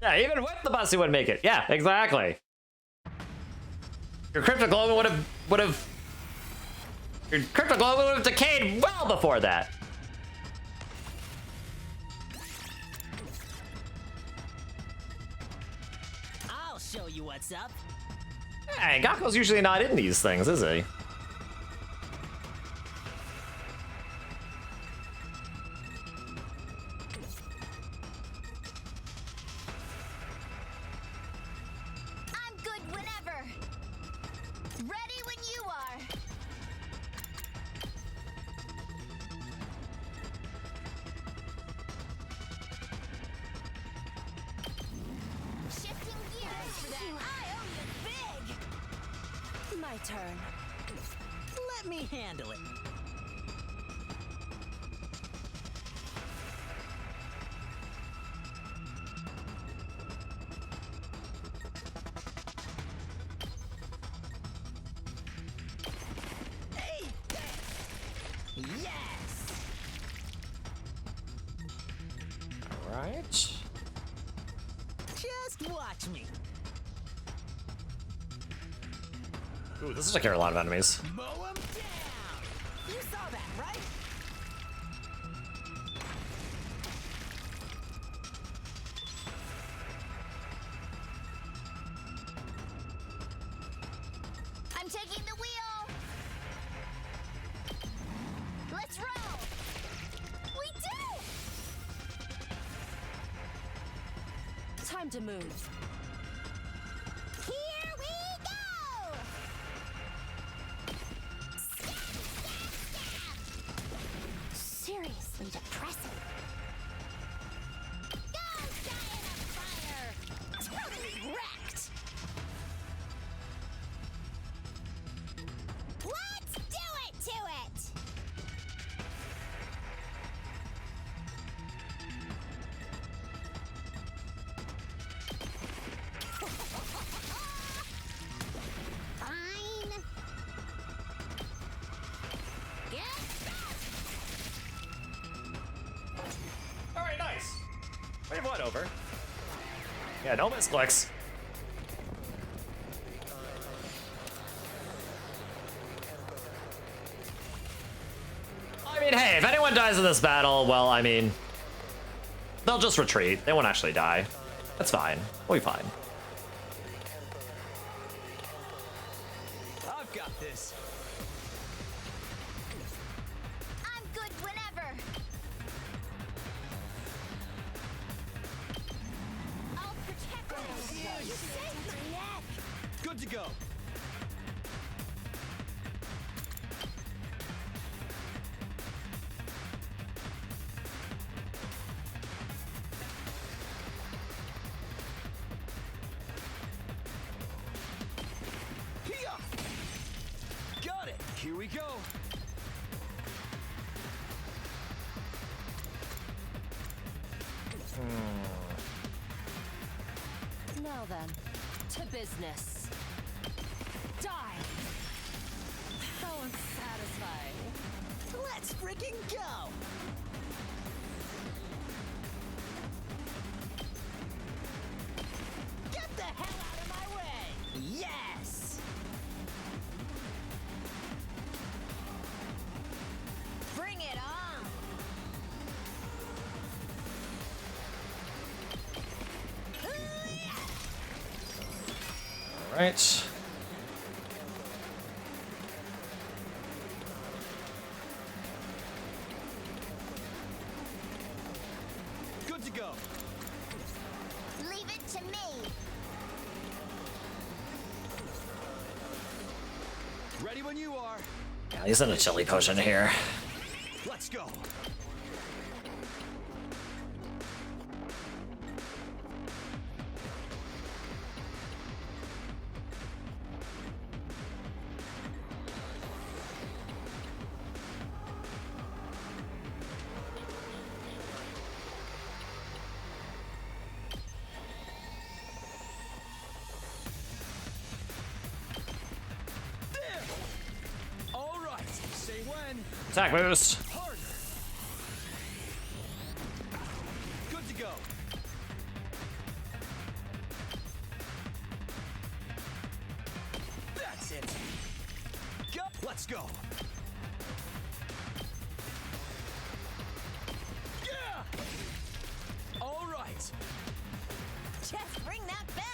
Yeah, even with the bus, he wouldn't make it. Yeah, exactly. Your cryptoglobin would have. Your cryptoglobin would have decayed well before that. I'll show you what's up. Hey, Gakko's usually not in these things, is he? I'm good whenever. Ready when you are. Shifting gears. I owe you big. My turn. Let me handle it. Yes! Alright. Just watch me. Ooh, this is like a lot of enemies. Mow 'em down! You saw that, right? I'm taking the wheel. Let's roll. We did. Time to move. Here we go. Seriously depressing. Go, giant of fire! Totally wrecked! Let's do it to it! Fine. Get Alright, nice. Wave one over. Yeah, no misclicks. I mean, hey, if anyone dies in this battle, well, I mean, they'll just retreat. They won't actually die. That's fine. We'll be fine. I've got this. I'm good whenever. I'll protect you. You saved my neck. Good to go. Hiya! Got it. Here we go. Now then, to business. Die! So unsatisfying. Let's freaking go! Get the hell out of my way! Yes! Bring it on. Alright. Good to go. Leave it to me. Ready when you are. Yeah, he's in a chili potion here. Let's go. All right. Say when. Attack boost. Harder. Good to go. Just ring that bell.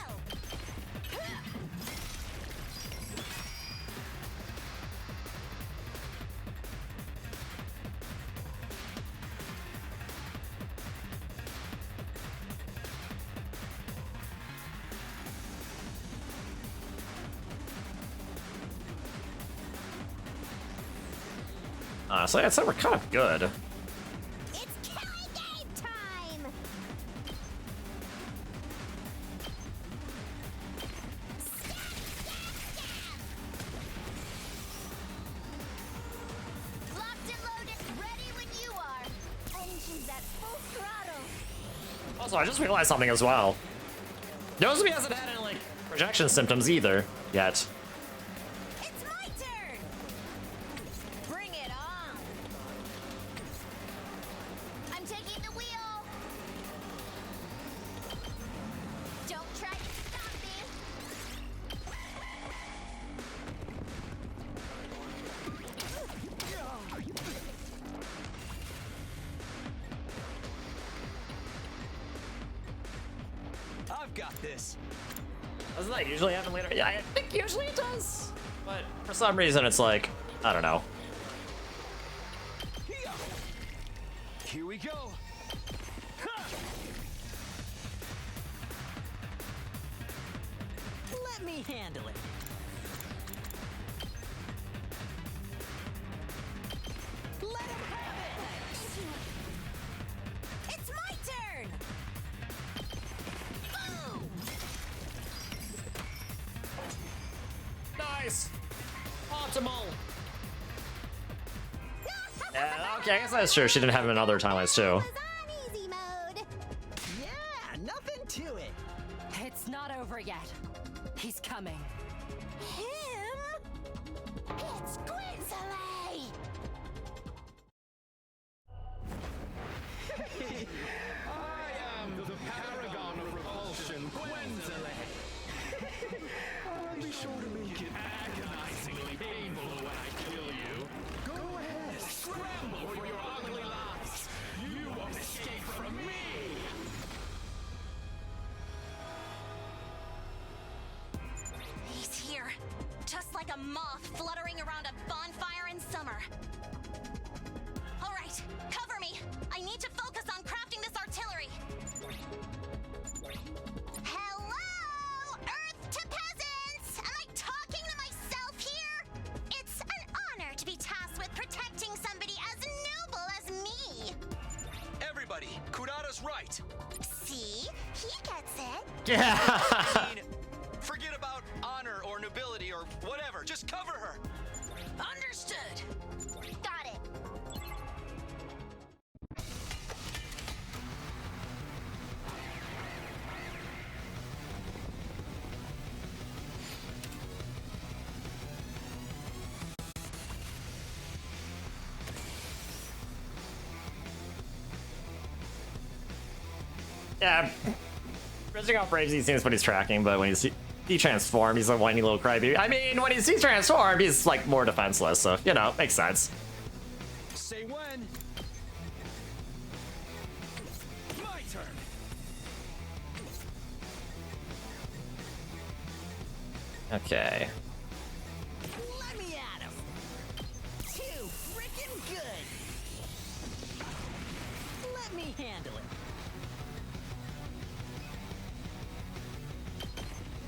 Honestly, I'd say we're kind of good. It's killing game time. Locked and loaded, ready when you are. Engines at full throttle. Also, I just realized something as well. Nozomi hasn't had any, like, projection symptoms either, yet. It's my turn. Bring it on. I'm taking the wheel. Don't try to stop me. I've got this. Doesn't that usually happen later? Yeah, I think usually it does. But for some reason, it's like, I don't know. Here we go. Let me handle it. Let him have it. It's my turn. Boom. Nice! Optimal! Yeah, okay, I guess that's true. She didn't have him in other timelines, too. Easy mode. Yeah, nothing to it. It's not over yet. He's coming. Him? It's Gwynzile. I am the paragon of repulsion, Gwynzile. I'll be sure to make it agonizingly painful when I kill you. Go ahead, scramble for your ugly lives. You won't escape from me. He's here. Just like a moth fluttering around a bonfire in summer. All right, cover me. I need to focus on crafting this artillery. Hello, Earth to peasants. Am I talking to myself here? It's an honor to be tasked with protecting somebody as noble as me. Everybody, Kurata's right. See, he gets it. Yeah! I mean, forget about honor or nobility or whatever. Just cover her. Understood. Got it. Yeah. Bridging off Braves, he seems what he's tracking, but when he's de-transformed, he's a whiny little crybaby. I mean, when he's de-transformed, he's, like, more defenseless, so, you know, makes sense. Say when. My turn. Okay. Let me at him. Too freaking good. Let me handle it.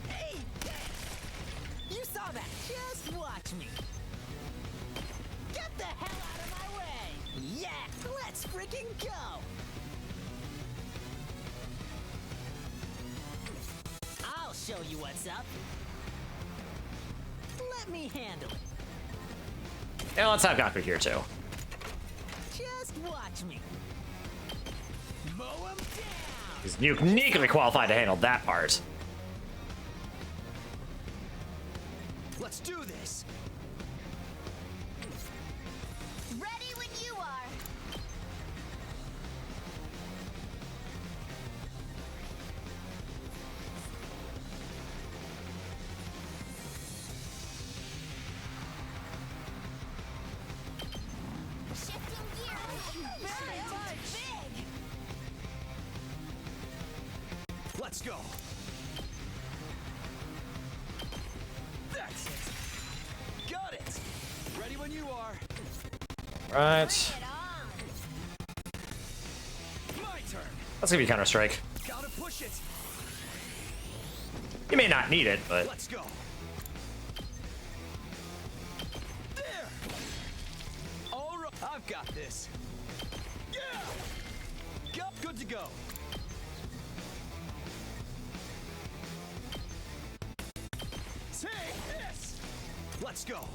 Hey, you saw that. Just watch me. Get the hell out of my way. Yeah, let's freaking go. I'll show you what's up. Let me handle it. Yeah, let's have Gaku here, too. Just watch me. Mow him down. He's uniquely qualified to handle that part. Let's do this. Ready when you are. Shifting gears. Very much. Big. Let's Let's go. That's it. Got it. Ready when you are. Right. My turn. Let's give you Counter-Strike. Gotta push it. You may not need it, but... Let's go. There. All right. I've got this. Yeah. Good to go. Take this. Let's go.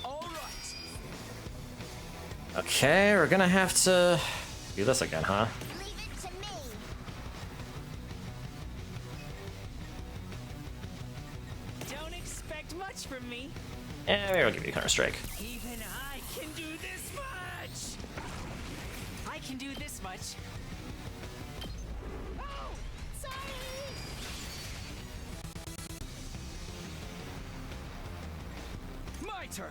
All right. Okay, we're gonna have to do this again, huh? Leave it to me. Don't expect much from me. And maybe I'll give you Counter-Strike. Even I can do this much. I can do this much. Oh, sorry. My turn.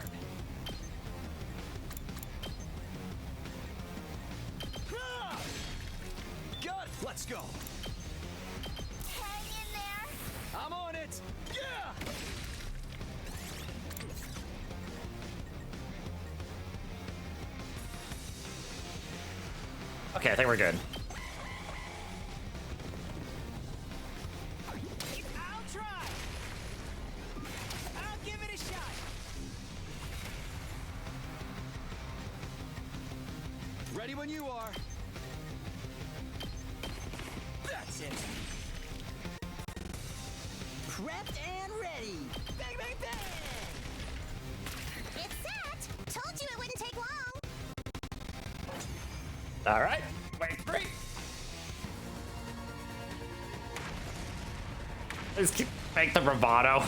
Got it. Let's go. Hang in there. I'm on it. Yeah. Okay, I think we're good. I'll try. I'll give it a shot. Ready when you are. That's it. Prepped and ready. Bang, bang, bang. It's set. Told you it wouldn't take long. All right, wait, 3. Just keep make the bravado.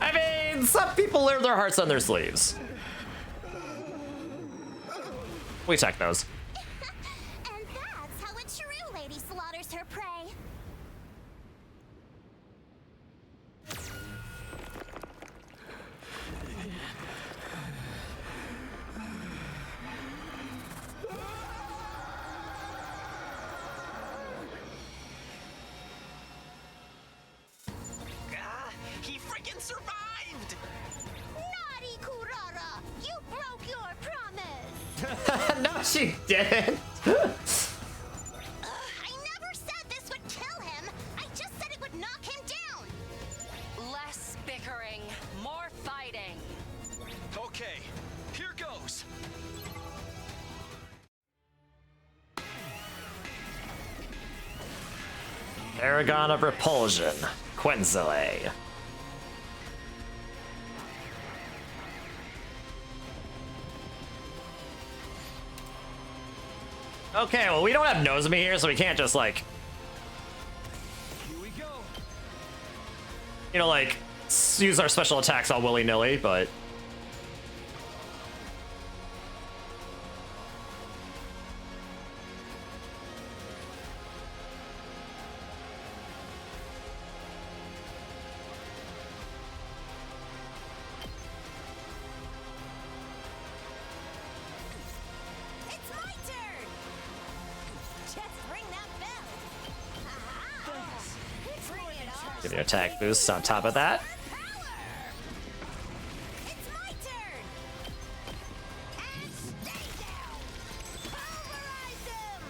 I mean, some people wear their hearts on their sleeves. We tech those. And that's how a true lady slaughters her prey. He freaking survived! Naughty Kurara! You broke your promise! No, she didn't. I never said this would kill him! I just said it would knock him down! Less bickering, more fighting. Okay, here goes. Paragon of Repulsion, Quenzile. Okay, well, we don't have Nozomi here, so we can't just, like... Here we go. You know, like, use our special attacks all willy-nilly, but... It's my turn! Just ring that bell! Aha! Bring it on! Give you an attack boost on top of that. It's my turn! And stay down! Pulverize him!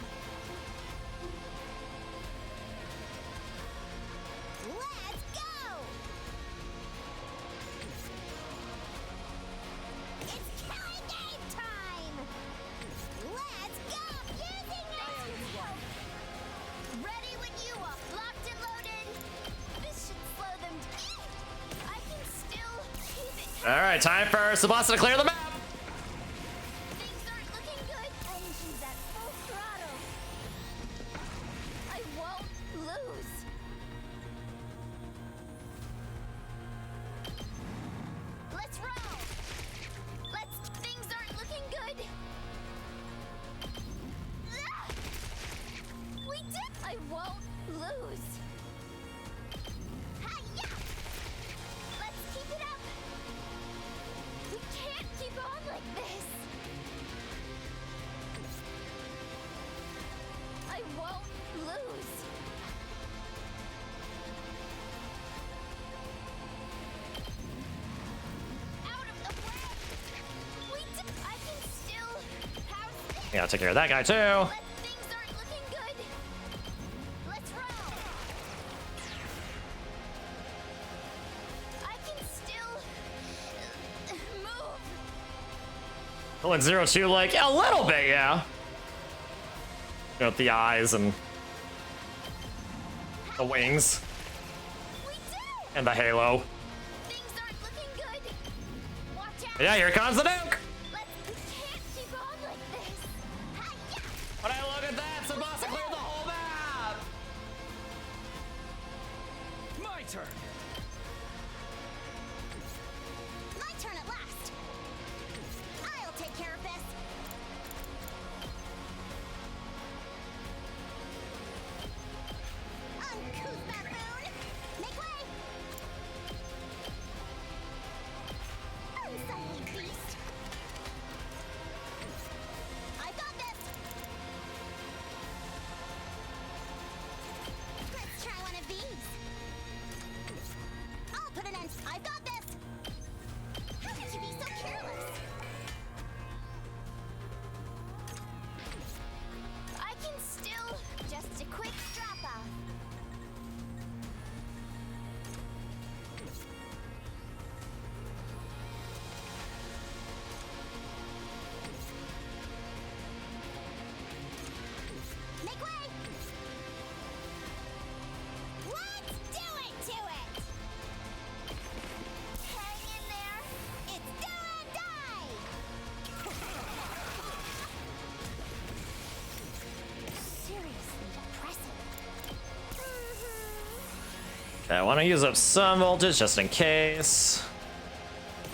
Let's go! It's killing game time! Let's go! Using it! Ready when you are. Locked and loaded. This should slow them down. I can still keep it. Alright, time for Tsubasa to clear the map! Things aren't looking good. Engines at full throttle. I won't lose. Let's roll. Things aren't looking good. Ah! We did. I won't lose. Hi-ya! Let's keep it up. We can't keep on Yeah, take care of that guy too. Things aren't looking good. Let's roll. I can still move. Oh, and 0-2, like, a little bit, yeah. You know, with the eyes and the wings. And the halo. Things aren't looking good. Watch out. Yeah, here comes the nuke! We can't keep on like this. Hi-ya! When I look at that, Tsubasa cleared the whole map! My turn. My turn at last. I'll take care of this. Uncouth baboon. Make way. Unsightly beast. I got this. Let's try one of these. I'll put an end. I got this. How could you be so careless? I can still just a quick drop off. Make way! Let's do it to it! Hang in there. It's do or die! Seriously depressing. Okay, I want to use up some voltage just in case.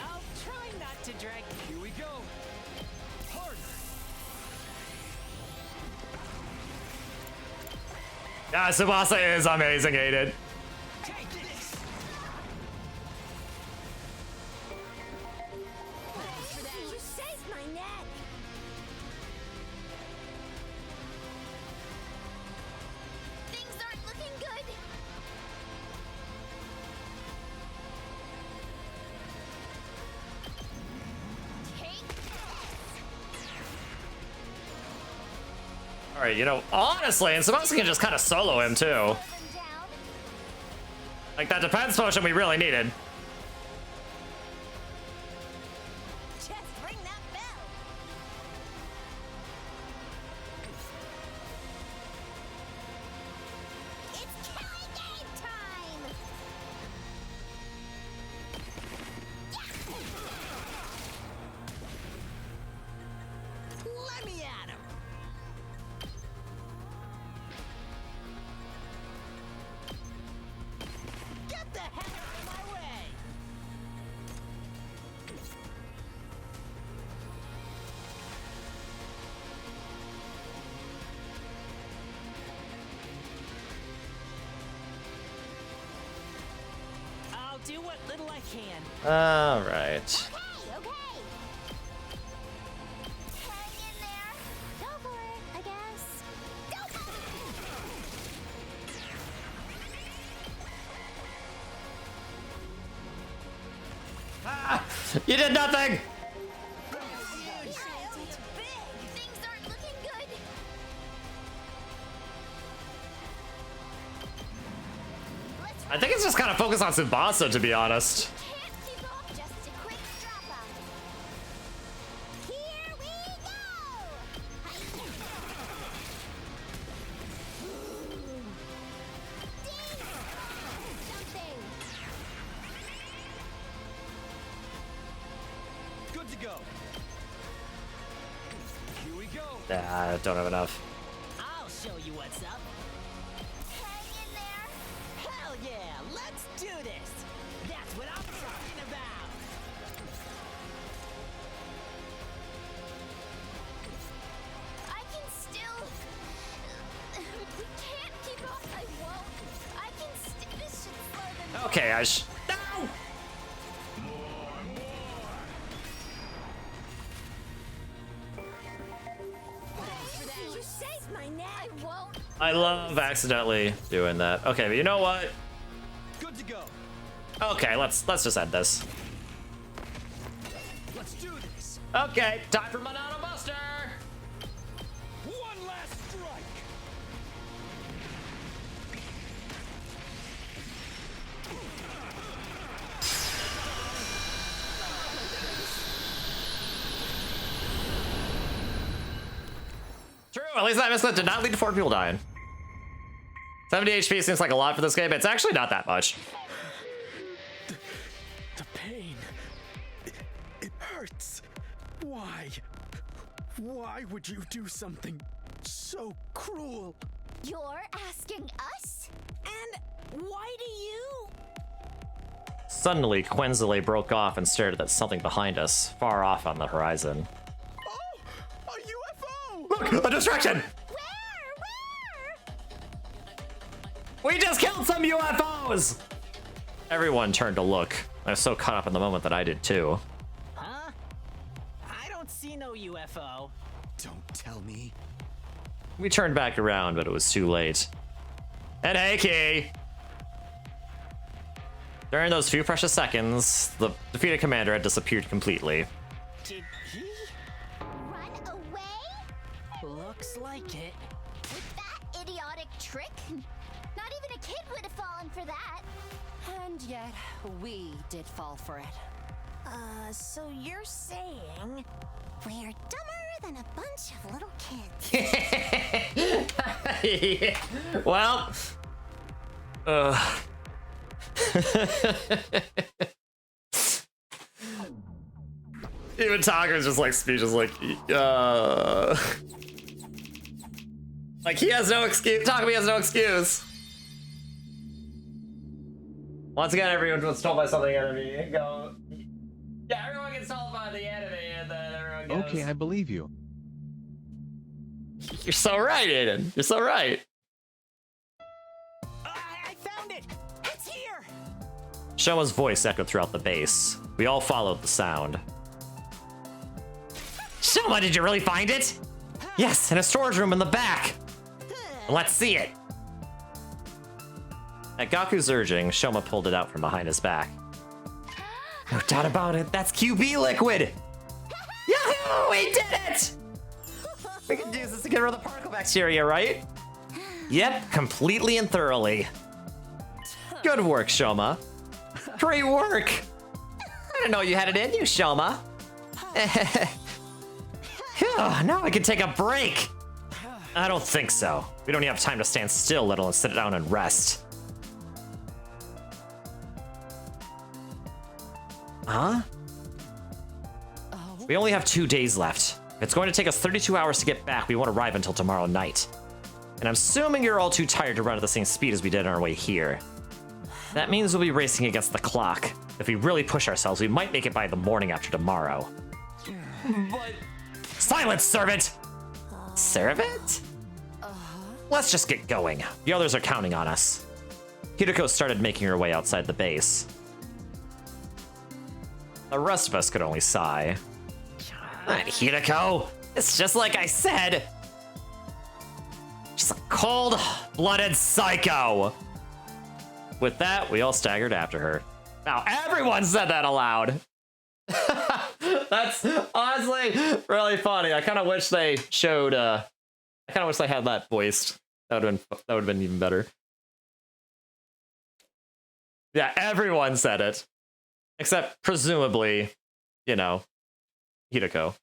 I'll try not to drag. Here we go. Harder. Yeah, Tsubasa is amazing, Aiden. Take this. You saved my neck. Things aren't looking good. Take this. Alright, you know, honestly, and Tsubasa can just kind of solo him too. Them down. Like that defense potion we really needed. Just ring that bell. It's killing game time. Let me at him. Get the hell out of my way. I'll do what little I can. Alright. Okay. Hang in there. Go for it, I guess. Go for it. You did nothing! Things aren't looking good. I think it's just kind of focused on Tsubasa, to be honest. Can't keep up. Just a quick drop off. Here we go. Something. Good to go. Here we go. Nah, I don't have enough. I'll show you what's up. Hang in there. Hell yeah, let's do this. That's what I'm talking about. I can still. We can't keep up. I won't. I can. This should slow them down. Okay, No! You saved my neck. I won't. I love accidentally doing that. Okay, but you know what? Good to go. Okay, let's just end this. Let's do this. Okay, time for Monado Buster! Last strike! True, at least that misclick did not lead to 4 people dying. 70 HP seems like a lot for this game, but it's actually not that much. The pain. It hurts. Why? Why would you do something so cruel? You're asking us? And why do you? Suddenly, Quenzile broke off and stared at something behind us, far off on the horizon. Oh, a UFO! Look, a distraction! We just killed some UFOs! Everyone turned to look. I was so caught up in the moment that I did too. Huh? I don't see no UFO. Don't tell me. We turned back around, but it was too late. And hey, Key! During those few precious seconds, the defeated commander had disappeared completely. Did he? Run away? Looks like it. With that idiotic trick? Not even a kid would have fallen for that. And yet, we did fall for it. So you're saying we're dumber than a bunch of little kids. Yeah. Well, even Taco's just like speechless, like he has no excuse. Takumi has no excuse. Once again, everyone was told by something enemy. Go. Yeah, everyone gets told by the enemy, and then everyone goes. Okay, I believe you. You're so right, Aiden. You're so right. I found it! It's here! Shoma's voice echoed throughout the base. We all followed the sound. Shoma, did you really find it? Yes, in a storage room in the back. Let's see it. At Gaku's urging, Shoma pulled it out from behind his back. No doubt about it, that's QB liquid! Yahoo! We did it! We can use this to get rid of the particle bacteria, right? Yep, completely and thoroughly. Good work, Shoma. Great work! I didn't know you had it in you, Shoma. Now I can take a break. I don't think so. We don't even have time to stand still, let alone sit down and rest. Huh? We only have 2 days left. It's going to take us 32 hours to get back. We won't arrive until tomorrow night. And I'm assuming you're all too tired to run at the same speed as we did on our way here. That means we'll be racing against the clock. If we really push ourselves, we might make it by the morning after tomorrow. But... Silence, servant! Servant? Let's just get going. The others are counting on us. Hideko started making her way outside the base. The rest of us could only sigh. Hideko, it's just like I said. She's a cold-blooded psycho. With that, we all staggered after her. Now, everyone said that aloud. That's honestly really funny. I kind of wish they showed, I kind of wish they had that voiced. That would have been even better. Yeah, everyone said it. Except, presumably, you know, Hideko.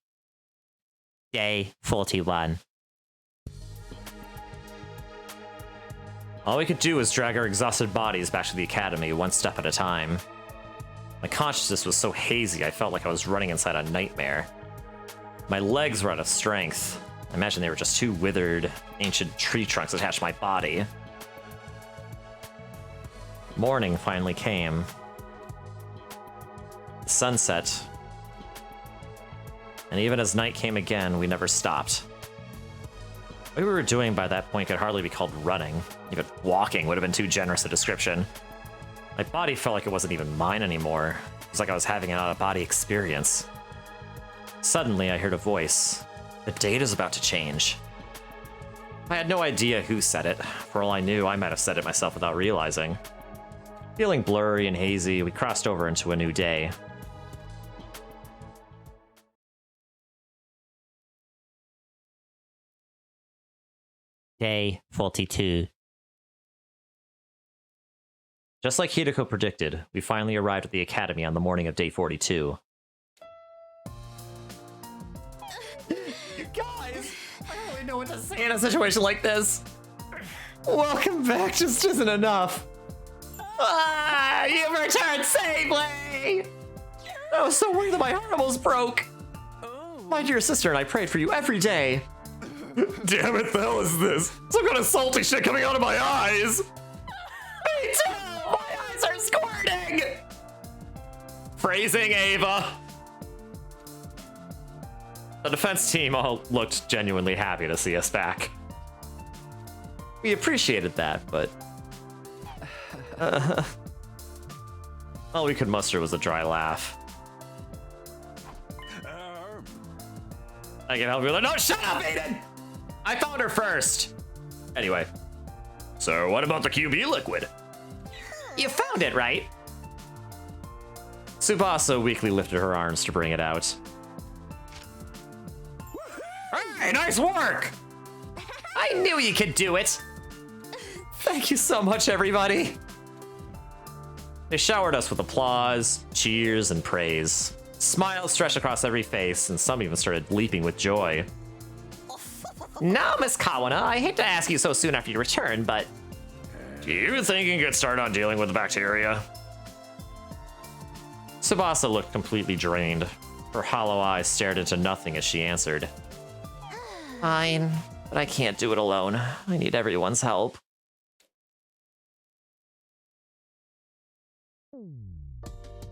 Day 41. All we could do was drag our exhausted bodies back to the academy, one step at a time. My consciousness was so hazy, I felt like I was running inside a nightmare. My legs were out of strength. I imagine they were just two withered, ancient tree trunks attached to my body. Morning finally came. The sun set. And even as night came again, we never stopped. What we were doing by that point could hardly be called running. Even walking would have been too generous a description. My body felt like it wasn't even mine anymore. It was like I was having an out-of-body experience. Suddenly, I heard a voice. The date is about to change. I had no idea who said it. For all I knew, I might have said it myself without realizing. Feeling blurry and hazy, we crossed over into a new day. Day 42. Just like Hideko predicted, we finally arrived at the academy on the morning of day 42. You guys! I don't really know what to say in a situation like this. Welcome back just isn't enough. Ah, you returned safely! I was so worried that my heart almost broke. My dear sister and I prayed for you every day. Damn it, the hell is this? Some kind of salty shit coming out of my eyes! Me too! My eyes are squirting! Phrasing, Ava. The defense team all looked genuinely happy to see us back. We appreciated that, but... all we could muster was a dry laugh. I can help you with it. No, shut up, Aiden! I found her first. Anyway. So what about the QB liquid? You found it, right? Tsubasa weakly lifted her arms to bring it out. Hey, nice work! I knew you could do it! Thank you so much, everybody. They showered us with applause, cheers, and praise. Smiles stretched across every face, and some even started leaping with joy. Now, Miss Kawana, I hate to ask you so soon after you return, but... Do you think you can get started on dealing with the bacteria? Tsubasa looked completely drained. Her hollow eyes stared into nothing as she answered. Fine, but I can't do it alone. I need everyone's help.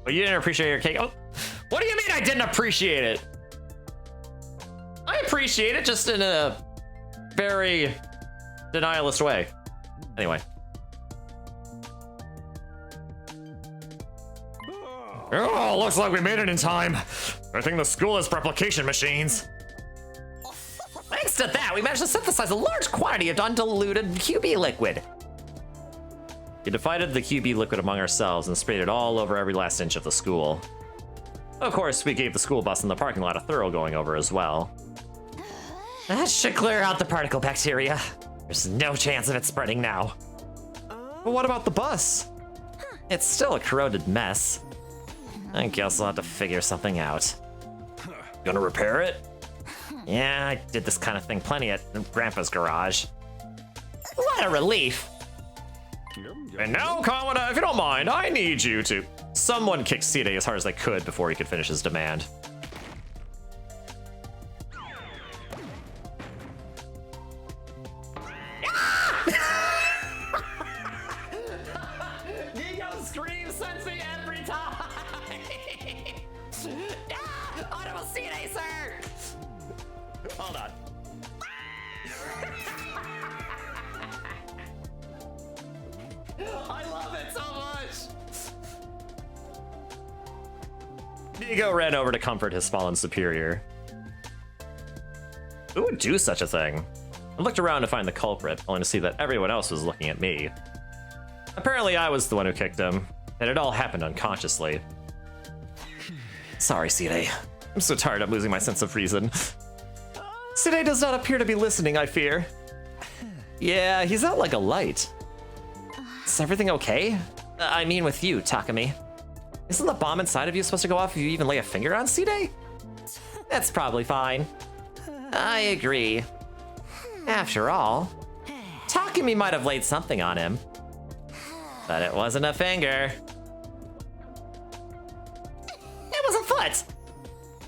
But you didn't appreciate your cake. Oh, what do you mean I didn't appreciate it? I appreciate it, just in a very denialist way. Anyway. Oh, looks like we made it in time. I think the school has replication machines. Thanks to that, we managed to synthesize a large quantity of undiluted QB liquid. We divided the QB liquid among ourselves and sprayed it all over every last inch of the school. Of course, we gave the school bus in the parking lot a thorough going over as well. That should clear out the particle bacteria. There's no chance of it spreading now. But what about the bus? It's still a corroded mess. I guess I'll have to figure something out. Gonna repair it? Yeah, I did this kind of thing plenty at Grandpa's garage. What a relief! And now, Kawana, if you don't mind, I need you to... Someone kicked Side as hard as they could before he could finish his demand. Nico screams Sensei every time! Audible Side, sir! Hold on. I love it so much! Nigo ran over to comfort his fallen superior. Who would do such a thing? I looked around to find the culprit, only to see that everyone else was looking at me. Apparently I was the one who kicked him, and it all happened unconsciously. Sorry, Side. I'm so tired of losing my sense of reason. Side does not appear to be listening, I fear. Yeah, he's out like a light. Is everything okay? I mean with you, Takumi. Isn't the bomb inside of you supposed to go off if you even lay a finger on Side? That's probably fine. I agree. After all, Takumi might have laid something on him. But it wasn't a finger. It was a foot!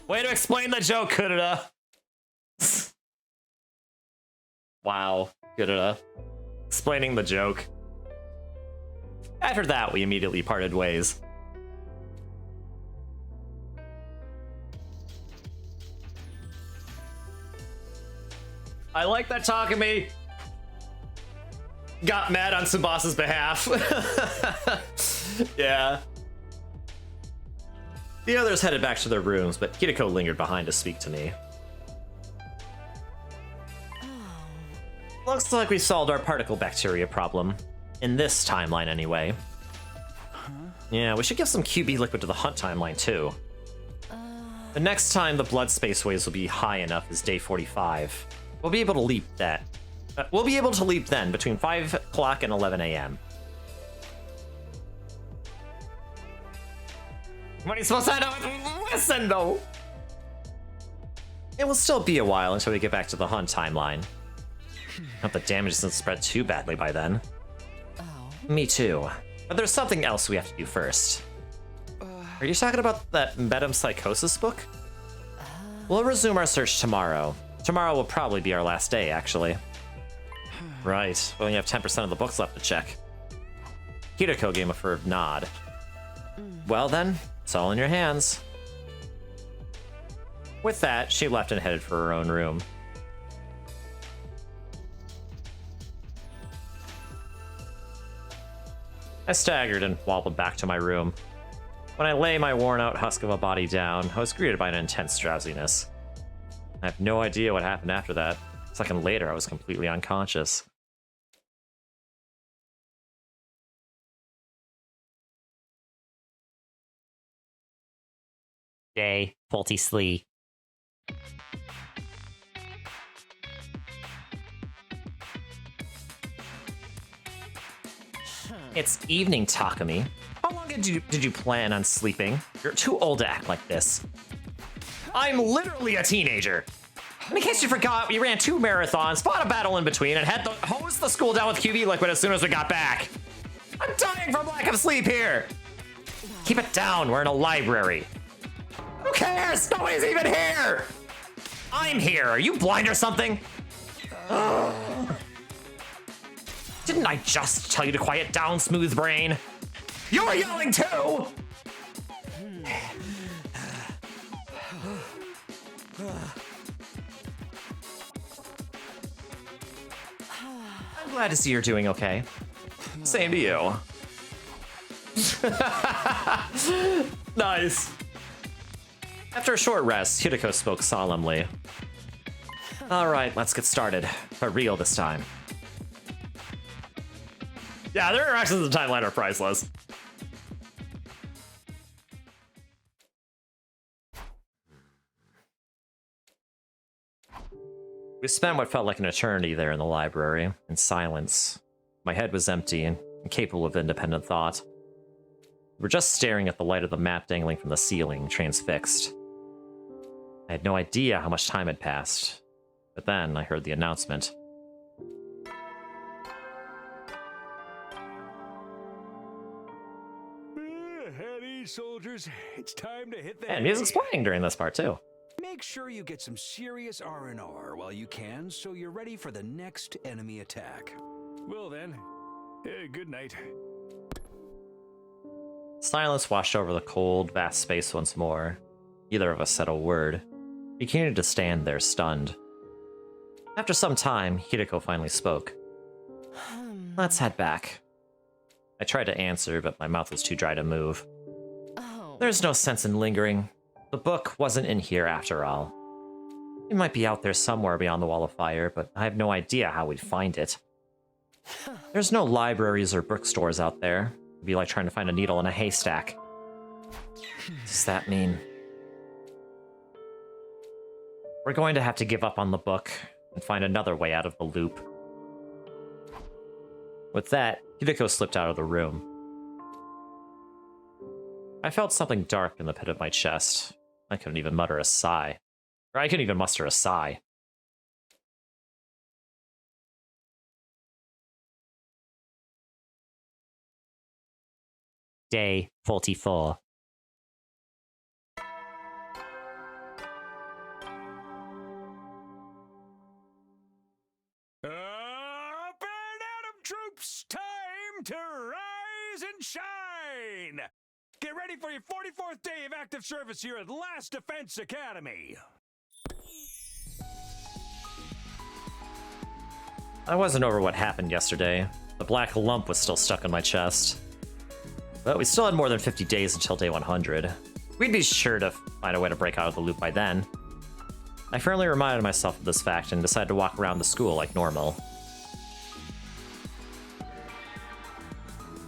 Way to explain the joke, Kurita. Wow, Kurita. Explaining the joke. After that, we immediately parted ways. I like that Takumi got mad on Tsubasa's behalf. Yeah. The others headed back to their rooms, but Hideko lingered behind to speak to me. Looks like we solved our particle bacteria problem. In this timeline, anyway. Yeah, we should give some QB liquid to the Hunt timeline, too. The next time the blood space waves will be high enough is day 45. We'll be able to leap that. We'll be able to leap then, between 5 o'clock and 11 a.m. What are you supposed to know? Listen, though. It will still be a while until we get back to the hunt timeline. Hope the damage doesn't spread too badly by then. Me too. But there's something else we have to do first. Are you talking about that metempsychosis book? We'll resume our search tomorrow. Tomorrow will probably be our last day, actually. Right, we only have 10% of the books left to check. Hideko gave a furtive nod. Well then, it's all in your hands. With that, she left and headed for her own room. I staggered and wobbled back to my room. When I lay my worn-out husk of a body down, I was greeted by an intense drowsiness. I have no idea what happened after that. A second later, I was completely unconscious. Day, faulty sleep. It's evening, Takumi. How long did you plan on sleeping? You're too old to act like this. I'm literally a teenager. And in case you forgot, we ran 2 marathons, fought a battle in between, and had to hose the school down with QB liquid as soon as we got back. I'm dying from lack of sleep here. Keep it down, we're in a library. Who cares? Nobody's even here. I'm here. Are you blind or something? Didn't I just tell you to quiet down, smooth brain? You were yelling too! I'm glad to see you're doing okay. Same to you. Nice. After a short rest, Hideko spoke solemnly. All right, let's get started. For real this time. Yeah, their interactions in the timeline are priceless. We spent what felt like an eternity there in the library, in silence. My head was empty and incapable of independent thought. We were just staring at the light of the map dangling from the ceiling, transfixed. I had no idea how much time had passed, but then I heard the announcement. Heady, soldiers, it's time to hit the And music's playing during this part, too. Make sure you get some serious R&R while you can, so you're ready for the next enemy attack. Well then, good night. Silence washed over the cold, vast space once more. Neither of us said a word. We continued to stand there, stunned. After some time, Hideko finally spoke. Let's head back. I tried to answer, but my mouth was too dry to move. There's no sense in lingering. The book wasn't in here after all. It might be out there somewhere beyond the Wall of Fire, but I have no idea how we'd find it. There's no libraries or bookstores out there. It'd be like trying to find a needle in a haystack. What does that mean? We're going to have to give up on the book and find another way out of the loop. With that, Hideko slipped out of the room. I felt something dark in the pit of my chest. I couldn't even mutter a sigh. Or I couldn't even muster a sigh. Day 44. Up and Adam troops, time to rise and shine! Get ready for your 44th day of active service here at Last Defense Academy. I wasn't over what happened yesterday. The black lump was still stuck in my chest. But we still had more than 50 days until day 100. We'd be sure to find a way to break out of the loop by then. I firmly reminded myself of this fact and decided to walk around the school like normal.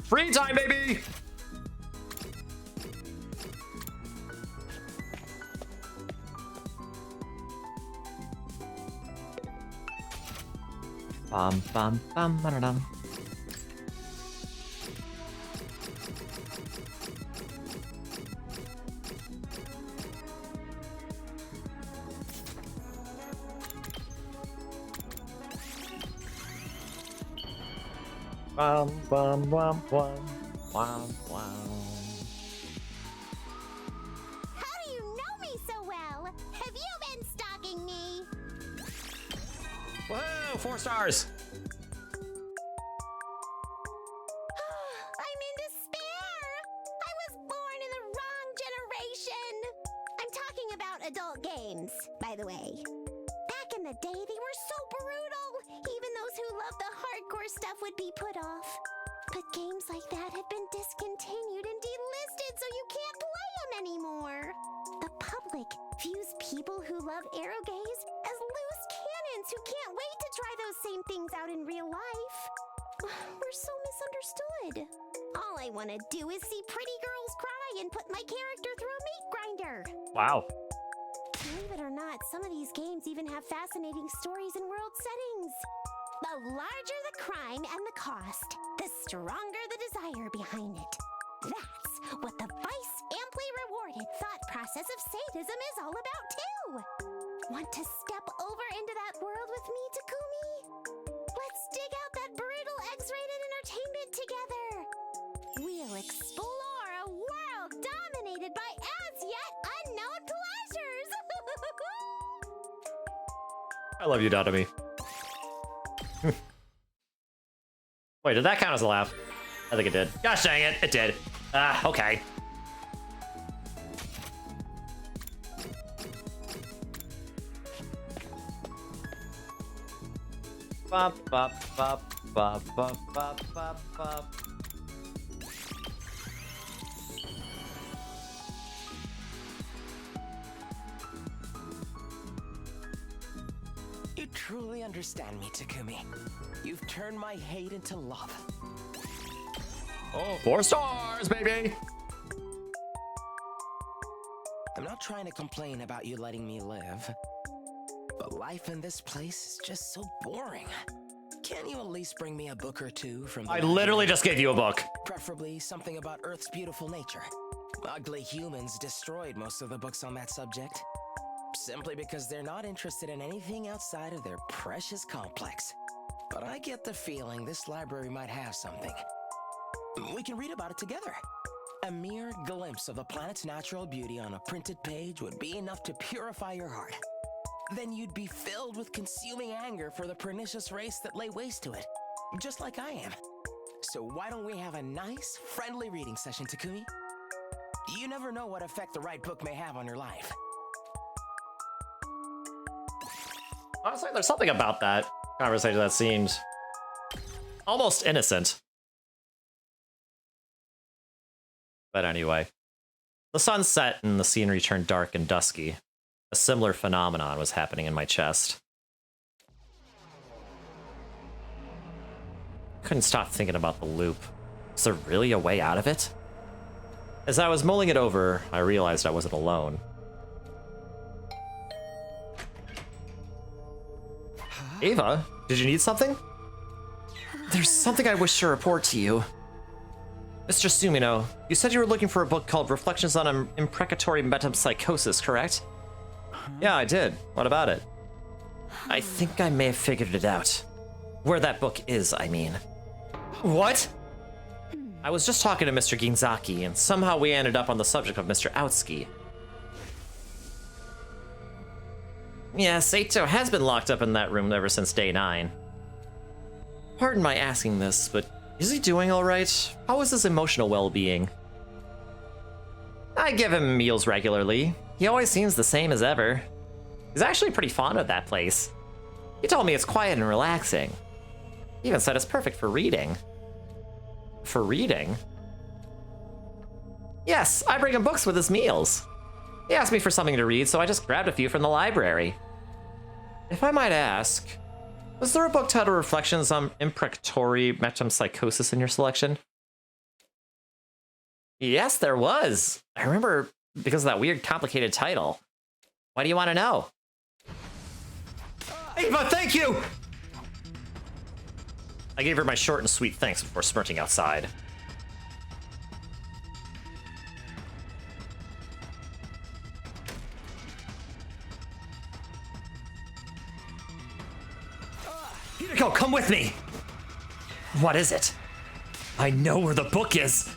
Free time, baby! Bum bum bum ba-da-dum. Bum bum bum bum. Wow, wow. How do you know me so well? Have you been stalking me? Whoa, 4 stars. I'm in despair. I was born in the wrong generation. I'm talking about adult games, by the way. Back in the day, they were so brutal. Even those who loved the hardcore stuff would be put off. But games like that have been discontinued and delisted, so you can't play them anymore. The public views people who love arrow gaze as loose cannons who can't wait to try those same things out in real life. We're so misunderstood. All I want to do is see pretty girls cry and put my character through a meat grinder. Wow. Believe it or not, some of these games even have fascinating stories and world settings. The larger the crime and the cost, the stronger the desire behind it. That's what the vice-amply rewarded thought process of sadism is all about, too. Want to step over into that world with me, Takumi? Let's dig out that brutal X-rated entertainment together. We'll explore a world dominated by as-yet unknown pleasures. I love you, Dotami. Wait, did that count as a laugh? I think it did. Gosh dang it, it did. Okay. Bop, bop, bop, bop, bop, bop, bop, bop. You truly understand me, Takumi. You've turned my hate into love. Oh, 4 stars, baby! I'm not trying to complain about you letting me live, but life in this place is just so boring. Can you at least bring me a book or two from the I literally just gave you a book. Preferably something about Earth's beautiful nature. Ugly humans destroyed most of the books on that subject, simply because they're not interested in anything outside of their precious complex. But I get the feeling this library might have something. We can read about it together. A mere glimpse of the planet's natural beauty on a printed page would be enough to purify your heart. Then you'd be filled with consuming anger for the pernicious race that lay waste to it, just like I am. So why don't we have a nice, friendly reading session, Takumi? You never know what effect the right book may have on your life. Honestly, there's something about that conversation that seemed almost innocent. But anyway, the sun set and the scenery turned dark and dusky. A similar phenomenon was happening in my chest. Couldn't stop thinking about the loop. Is there really a way out of it? As I was mulling it over, I realized I wasn't alone. Ava, did you need something? There's something I wish to report to you. Mr. Sumino, you said you were looking for a book called Reflections on Imprecatory Metempsychosis, correct? Yeah, I did. What about it? I think I may have figured it out. Where that book is, I mean. What? I was just talking to Mr. Ginzaki, and somehow we ended up on the subject of Mr. Outski. Yeah, Saito has been locked up in that room ever since day 9. Pardon my asking this, but is he doing alright? How is his emotional well-being? I give him meals regularly. He always seems the same as ever. He's actually pretty fond of that place. He told me it's quiet and relaxing. He even said it's perfect for reading. For reading? Yes, I bring him books with his meals. He asked me for something to read, so I just grabbed a few from the library. If I might ask, was there a book titled Reflections on Imprecatory Metempsychosis in your selection? Yes, there was. I remember because of that weird, complicated title. Why do you want to know? Ava, thank you! I gave her my short and sweet thanks before sprinting outside. Hideko, come with me! What is it? I know where the book is!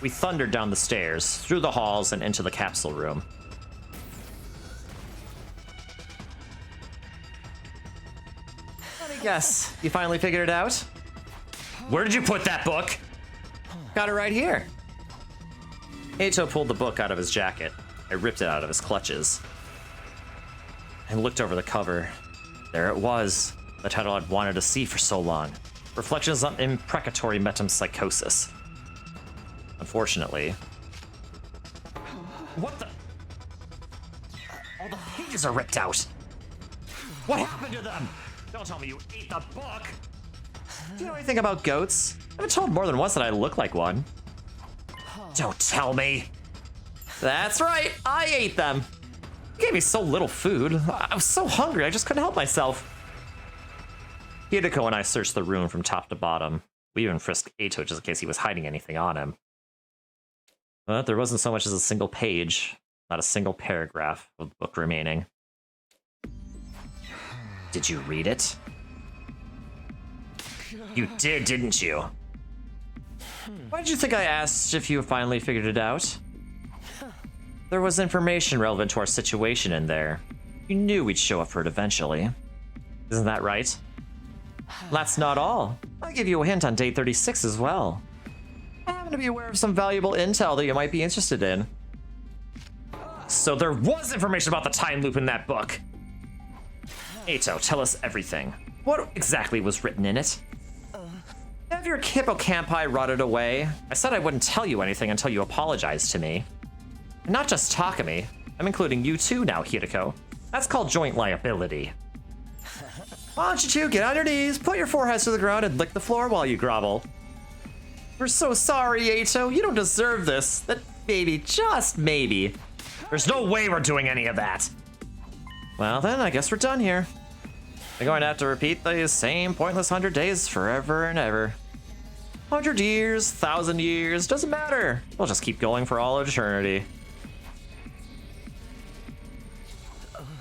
We thundered down the stairs, through the halls, and into the capsule room. Let me guess, you finally figured it out? Where did you put that book? Got it right here. Eito pulled the book out of his jacket. I ripped it out of his clutches. I looked over the cover. There it was, the title I'd wanted to see for so long. Reflections on imprecatory metempsychosis. Unfortunately. What the? All the pages are ripped out. What happened to them? Don't tell me you ate the book. Do you know anything about goats? I've been told more than once that I look like one. Don't tell me. That's right, I ate them. You gave me so little food. I was so hungry, I just couldn't help myself. Hideko and I searched the room from top to bottom. We even frisked Eito just in case he was hiding anything on him. But there wasn't so much as a single page, not a single paragraph of the book remaining. Did you read it? You did, didn't you? Why did you think I asked if you finally figured it out? There was information relevant to our situation in there. You knew we'd show up for it eventually. Isn't that right? That's not all. I'll give you a hint on day 36 as well. I happen to be aware of some valuable intel that you might be interested in. So there was information about the time loop in that book. Eito, tell us everything. What exactly was written in it? Have your hippocampi rotted away? I said I wouldn't tell you anything until you apologized to me. And not just Takumi. I'm including you too now, Hideko. That's called joint liability. Why don't you two get on your knees, put your foreheads to the ground, and lick the floor while you grovel. We're so sorry, Eito. You don't deserve this. That maybe, just maybe. There's no way we're doing any of that. Well then, I guess we're done here. We're going to have to repeat the same pointless 100 days forever and ever. 100 years, 1,000 years, doesn't matter. We'll just keep going for all eternity.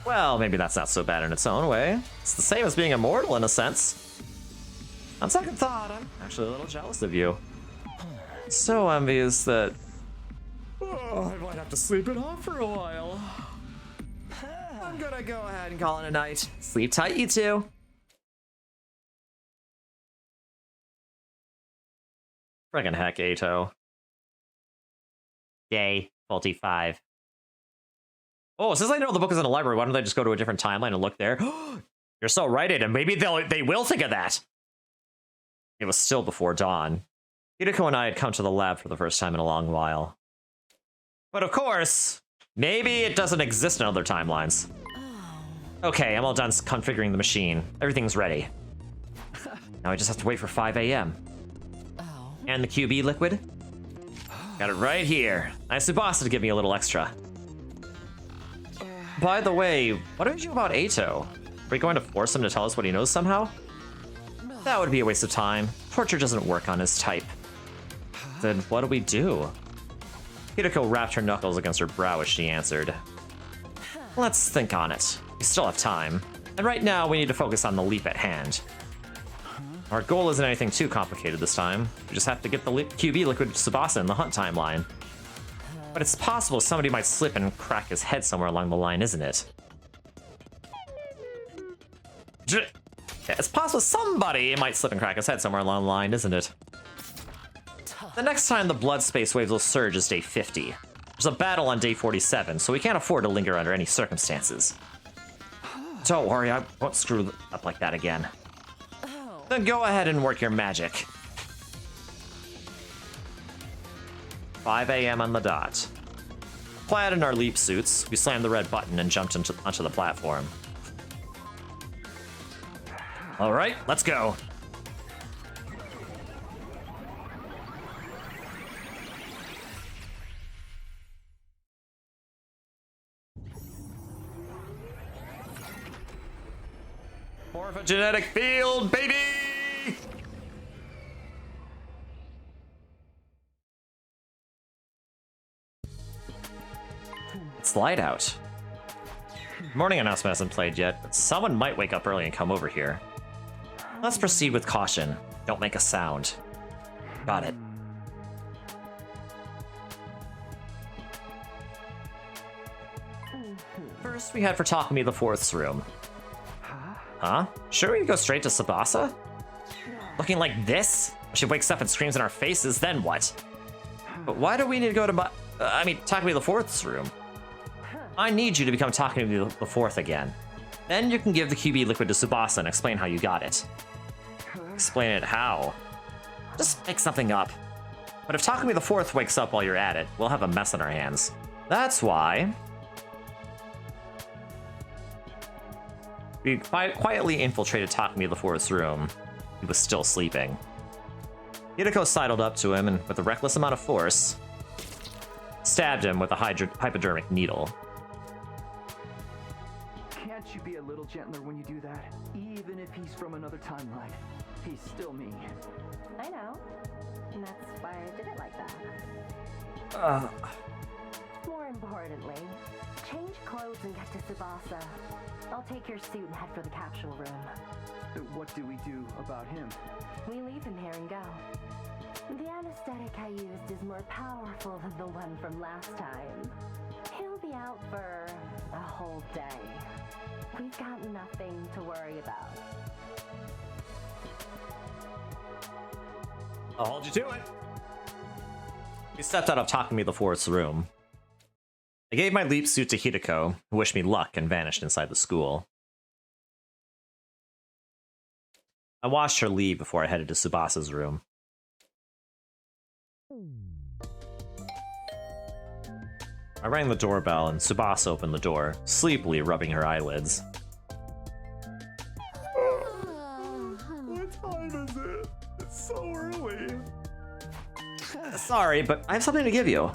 Well, maybe that's not so bad in its own way. It's the same as being immortal in a sense. On second thought, I'm actually a little jealous of you. So envious that... Oh, I might have to sleep it off for a while. I'm gonna go ahead and call it a night. Sleep tight, you two. Friggin' heck, Eito. Day 45. Oh, since I know the book is in a library, why don't they just go to a different timeline and look there? You're so right, Aiden. Maybe they will think of that. It was still before dawn. Hideko and I had come to the lab for the first time in a long while. But of course, maybe it doesn't exist in other timelines. Okay, I'm all done configuring the machine. Everything's ready. Now I just have to wait for 5 a.m. And the QB liquid? Got it right here. I asked Tsubasa to give me a little extra. By the way, what did you do about Eito? Are we going to force him to tell us what he knows somehow? That would be a waste of time. Torture doesn't work on his type. Then what do we do? Hideko rapped her knuckles against her brow as she answered. Let's think on it. We still have time. And right now, we need to focus on the leap at hand. Our goal isn't anything too complicated this time. We just have to get the QB liquid to Tsubasa in the hunt timeline. But it's possible somebody might slip and crack his head somewhere along the line, isn't it? Yeah, it's possible somebody might slip and crack his head somewhere along the line, isn't it? The next time the blood space waves will surge is day 50. There's a battle on day 47, so we can't afford to linger under any circumstances. Don't worry, I won't screw up like that again. Then go ahead and work your magic. 5 a.m. on the dot. Clad in our leap suits, we slammed the red button and jumped onto the platform. All right, let's go. More of a genetic field, baby! It's light out. Morning announcement hasn't played yet, but someone might wake up early and come over here. Let's proceed with caution. Don't make a sound. Got it. First, we head for Takumi the Fourth's room. Huh? Sure, we go straight to Tsubasa? Looking like this? She wakes up and screams in our faces, then what? But why do we need to go to Takumi the Fourth's room? I need you to become Takumi the Fourth again. Then you can give the QB liquid to Tsubasa and explain how you got it. Explain it how? Just make something up. But if Takumi the Fourth wakes up while you're at it, we'll have a mess on our hands. That's why we quietly infiltrated Takumi the Fourth's room. He was still sleeping. Hideko sidled up to him and, with a reckless amount of force, stabbed him with a hypodermic needle. Can't you be a little gentler when you do that? Even if he's from another timeline, he's still me. I know. And that's why I did it like that. More importantly, change clothes and get to Tsubasa. I'll take your suit and head for the capsule room. What do we do about him? We leave him here and go. The anesthetic I used is more powerful than the one from last time. He'll be out for a whole day. We've got nothing to worry about. I'll hold you to it. We stepped out of Takumi the Fourth's room. I gave my leap suit to Hideko, who wished me luck and vanished inside the school. I watched her leave before I headed to Tsubasa's room. I rang the doorbell and Tsubasa opened the door, sleepily rubbing her eyelids. What time is it? It's so early. Sorry, but I have something to give you.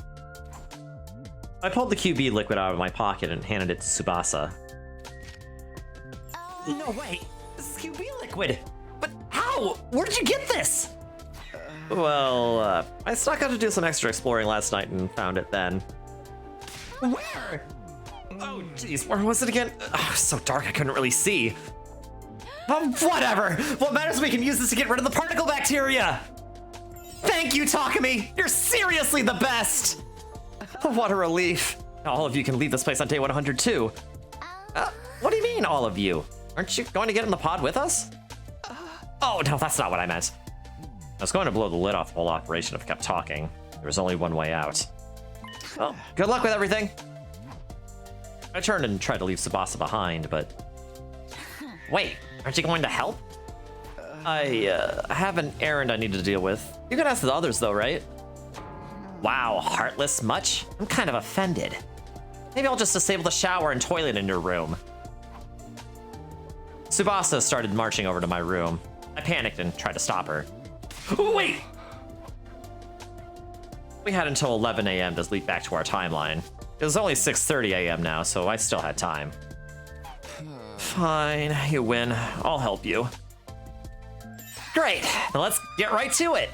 I pulled the QB liquid out of my pocket and handed it to Tsubasa. No way! This is QB liquid! But how? Where'd you get this? Well, I snuck out to do some extra exploring last night and found it then. Where? Oh, jeez, where was it again? Oh, so dark I couldn't really see. Whatever! What matters is we can use this to get rid of the particle bacteria! Thank you, Takumi! You're seriously the best! What a relief. All of you can leave this place on day 102. What do you mean, all of you? Aren't you going to get in the pod with us? Oh, no, that's not what I meant. I was going to blow the lid off the whole operation if I kept talking. There was only one way out. Well, good luck with everything. I turned and tried to leave Tsubasa behind, but... Wait, aren't you going to help? I have an errand I need to deal with. You can ask the others though, right? Wow, heartless much? I'm kind of offended. Maybe I'll just disable the shower and toilet in your room. Tsubasa started marching over to my room. I panicked and tried to stop her. Wait! We had until 11 a.m. to leap back to our timeline. It was only 6:30 a.m. now, so I still had time. Fine, you win. I'll help you. Great, now let's get right to it.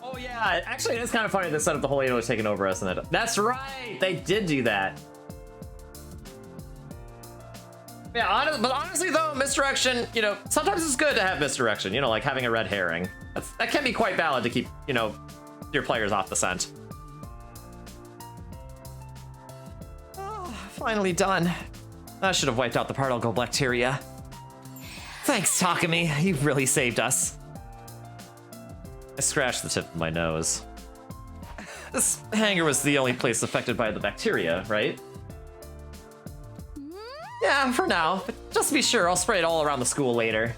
Oh yeah, actually it's kind of funny they set up the whole was taking over us and that. That's right, they did do that. Yeah, but honestly though, misdirection, you know, sometimes it's good to have misdirection, you know, like having a red herring. That can be quite valid to keep, you know, your players off the scent. Oh, finally done. I should have wiped out the particle bacteria. Thanks, Takumi. You really saved us. I scratched the tip of my nose. This hangar was the only place affected by the bacteria, right? Yeah, for now. But just to be sure, I'll spray it all around the school later.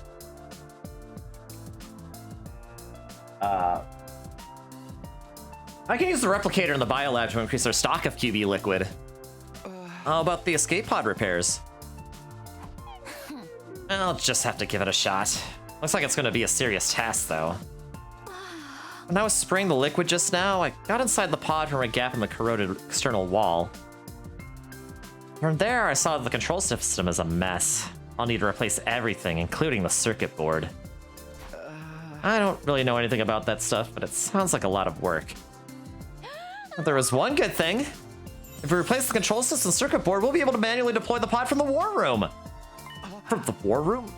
I can use the replicator in the biolab to increase our stock of QB liquid. How about the escape pod repairs? I'll just have to give it a shot. Looks like it's gonna be a serious task, though. When I was spraying the liquid just now, I got inside the pod from a gap in the corroded external wall. From there, I saw the control system is a mess. I'll need to replace everything, including the circuit board. I don't really know anything about that stuff, but it sounds like a lot of work. But there was one good thing. If we replace the control system circuit board, we'll be able to manually deploy the pod from the war room. From the war room?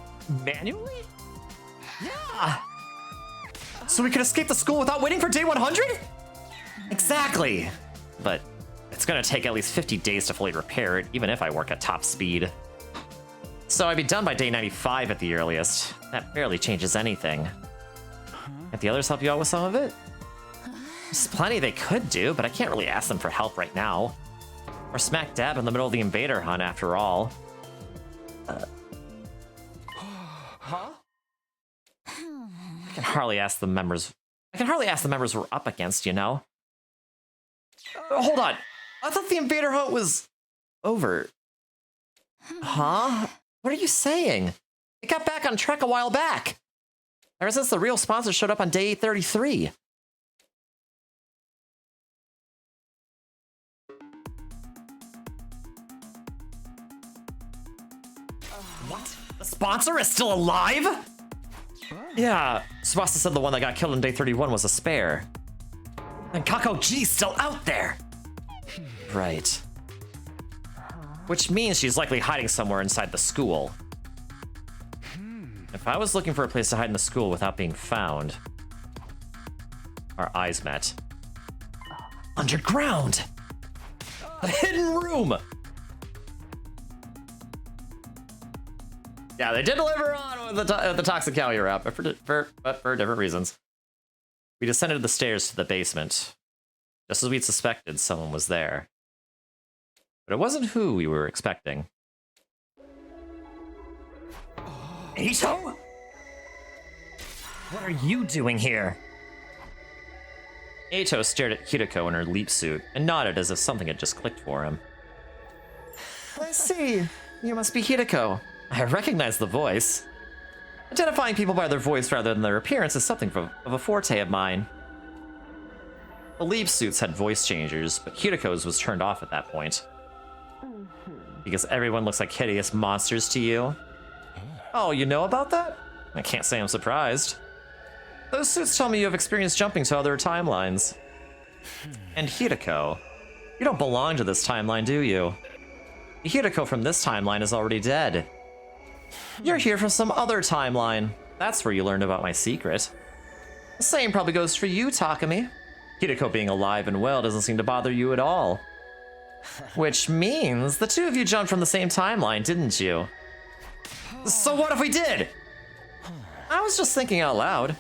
Manually? Yeah! So we can escape the school without waiting for day 100? Exactly! But it's gonna take at least 50 days to fully repair it, even if I work at top speed. So I'd be done by day 95 at the earliest. That barely changes anything. Can't the others help you out with some of it? There's plenty they could do, but I can't really ask them for help right now. We're smack dab in the middle of the invader hunt, after all. Huh? I can hardly ask the members we're up against, you know? Hold on. I thought the invader hunt was over. Huh? What are you saying? It got back on track a while back. Ever since the real sponsor showed up on day 833. What? The sponsor is still alive? Yeah, Subasa said the one that got killed on day 31 was a spare. And Kako G's still out there! Right. Which means she's likely hiding somewhere inside the school. If I was looking for a place to hide in the school without being found... Our eyes met. Underground! A hidden room! Yeah, they did deliver on with the Toxicality route, but for different reasons. We descended the stairs to the basement. Just as we'd suspected, someone was there. But it wasn't who we were expecting. Ito? What are you doing here? Ito stared at Hirako in her leap suit and nodded as if something had just clicked for him. I see. You must be Hirako. I recognize the voice. Identifying people by their voice rather than their appearance is something of a forte of mine. The leap suits had voice changers, but Hirako's was turned off at that point. Because everyone looks like hideous monsters to you? Oh, you know about that? I can't say I'm surprised. Those suits tell me you have experienced jumping to other timelines. And Hirako, you don't belong to this timeline, do you? The Hirako from this timeline is already dead. You're here from some other timeline. That's where you learned about my secret. The same probably goes for you, Takumi. Hirako being alive and well doesn't seem to bother you at all. Which means the two of you jumped from the same timeline, didn't you? So what if we did? I was just thinking out loud.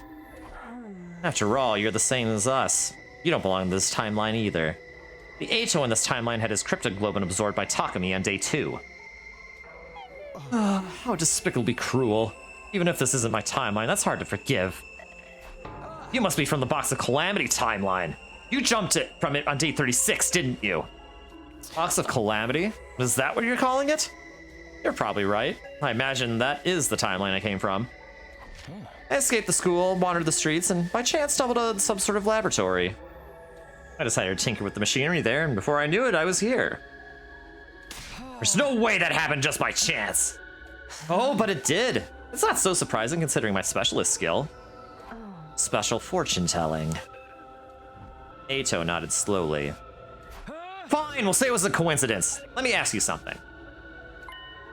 After all, you're the same as us. You don't belong to this timeline either. The Ito in this timeline had his cryptoglobin absorbed by Takumi on day 2. How despicably cruel. Even if this isn't my timeline, that's hard to forgive. You must be from the Box of Calamity timeline. You jumped from it on day 36, didn't you? Box of Calamity? Is that what you're calling it? You're probably right. I imagine that is the timeline I came from. I escaped the school, wandered the streets, and by chance stumbled on some sort of laboratory. I decided to tinker with the machinery there, and before I knew it, I was here. There's no way that happened just by chance. Oh, but it did. It's not so surprising considering my specialist skill. Special fortune telling. Ito nodded slowly. Fine, we'll say it was a coincidence. Let me ask you something.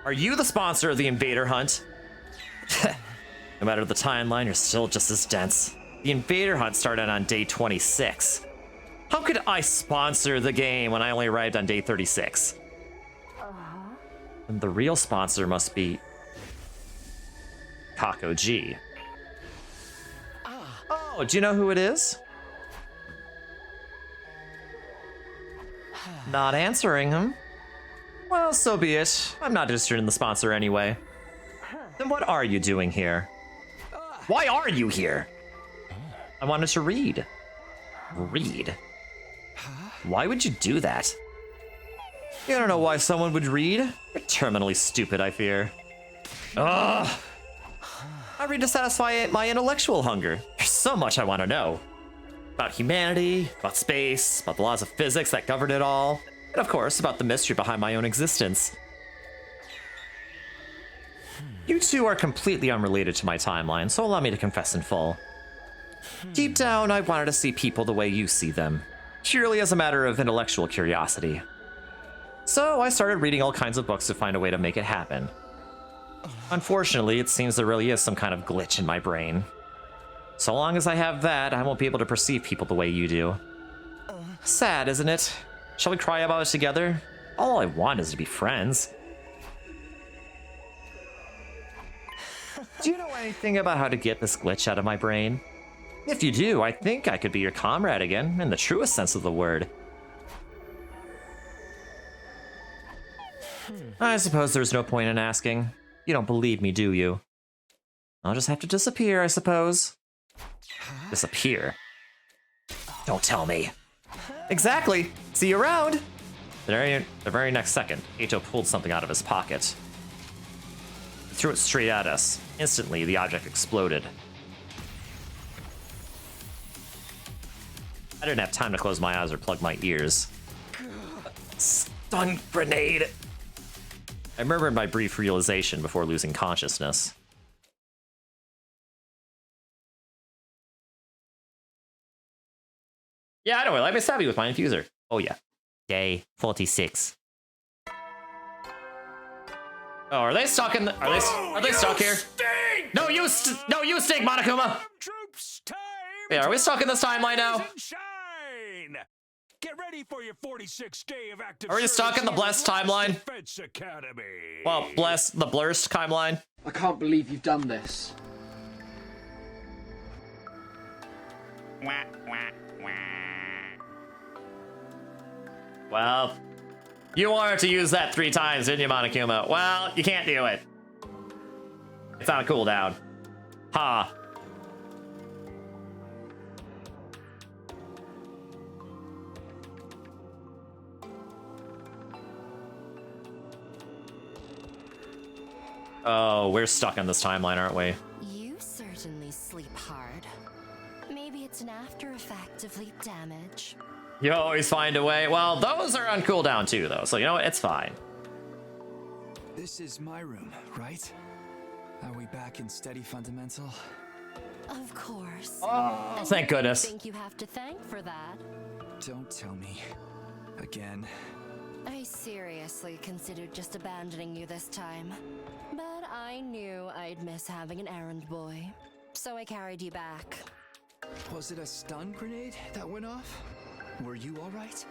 Are you the sponsor of the invader hunt? No matter the timeline, you're still just as dense. The invader hunt started on day 26. How could I sponsor the game when I only arrived on day 36? And the real sponsor must be Kako G. Oh, do you know who it is? Not answering him. Well, so be it. I'm not interested in the sponsor anyway. Then what are you doing here? Why are you here? I wanted to read. Read? Why would you do that? You don't know why someone would read? You're terminally stupid, I fear. Ugh! I read to satisfy my intellectual hunger. There's so much I want to know. About humanity, about space, about the laws of physics that govern it all, and of course, about the mystery behind my own existence. You two are completely unrelated to my timeline, so allow me to confess in full. Deep down, I wanted to see people the way you see them, purely as a matter of intellectual curiosity. So I started reading all kinds of books to find a way to make it happen. Unfortunately, it seems there really is some kind of glitch in my brain. So long as I have that, I won't be able to perceive people the way you do. Sad, isn't it? Shall we cry about it together? All I want is to be friends. Do you know anything about how to get this glitch out of my brain? If you do, I think I could be your comrade again, in the truest sense of the word. I suppose there's no point in asking. You don't believe me, do you? I'll just have to disappear, I suppose. Disappear? Don't tell me. Exactly! See you around! The very next second, Eito pulled something out of his pocket. He threw it straight at us. Instantly, the object exploded. I didn't have time to close my eyes or plug my ears. Stun grenade! I remembered my brief realization before losing consciousness. Yeah, I know. Let me stab you with my infuser. Oh yeah. Day 46. Oh, are they stuck in the? Are they stuck here? Stink! No, you stink, Monokuma. Yeah, are we stuck in this timeline now? Get ready for your 46th day of active. Are we stuck in the blessed timeline? Well, bless the blurst timeline. I can't believe you've done this. Well, you wanted to use that 3 times, didn't you, Monokuma? Well, you can't do it. It's on a cooldown. Ha. Oh, we're stuck in this timeline, aren't we? You certainly sleep hard. Maybe it's an after effect of leap damage. You always find a way. Well, those are on cooldown too, though, so you know what? It's fine. This is my room, right? Are we back in steady fundamental? Of course. Oh, thank goodness. I think you have to thank for that. Don't tell me. Again. I seriously considered just abandoning you this time. But I knew I'd miss having an errand boy. So I carried you back. Was it a stun grenade that went off? Were you alright?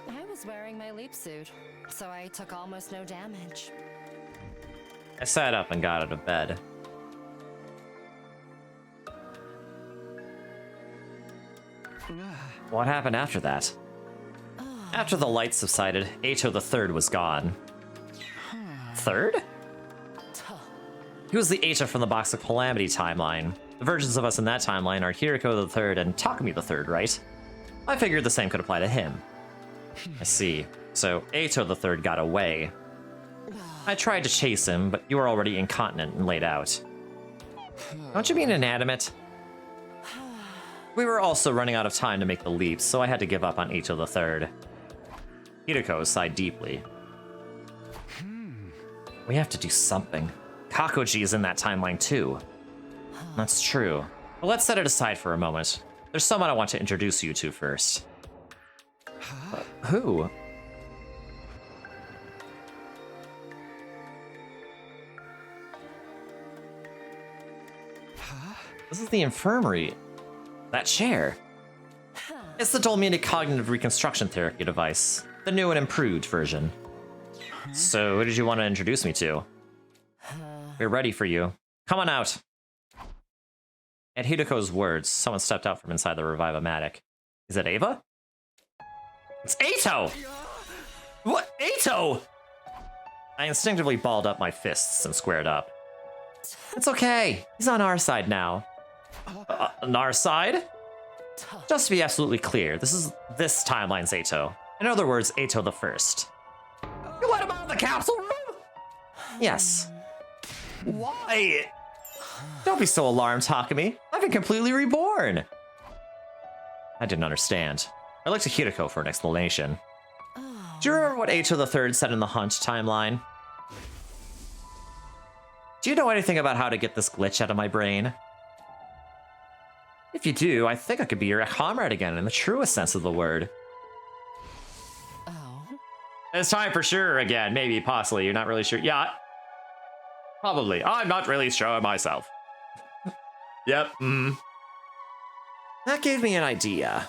I was wearing my leap suit, so I took almost no damage. I sat up and got out of bed. What happened after that? After the lights subsided, Eito the Third was gone. Third? He was the Eito from the Box of Calamity timeline. The versions of us in that timeline are Hiriko the Third and Takumi the Third, right? I figured the same could apply to him. I see. So Eito the Third got away. I tried to chase him, but you were already incontinent and laid out. Don't you mean inanimate? We were also running out of time to make the leap, so I had to give up on Eito the Third. Hiriko sighed deeply. We have to do something. Kakoji is in that timeline too. That's true. But let's set it aside for a moment. There's someone I want to introduce you to first. Who? This is the infirmary. That chair. It's the Dolmenic Cognitive Reconstruction Therapy device. The new and improved version. So, who did you want to introduce me to? We're ready for you. Come on out. At Hidiko's words, someone stepped out from inside the Revive-O-Matic. Is it Ava? It's Eito! What? Eito! I instinctively balled up my fists and squared up. It's okay. He's on our side now. On our side? Just to be absolutely clear, this timeline's Eito. In other words, Eito the First. You let him out of the capsule room? Yes. Why? Don't be so alarmed, Takumi. I've been completely reborn. I didn't understand. I looked to Hiriko for an explanation. Do you remember what Eito III said in the Hunt timeline? Do you know anything about how to get this glitch out of my brain? If you do, I think I could be your comrade again in the truest sense of the word. Oh. It's time for sure again. Maybe, possibly. You're not really sure. Yeah. Probably. I'm not really sure myself. Yep. That gave me an idea.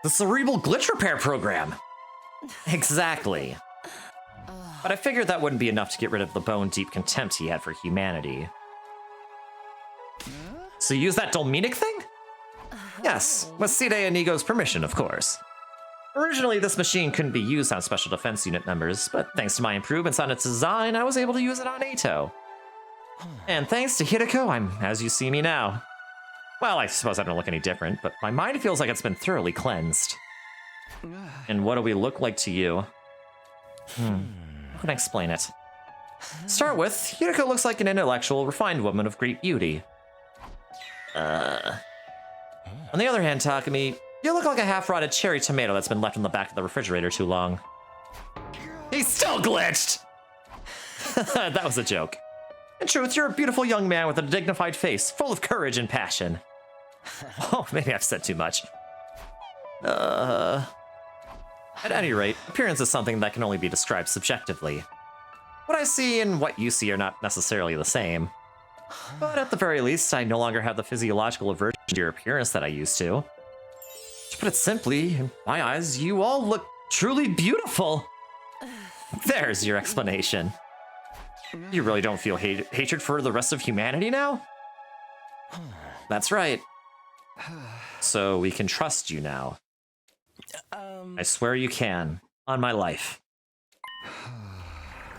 The cerebral glitch repair program. Exactly. But I figured that wouldn't be enough to get rid of the bone-deep contempt he had for humanity. So you use that Dolmenic thing? Yes, with Side Inigo's permission, of course. Originally, this machine couldn't be used on Special Defense Unit members, but thanks to my improvements on its design, I was able to use it on Eito. And thanks to Hiriko, I'm as you see me now. Well, I suppose I don't look any different, but my mind feels like it's been thoroughly cleansed. And what do we look like to you? How can I explain it? To start with, Hiriko looks like an intellectual, refined woman of great beauty. On the other hand, Takumi, you look like a half-rotted cherry tomato that's been left in the back of the refrigerator too long. He's still glitched! That was a joke. In truth, you're a beautiful young man with a dignified face, full of courage and passion. Oh, maybe I've said too much. At any rate, appearance is something that can only be described subjectively. What I see and what you see are not necessarily the same. But at the very least, I no longer have the physiological aversion to your appearance that I used to. To put it simply, in my eyes, you all look truly beautiful. There's your explanation. You really don't feel hatred for the rest of humanity now? That's right. So we can trust you now. I swear you can, on my life.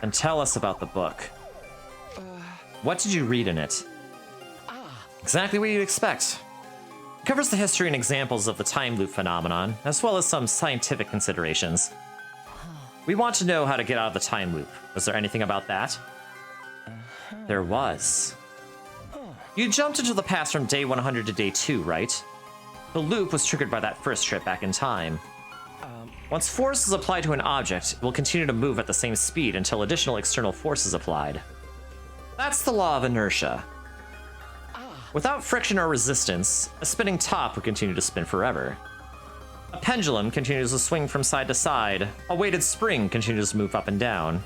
And tell us about the book. What did you read in it? Exactly what you'd expect. It covers the history and examples of the time loop phenomenon, as well as some scientific considerations. We want to know how to get out of the time loop. Was there anything about that? There was. You jumped into the past from day 100 to day 2, right? The loop was triggered by that first trip back in time. Once force is applied to an object, it will continue to move at the same speed until additional external force is applied. That's the law of inertia. Without friction or resistance, a spinning top would continue to spin forever. A pendulum continues to swing from side to side. A weighted spring continues to move up and down.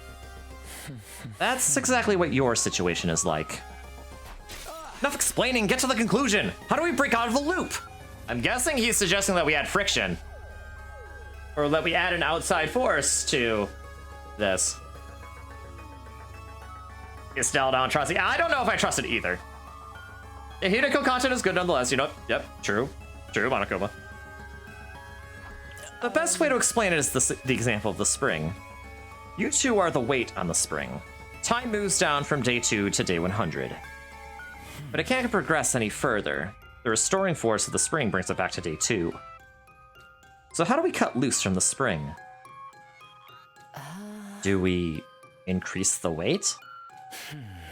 That's exactly what your situation is like. Enough explaining, get to the conclusion! How do we break out of the loop? I'm guessing he's suggesting that we add friction. Or that we add an outside force to this. You still don't trust it? I don't know if I trust it either. The Hiriko content is good nonetheless, you know? Yep, true. True, Monokuma. The best way to explain it is the example of the spring. You two are the weight on the spring. Time moves down from day 2 to day 100. But it can't progress any further. The restoring force of the spring brings it back to day 2. So how do we cut loose from the spring? Do we increase the weight?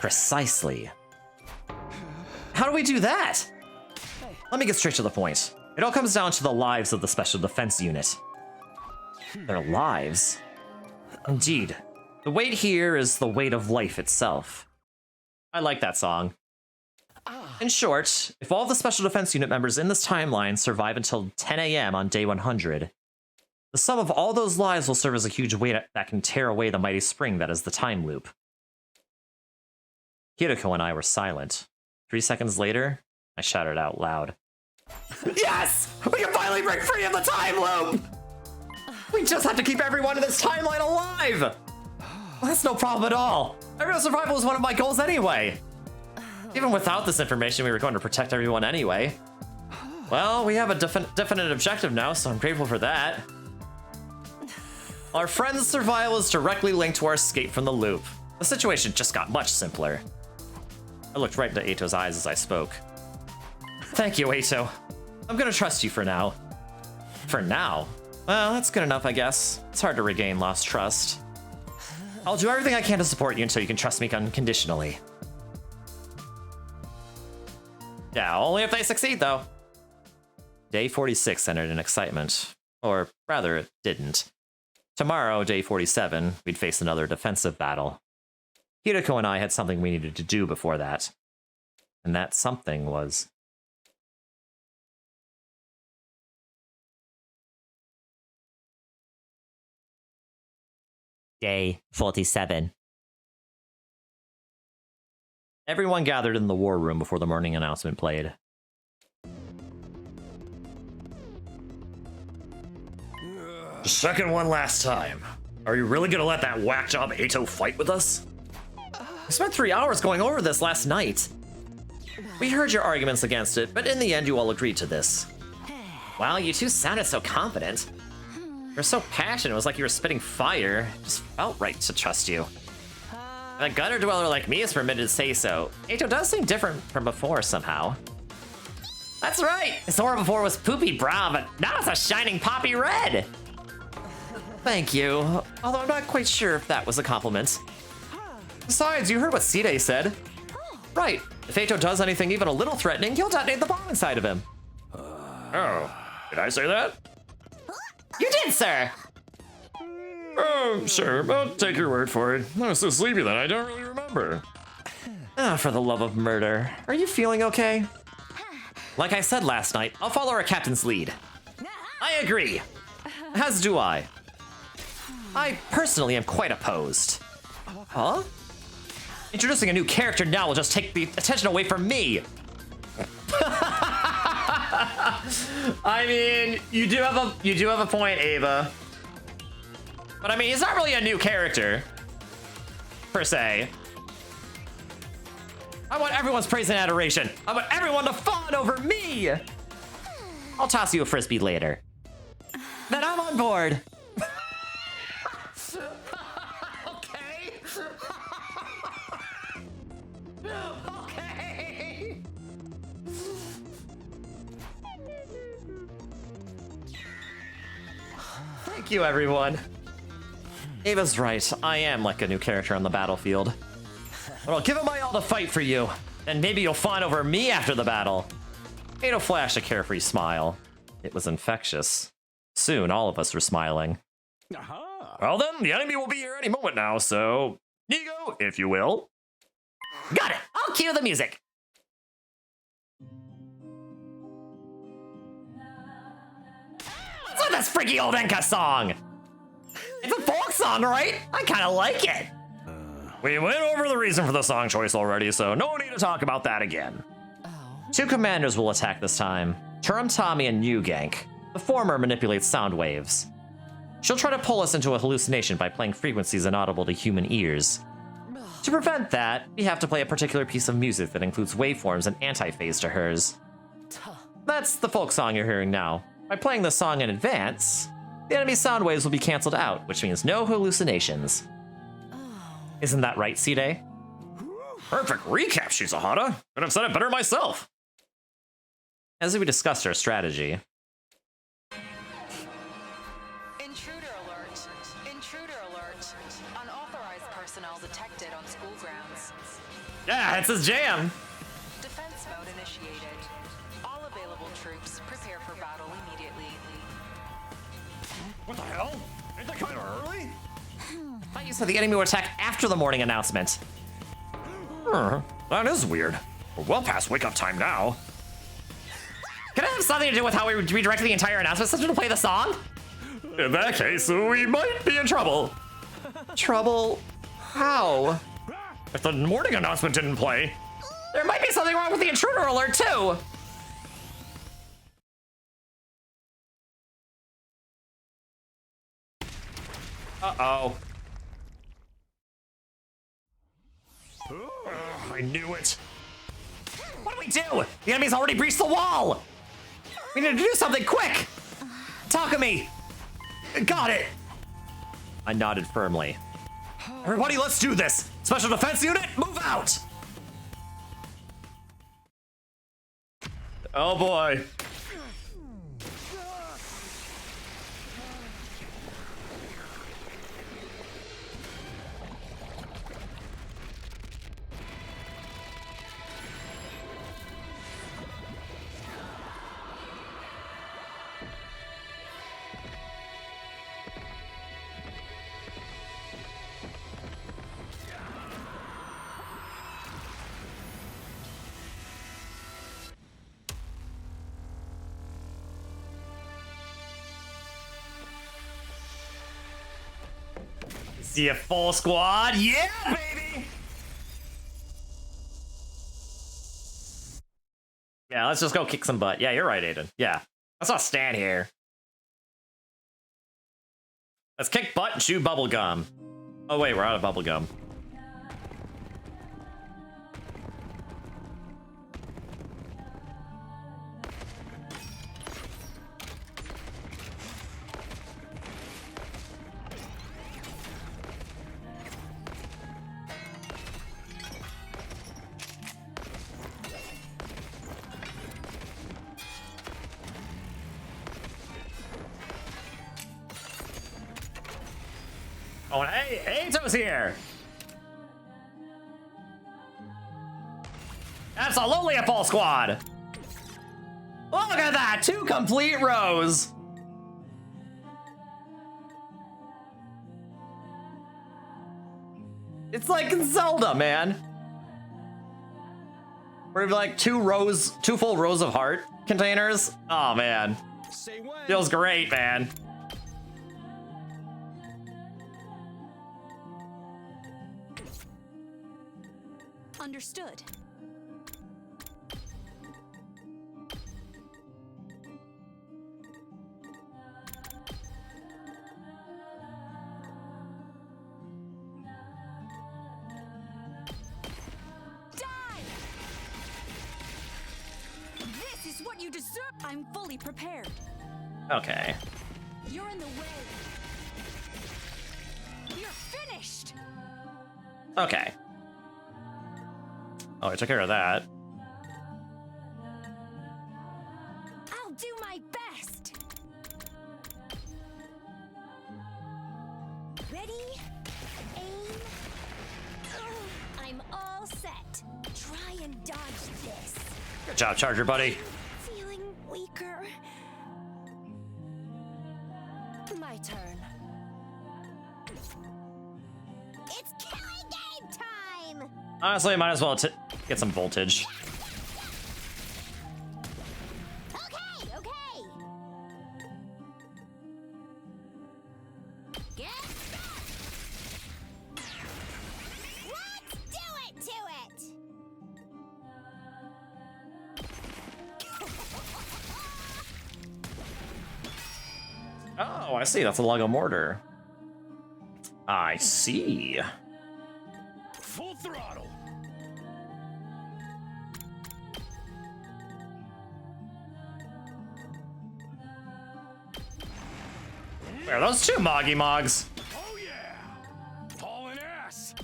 Precisely. How do we do that? Let me get straight to the point. It all comes down to the lives of the Special Defense Unit. Their lives? Indeed. The weight here is the weight of life itself. I like that song. In short, if all the Special Defense Unit members in this timeline survive until 10 AM on day 100, the sum of all those lives will serve as a huge weight that can tear away the mighty spring that is the time loop. Hiriko and I were silent. 3 seconds later, I shouted out loud. Yes! We can finally break free of the time loop! We just have to keep everyone in this timeline alive! Well, that's no problem at all. Everyone's survival is one of my goals anyway. Even without this information, we were going to protect everyone anyway. Well, we have a definite objective now, so I'm grateful for that. Our friend's survival is directly linked to our escape from the loop. The situation just got much simpler. I looked right into Eito's eyes as I spoke. Thank you, Eito. I'm gonna trust you for now. For now? Well, that's good enough, I guess. It's hard to regain lost trust. I'll do everything I can to support you until you can trust me unconditionally. Yeah, only if they succeed, though. Day 46 entered in excitement. Or rather, it didn't. Tomorrow, day 47, we'd face another defensive battle. Hideko and I had something we needed to do before that. And that something was... Day 47. Everyone gathered in the war room before the morning announcement played. Second one last time. Are you really gonna let that whack job Eito fight with us? We spent 3 hours going over this last night. We heard your arguments against it, but in the end you all agreed to this. Wow, you two sounded so confident. You were so passionate, it was like you were spitting fire. It just felt right to trust you. A gutter dweller like me is permitted to say so. Eito does seem different from before somehow. That's right! His aura before was poopy brown, but now it's a shining poppy red! Thank you, although I'm not quite sure if that was a compliment. Besides, you heard what Side said. Right, if Eito does anything even a little threatening, he'll detonate the bomb inside of him. Oh, did I say that? You did, sir! Oh, sure, I'll take your word for it. I was so sleepy that I don't really remember. Ah, for the love of murder. Are you feeling okay? Like I said last night, I'll follow our captain's lead. I agree. As do I. I personally am quite opposed. Huh? Introducing a new character now will just take the attention away from me. I mean, you do have a point, Ava. But I mean, he's not really a new character, per se. I want everyone's praise and adoration. I want everyone to fawn over me. I'll toss you a frisbee later. Then I'm on board. Okay. Okay. Thank you, everyone. Ava's right. I am like a new character on the battlefield. But I'll give it my all to fight for you. And maybe you'll fawn over me after the battle. Eito flashed a carefree smile. It was infectious. Soon, all of us were smiling. Well then, the enemy will be here any moment now, so... Ego, if you will. Got it! I'll cue the music! What's with this freaky old Enka song? It's a folk song, right? I kinda like it. We went over the reason for the song choice already, so no need to talk about that again. Two commanders will attack this time. Turum Tommy and New Gank. The former manipulates sound waves. She'll try to pull us into a hallucination by playing frequencies inaudible to human ears. To prevent that, we have to play a particular piece of music that includes waveforms and antiphase to hers. That's the folk song you're hearing now. By playing the song in advance, the enemy sound waves will be cancelled out, which means no hallucinations. Isn't that right, Side? Perfect recap, Shizuhara. Could have said it better myself. As we discussed our strategy. Intruder alert. Intruder alert. Unauthorized personnel detected on school grounds. Yeah, it's his jam. Defense mode initiated. All available troops prepare for battle immediately. What the hell? Ain't that kind of early? I thought you said the enemy would attack after the morning announcement. That is weird. We're well past wake-up time now. Could it have something to do with how we redirected the entire announcement system to play the song? In that case, we might be in trouble. Trouble? How? If the morning announcement didn't play. There might be something wrong with the intruder alert, too! Uh-oh. I knew it. What do we do? The enemy's already breached the wall! We need to do something quick! Takumi! Got it! I nodded firmly. Everybody, let's do this! Special Defense Unit, move out! Oh boy. see a full squad. Yeah, baby! Yeah, let's just go kick some butt. Yeah, you're right, Aiden. Yeah. Let's not stand here. Let's kick butt and chew bubblegum. Oh wait, we're out of bubblegum. Oh, hey, Ato's here! Absolutely a full squad! Look at that! 2 complete rows! It's like in Zelda, man! Where you have like 2 full rows of heart containers. Oh man. Feels great, man. Understood. Die! This is what you deserve. I'm fully prepared. Okay. You're in the way. You're finished. Okay. Oh, I took care of that. I'll do my best. Ready? Aim. I'm all set. Try and dodge this. Good job, Charger buddy. Feeling weaker. My turn. It's killing game time! Honestly, I might as well get some voltage. Okay, okay. Get back! Let's do it to it! Oh, I see. That's a lug of mortar. I see. Full throttle. Where are those 2 Moggy Mogs? Oh yeah! Hauling ass!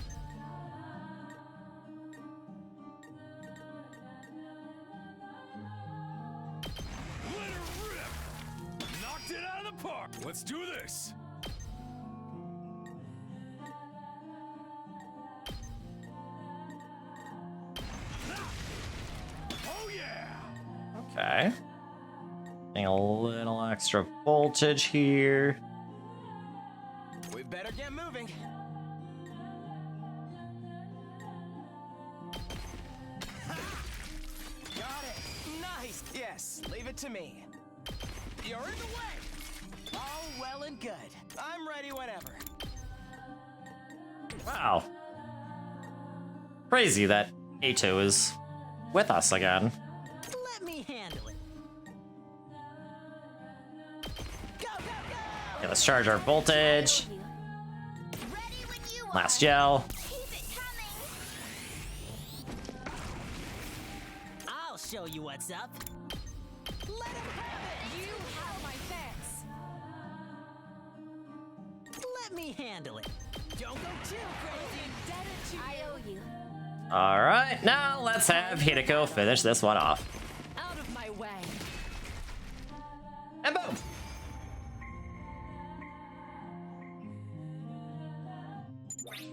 Let her rip! Knocked it out of the park! Let's do this! Oh yeah! Okay. Getting a little extra voltage here. We better get moving. Got it. Nice. Yes, leave it to me. You're in the way. All well and good. I'm ready whenever. Wow. Crazy that Ato is with us again. Let me handle it. Go, go, go! Okay, let's charge our voltage. Last gel. I'll show you what's up. Let him have it! You have my thanks. Let me handle it. Don't go too crazy. Indebted to you. I owe you. Alright, now let's have Hideko finish this one off. Out of my way. And boom!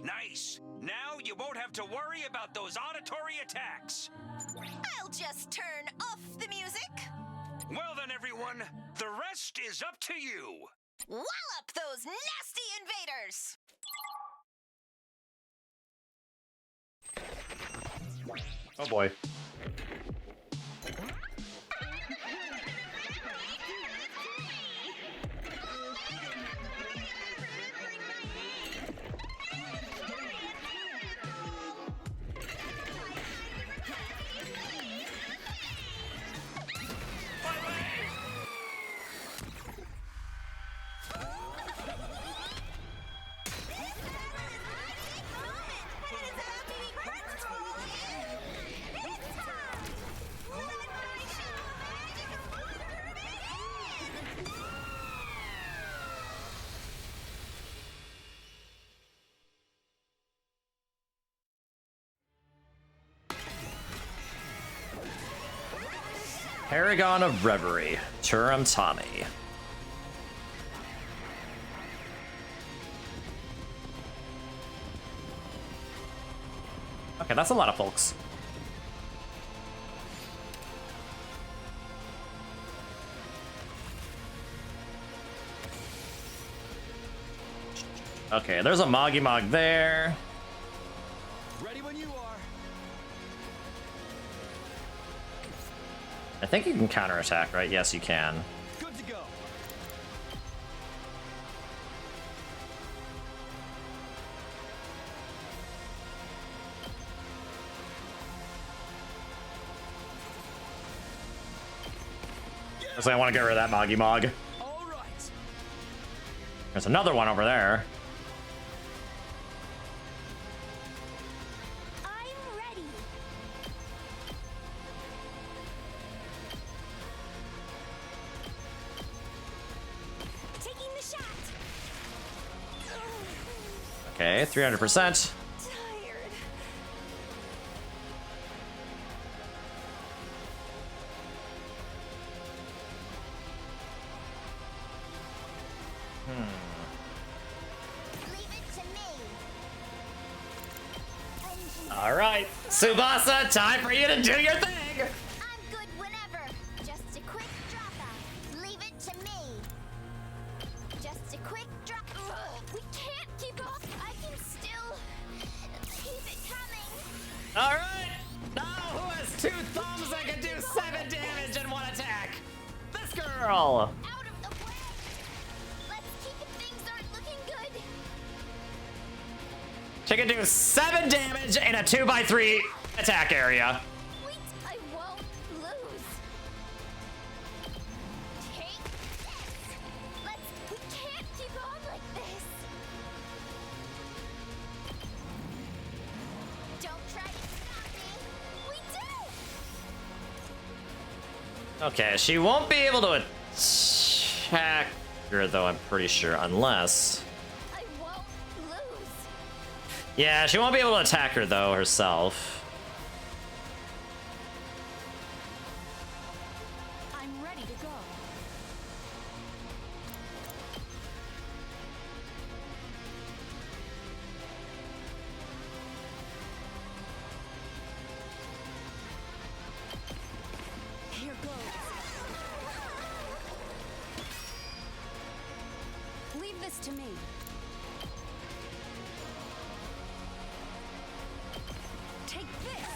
Nice! Now you won't have to worry about those auditory attacks! I'll just turn off the music. Well then, everyone, the rest is up to you! Wallop those nasty invaders! Oh boy. Paragon of Reverie, Turum Tommy. Okay, that's a lot of folks. Okay, there's a Moggy Mog there. Ready when you are. I think you can counterattack, right? Yes, you can. Good to go. So I want to get rid of that Moggy Mog. All right. There's another one over there. I'm ready. Taking the shot. Okay, 300%. All right, Tsubasa, time for you to do your thing. I'm good whenever. Just a quick dropout. Leave it to me. Just a quick drop. We can't keep up. I can still keep it coming. All right. Now who has 2 thumbs that can do 7 damage in 1 attack? This girl. Out of the way. Let's keep it. Things aren't looking good. She can do 7 damage in a 2x3 attack area. Wait, I won't lose. Take this. We can't keep on like this. Don't try to stop me. We do. Okay, she won't be able to attack her, though, I'm pretty sure, unless... I won't lose. Yeah, she won't be able to attack her, though, herself. I'm ready to go. Here goes. Leave this to me. Take this.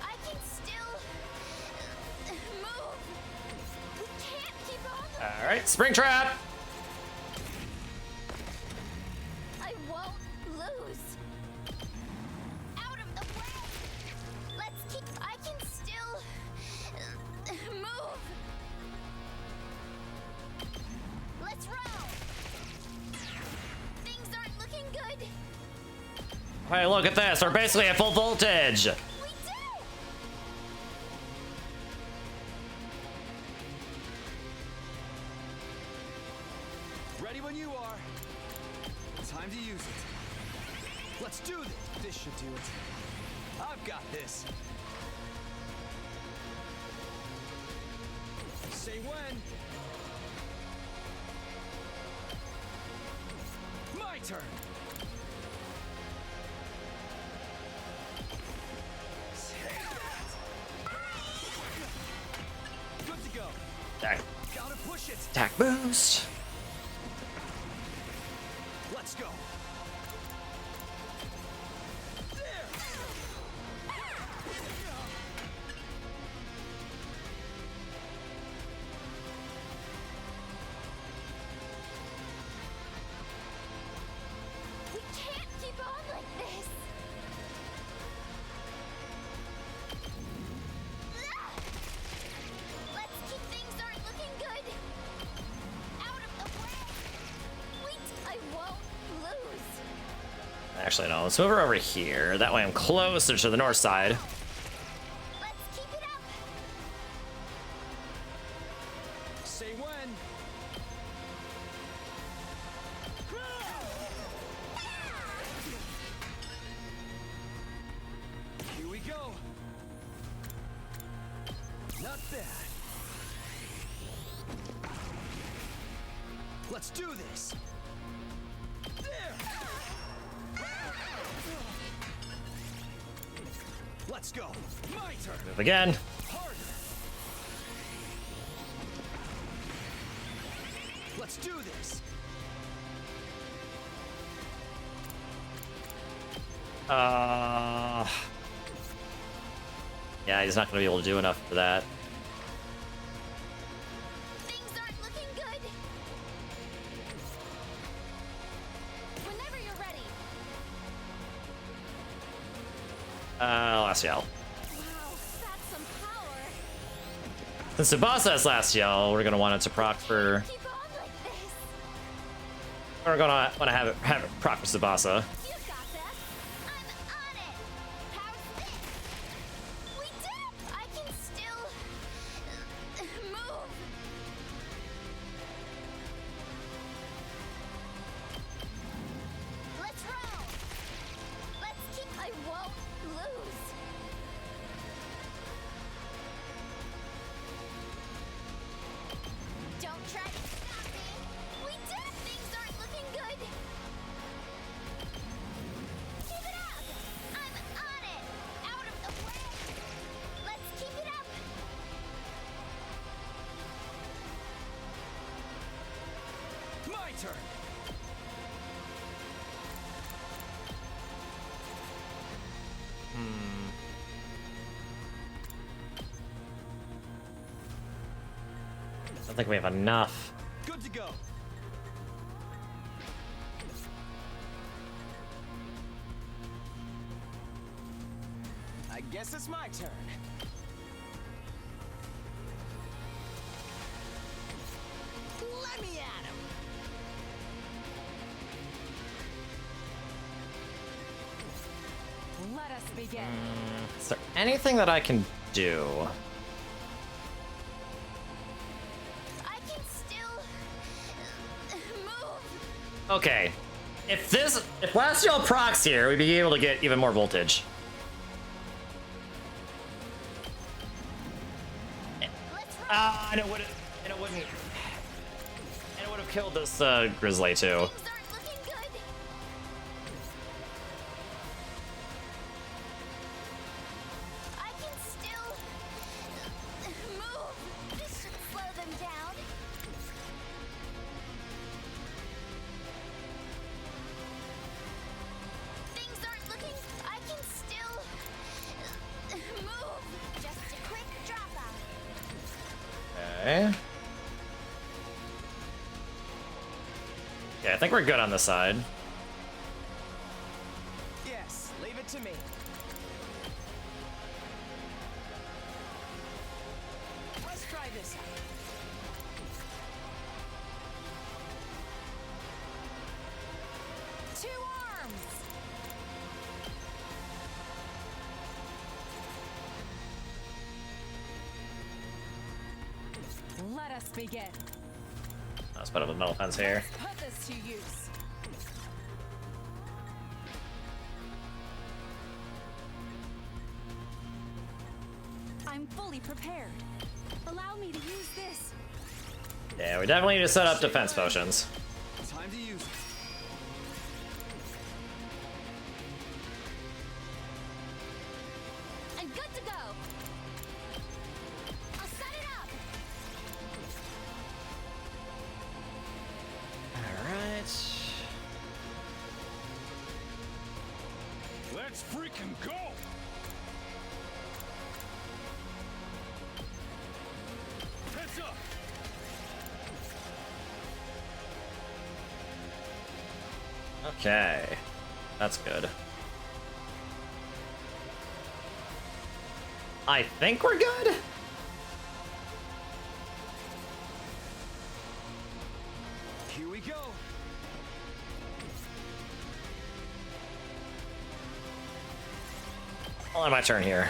I can still move. We can't keep on. All right, Spring Trap. I won't lose. Out of the way. Let's keep. I can still move. Let's roll. Things aren't looking good. Hey, look at this. We're basically at full voltage. We did. Ready when you are. Time to use it. Let's do this. This should do it. I've got this. Say when. My turn. Good to go. Attack. Gotta push it. Attack boost. Let's go. We can't keep on like this. Let's keep things aren't looking good. Out of the way. Wait, I won't lose. Actually, no. Let's move her over here. That way I'm closer to the north side. Let's keep it up. Say when. that. Let's do this. There. Let's go. My turn. Move again. Harder. Let's do this. Yeah, he's not gonna be able to do enough for that. Things aren't looking good. Whenever you're ready. Last yell. Wow, that's some power. Since Tsubasa has last yell, we're gonna want it to proc for. Keep on like this. We're gonna want to have it proc for Tsubasa. You got this. I'm on it. How's this? We did it. I can still move. Let's roll. Let's keep. I won't lose. Don't try to stop me. We did it. Things aren't looking good. Keep it up. I'm on it. Out of the way. Let's keep it up. My turn. I don't think we have enough. Good to go. I guess it's my turn. Let me at him. Let us begin. Is there anything that I can do? I can still move. Okay. If last yell procs here, we'd be able to get even more voltage. And it would have killed this grizzly too. Things aren't looking good. I can still move. This should slow them down. Things aren't looking. I can still move. Just a quick dropout. Okay. Yeah, I think we're good on this side. Yes, leave it to me. Let's try this out. Two arms. Let us begin. Let's put up a metal fence here. Put this to use. I'm fully prepared. Allow me to use this. Yeah, we definitely need to set up defense potions. Time to use it. I'm good to go. I'll set it up. Alright. Let's freaking go! Heads up! Okay. That's good. I think we're good? Here we go. I'll end my turn here.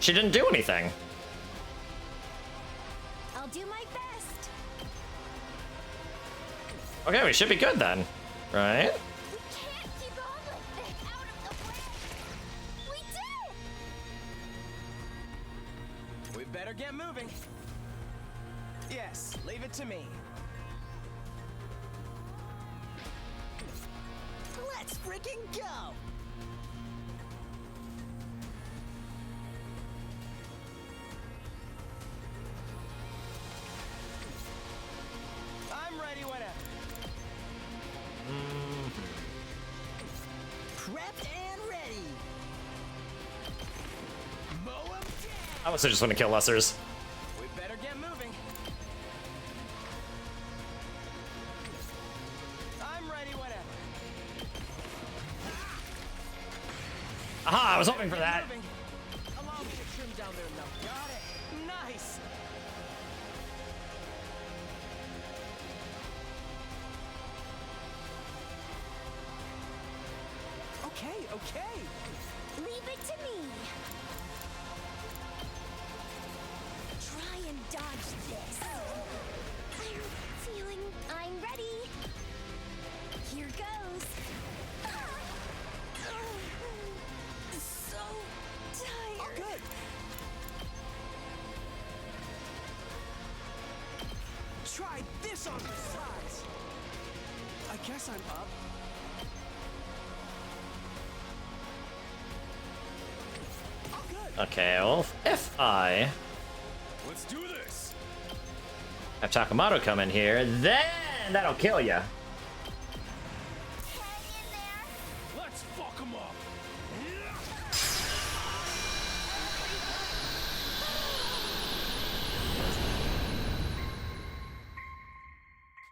She didn't do anything. I'll do my best. Okay, we should be good then, right? We can't keep on like this. Out of the way. We did. We better get moving. Yes, leave it to me. Let's freaking go! I'm ready whenever. Prepped and ready. Mow 'em down. I also just want to kill lessers. We better get moving. I'm ready whenever. Aha, I was hoping for that. Moving. Allow me to trim down their number. Got it. Nice. Okay. Leave it to me. Try and dodge this. I'm feeling I'm ready. Here goes. So tired. Oh, good. Try this on the sides. I guess I'm up. Okay, well, if I Let's do this. have Takamoto come in here, then that'll kill ya. Let's fuck him up.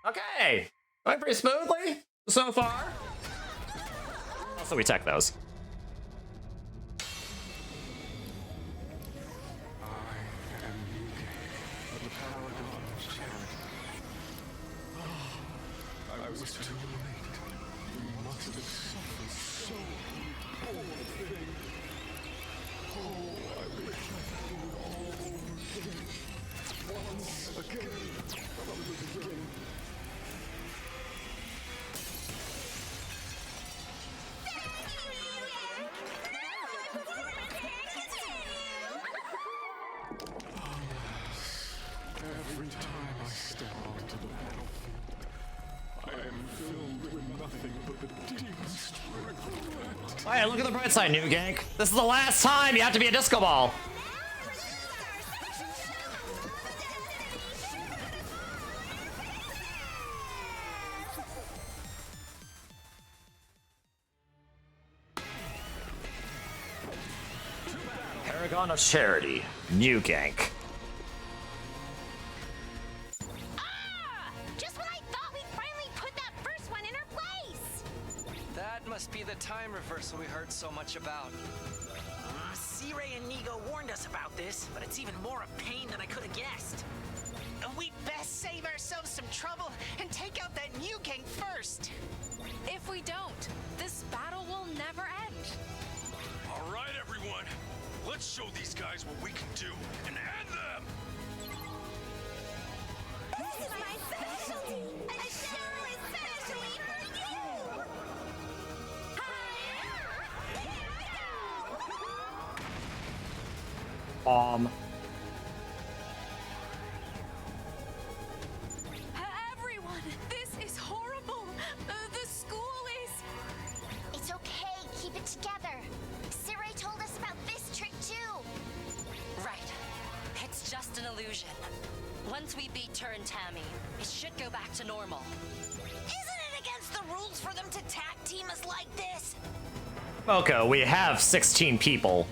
Okay, going pretty smoothly so far. Also, we tech those. I was too late. You must have suffered so poor thing. Oh, I wish I could do it all again. Once again, from the beginning. Every time I step onto the battlefield, I am filled with nothing but the deepest regret. Alright, look at the bright side, New Gank. This is the last time you have to be a disco ball. Paragon of Charity, New Gank. Just when I thought we'd finally put that first one in her place! That must be the time reversal we heard so much about. C-Ray and Nigo warned us about this, but it's even more a pain than I could have guessed. We'd best save ourselves some trouble and take out that new gang first. If we don't, this battle will never end. All right, everyone. Let's show these guys what we can do and end them. This is my specialty. A show especially for you. Everyone, this is horrible. The school is... It's okay. Keep it together. Siray told us about this trick too. Right. It's just an illusion. Once we beat Tur and Tammy, it should go back to normal. Isn't it against the rules for them to tag team us like this? Moko, we have 16 people.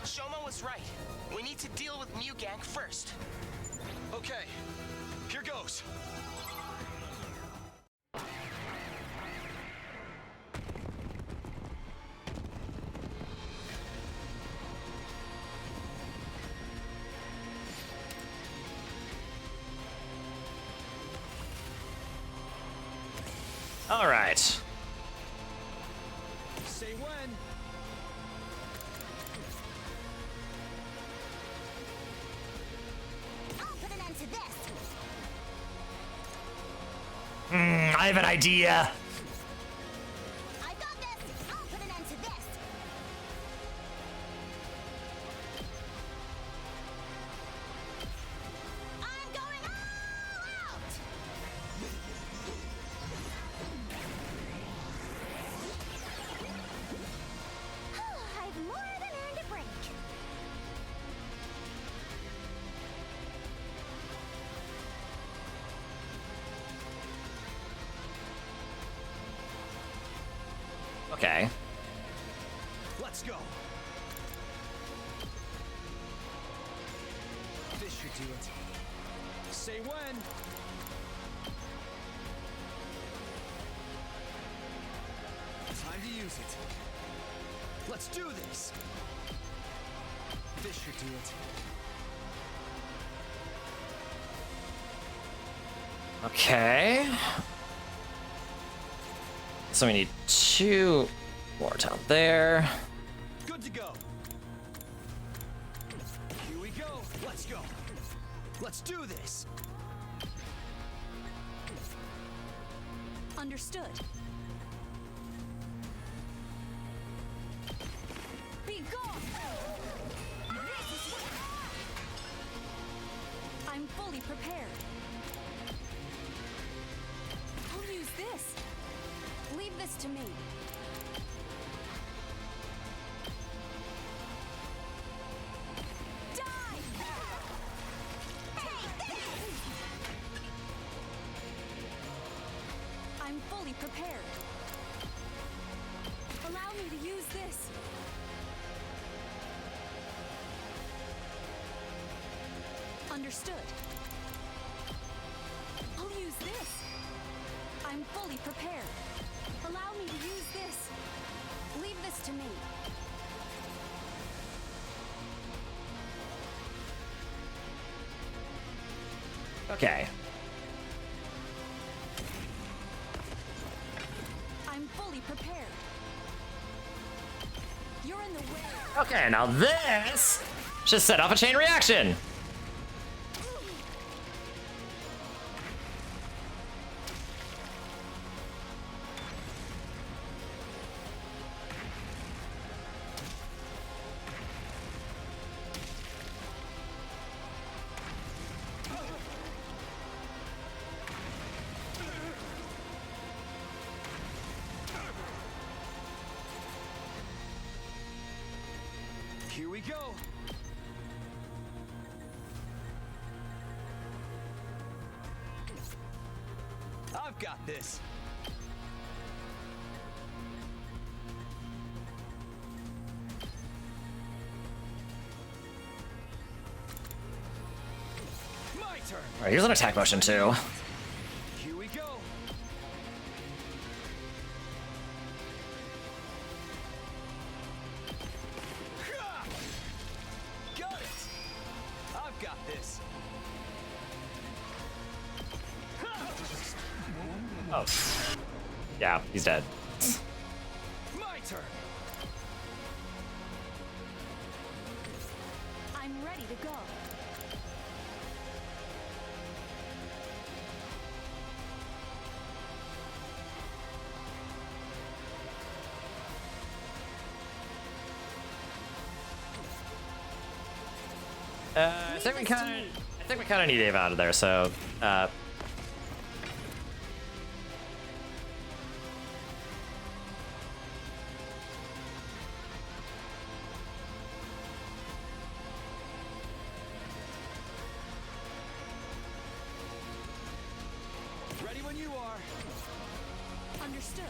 Shoma was right. We need to deal with New Gang first. Okay, here goes. All right. Say when. I have an idea. I got this! I'll put an end to this! I'm going all out! I've more than earned a break. Okay. Let's go. This should do it. Say when. Time to use it. Let's do this. This should do it. Okay. So we need 2 more down there. Good to go. Here we go. Let's go. Let's do this. Understood. Be gone! I'm fully prepared. I'll use this. Leave this to me. Die! I'm fully prepared. Allow me to use this. Understood. I'll use this. I'm fully prepared. Allow me to use this. Leave this to me. Okay. I'm fully prepared. You're in the way. Okay, now this should set off a chain reaction. Here we go. I've got this. My turn. All right, here's an attack motion too. Here we go. Got it. I've got this. Oh. Yeah, he's dead. My turn. I'm ready to go. I think we kind of need Ava out of there. So, Ready when you are. Understood.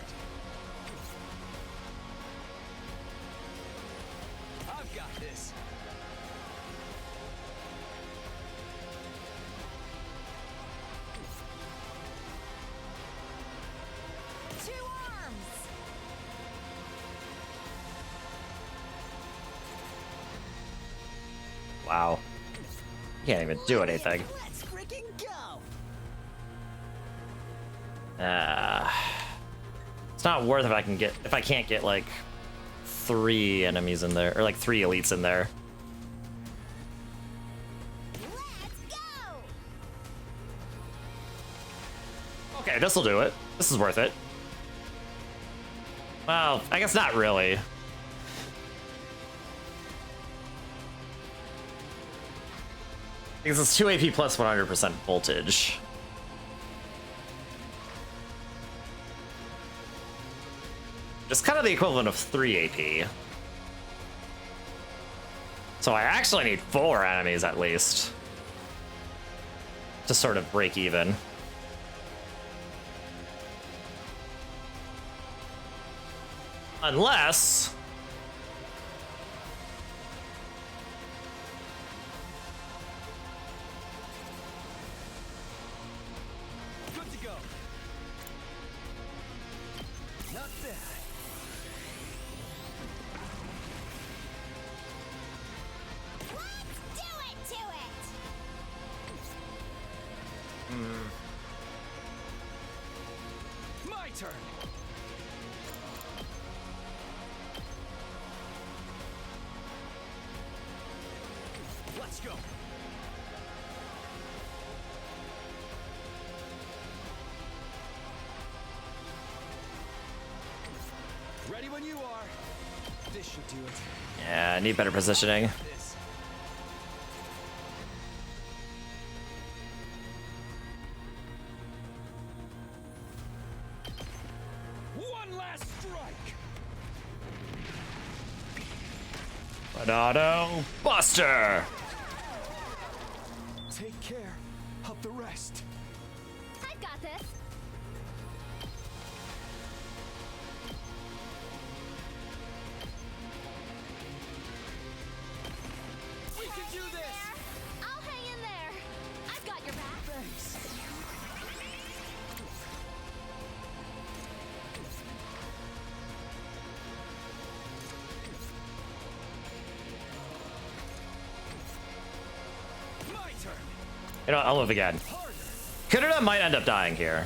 I've got this. Two arms. wow. Can't even do anything. Let's freaking go! It's not worth if I can't get like 3 enemies in there, or like 3 elites in there. Let's go! Okay, this'll do it. This is worth it. Well, I guess not really. Because it's 2 AP plus 100% voltage. It's kind of the equivalent of 3 AP. So I actually need 4 enemies at least to sort of break even. Unless... Good to go. Not bad. Let's do it to it! My turn. Let's go. Ready when you are. This should do it. Yeah, I need better positioning. This. One last strike. Auto Buster! Take care of the rest. I've got this. We can do this. I'll hang in there. I've got your back. Thanks. My turn. You know what, I'll move again. Kuruda might end up dying here.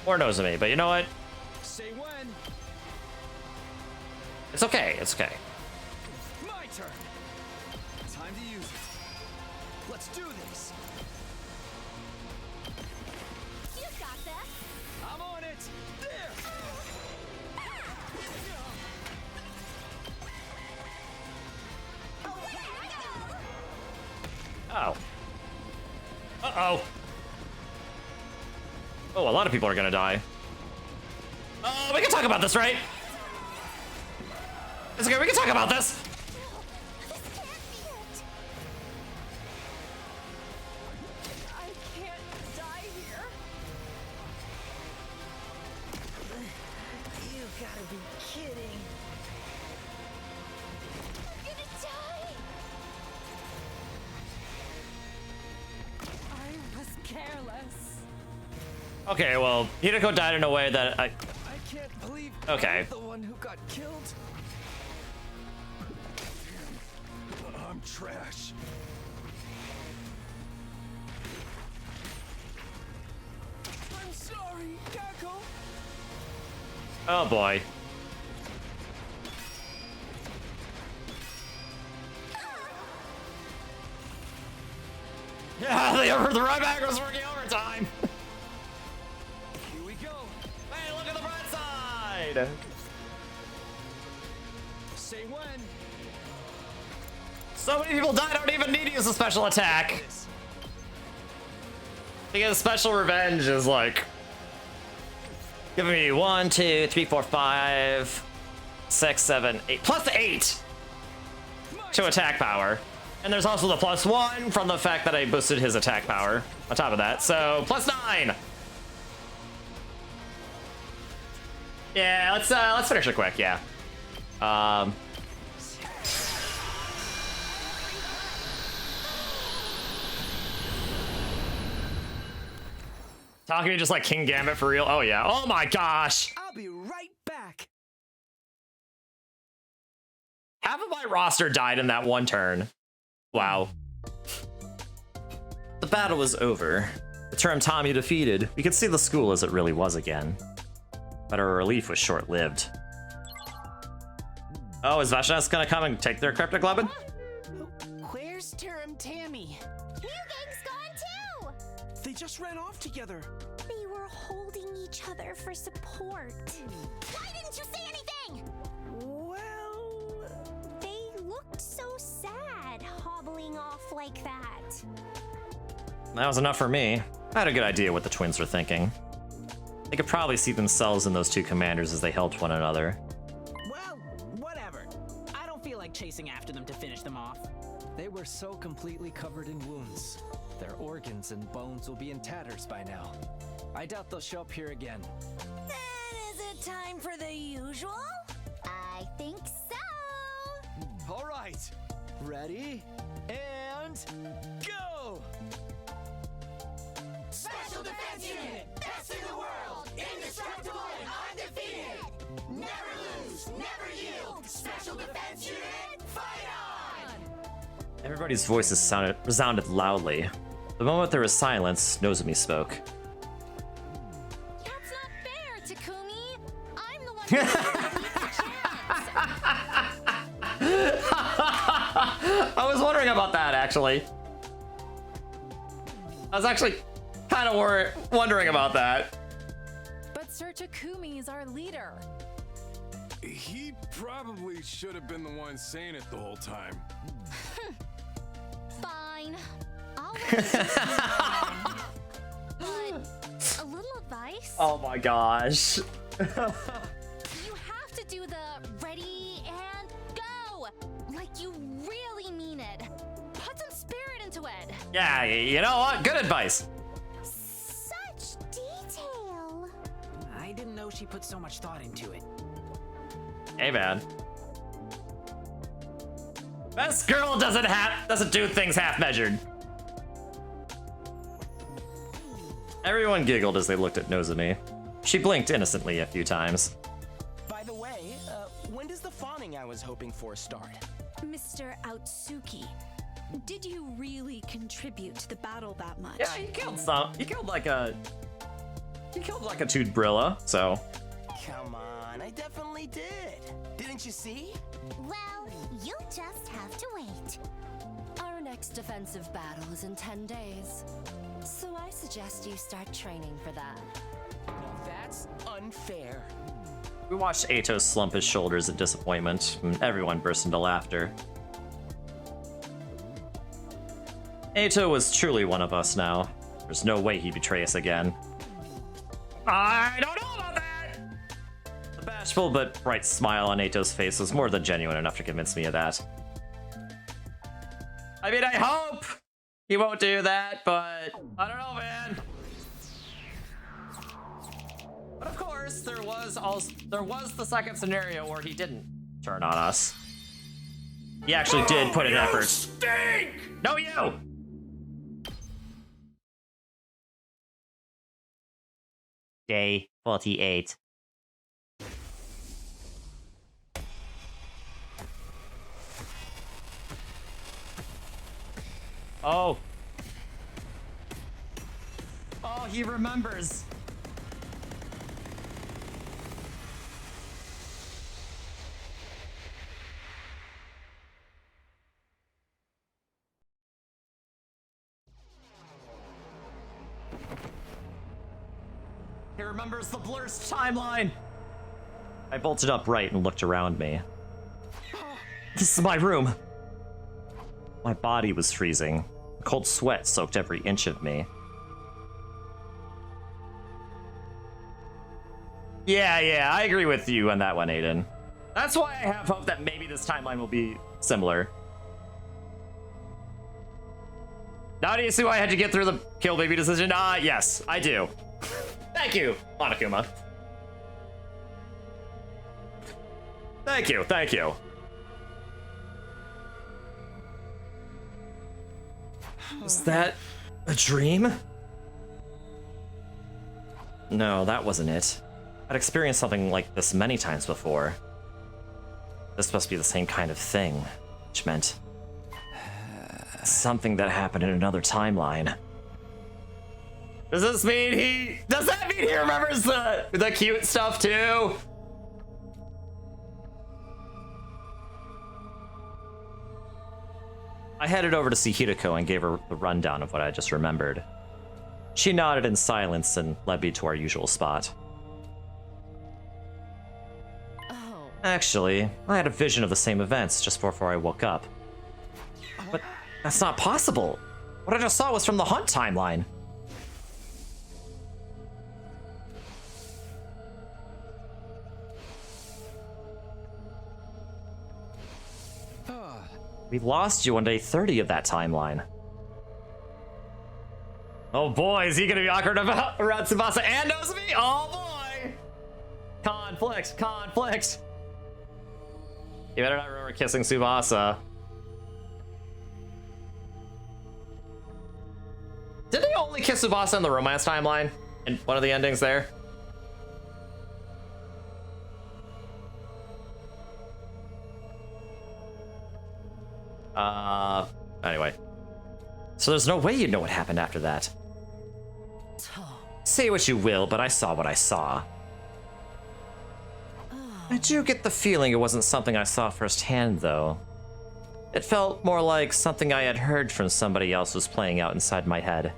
Or knows of me, but you know what? Say when. It's okay, it's okay. My turn. Time to use it. Let's do this. You got this. I'm on it. There. Oh. Uh-oh. Oh, a lot of people are gonna die. Oh, we can talk about this, right? It's okay, we can talk about this. I can't die here. You gotta be kidding. I'm gonna die. I was careless. Okay, well, Hideko died in a way that I can't believe Okay. I'm the one who got killed. I'm trash. I'm sorry, Kako. Oh boy. Yeah, the right was working overtime. Here we go. Hey, look at the bright side. Say when. So many people died, I don't even need to use a special attack. Because special revenge is like giving me 1, 2, 3, 4, 5, 6, 7, 8, plus 8 to attack power. And there's also the +1 from the fact that I boosted his attack power on top of that. So +9. Yeah, let's finish it quick. Yeah. Talking to me just like King Gambit for real. Oh yeah. Oh my gosh. I'll be right back. Half of my roster died in that one turn. Wow. The battle was over. The term Tommy defeated, we could see the school as it really was again. But our relief was short-lived. Oh, is Vashna's gonna come and take their cryptic weapon? Where Where's Turum Tammy? New gang's gone too! They just ran off together. They were holding each other for support. Why didn't you say anything? Well... They looked so sad, hobbling off like that. That was enough for me. I had a good idea what the twins were thinking. They could probably see themselves in those two commanders as they helped one another. Well, whatever. I don't feel like chasing after them to finish them off. They were so completely covered in wounds. Their organs and bones will be in tatters by now. I doubt they'll show up here again. Then is it time for the usual? I think so. All right. Ready? And go! Special Defense Unit! Best in the world! Indestructible and undefeated! Never lose! Never yield! Special Defense Unit! Fight on! Everybody's voices resounded loudly. The moment there was silence, Nozomi spoke. That's not fair, Takumi. I'm the one who needs a chance. I was wondering about that, actually. I was actually kind of wondering about that. But Sir Takumi is our leader. He probably should have been the one saying it the whole time. Fine. I'll let But a little advice? Oh my gosh. You have to do the ready and go. Like you really mean it. Put some spirit into it. Yeah, you know what? Good advice. Such detail. I didn't know she put so much thought into it. Hey, man. Best girl doesn't do things half-measured. Everyone giggled as they looked at Nozomi. She blinked innocently a few times. By the way, when does the fawning I was hoping for start? Mr. Outsuki, did you really contribute to the battle that much? Yeah, he killed some. He killed like a Tudbrilla, so. Come on, I definitely did. Didn't you see? Well, you'll just have to wait. Our next defensive battle is in 10 days. So I suggest you start training for that. No, that's unfair. We watched Ato slump his shoulders in disappointment, and everyone burst into laughter. Ato was truly one of us now. There's no way he'd betray us again. I don't know about that! The bashful but bright smile on Ato's face was more than genuine enough to convince me of that. I mean, I hope he won't do that, but I don't know, man. But of course, there was the second scenario where he didn't turn on us. He actually did put in effort. Stink! No, you! Day 48. Oh. Oh, he remembers. He remembers the blur's timeline. I bolted upright and looked around me. This is my room. My body was freezing. A cold sweat soaked every inch of me. Yeah, I agree with you on that one, Aiden. That's why I have hope that maybe this timeline will be similar. Now do you see why I had to get through the kill baby decision? Yes, I do. Thank you, Monokuma. Thank you. Was that a dream? No, that wasn't it. I'd experienced something like this many times before. This must be the same kind of thing, which meant something that happened in another timeline. Does this mean does that mean he remembers the cute stuff too? I headed over to see Hirako and gave her the rundown of what I just remembered. She nodded in silence and led me to our usual spot. Actually, I had a vision of the same events just before I woke up. But that's not possible! What I just saw was from the Hunt timeline! We lost you on day 30 of that timeline. Oh boy, is he gonna be awkward about around Tsubasa and Nozomi? Oh boy! Conflict, conflict! You better not remember kissing Tsubasa. Did they only kiss Tsubasa in the romance timeline? In one of the endings there? Anyway. So there's no way you'd know what happened after that. Say what you will, but I saw what I saw. I do get the feeling it wasn't something I saw firsthand, though. It felt more like something I had heard from somebody else was playing out inside my head.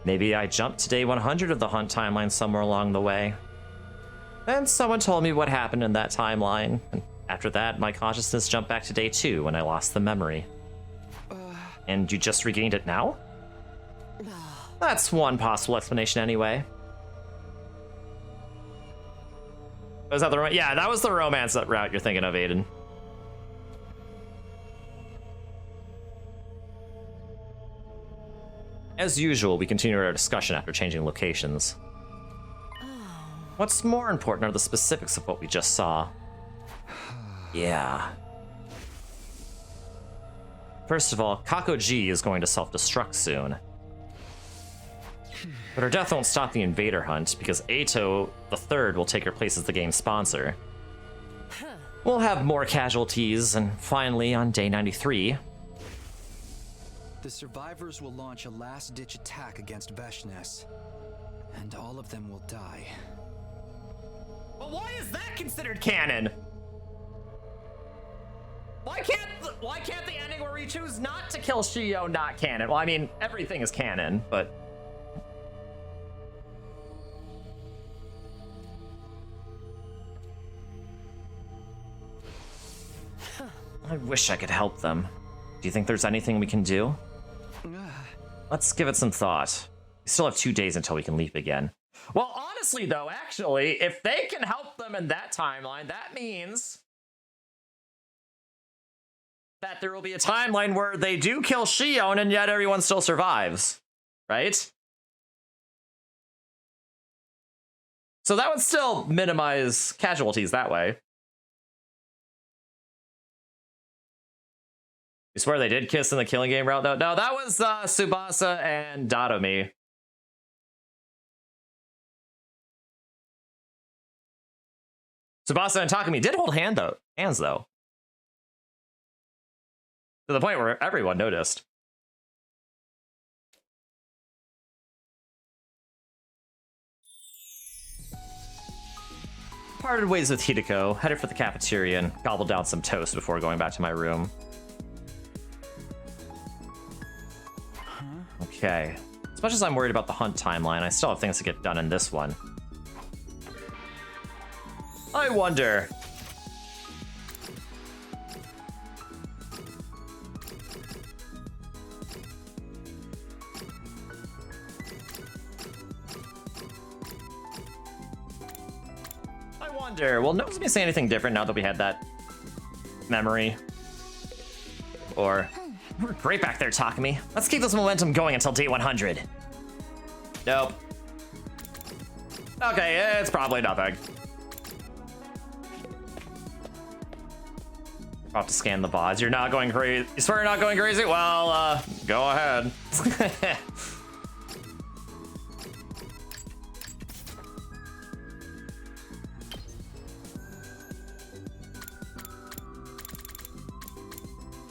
Maybe I jumped to day 100 of the Hunt timeline somewhere along the way. Then someone told me what happened in that timeline, and after that, my consciousness jumped back to day 2 when I lost the memory. And you just regained it now? That's one possible explanation anyway. Was that the yeah, that was the romance route you're thinking of, Aiden. As usual, we continued our discussion after changing locations. What's more important are the specifics of what we just saw. Yeah. First of all, Kakoji is going to self-destruct soon. But her death won't stop the invader hunt, because Eito III will take her place as the game's sponsor. We'll have more casualties, and finally, on day 93... The survivors will launch a last-ditch attack against Veshness, and all of them will die. But why is that considered canon? Why can't the ending where we choose not to kill Shio not canon? Well, I mean, everything is canon, but... I wish I could help them. Do you think there's anything we can do? Let's give it some thought. We still have 2 days until we can leave again. Well, honestly, though, actually, if they can help them in that timeline, that means that there will be a timeline where they do kill Shion and yet everyone still survives, right? So that would still minimize casualties that way. You swear they did kiss in the killing game route, though? No, that was Tsubasa and Datomi. Tsubasa and Takumi did hold hands, though. To the point where everyone noticed. Parted ways with Hideko, headed for the cafeteria and gobbled down some toast before going back to my room. Okay. As much as I'm worried about the Hunt timeline, I still have things to get done in this one. I wonder... will Nozomi say anything different now that we had that memory? Or... We're great back there, Takumi. Let's keep this momentum going until day 100. Nope. Okay, it's probably nothing. I'll have to scan the VODs. You're not going crazy. You swear you're not going crazy? Well, go ahead.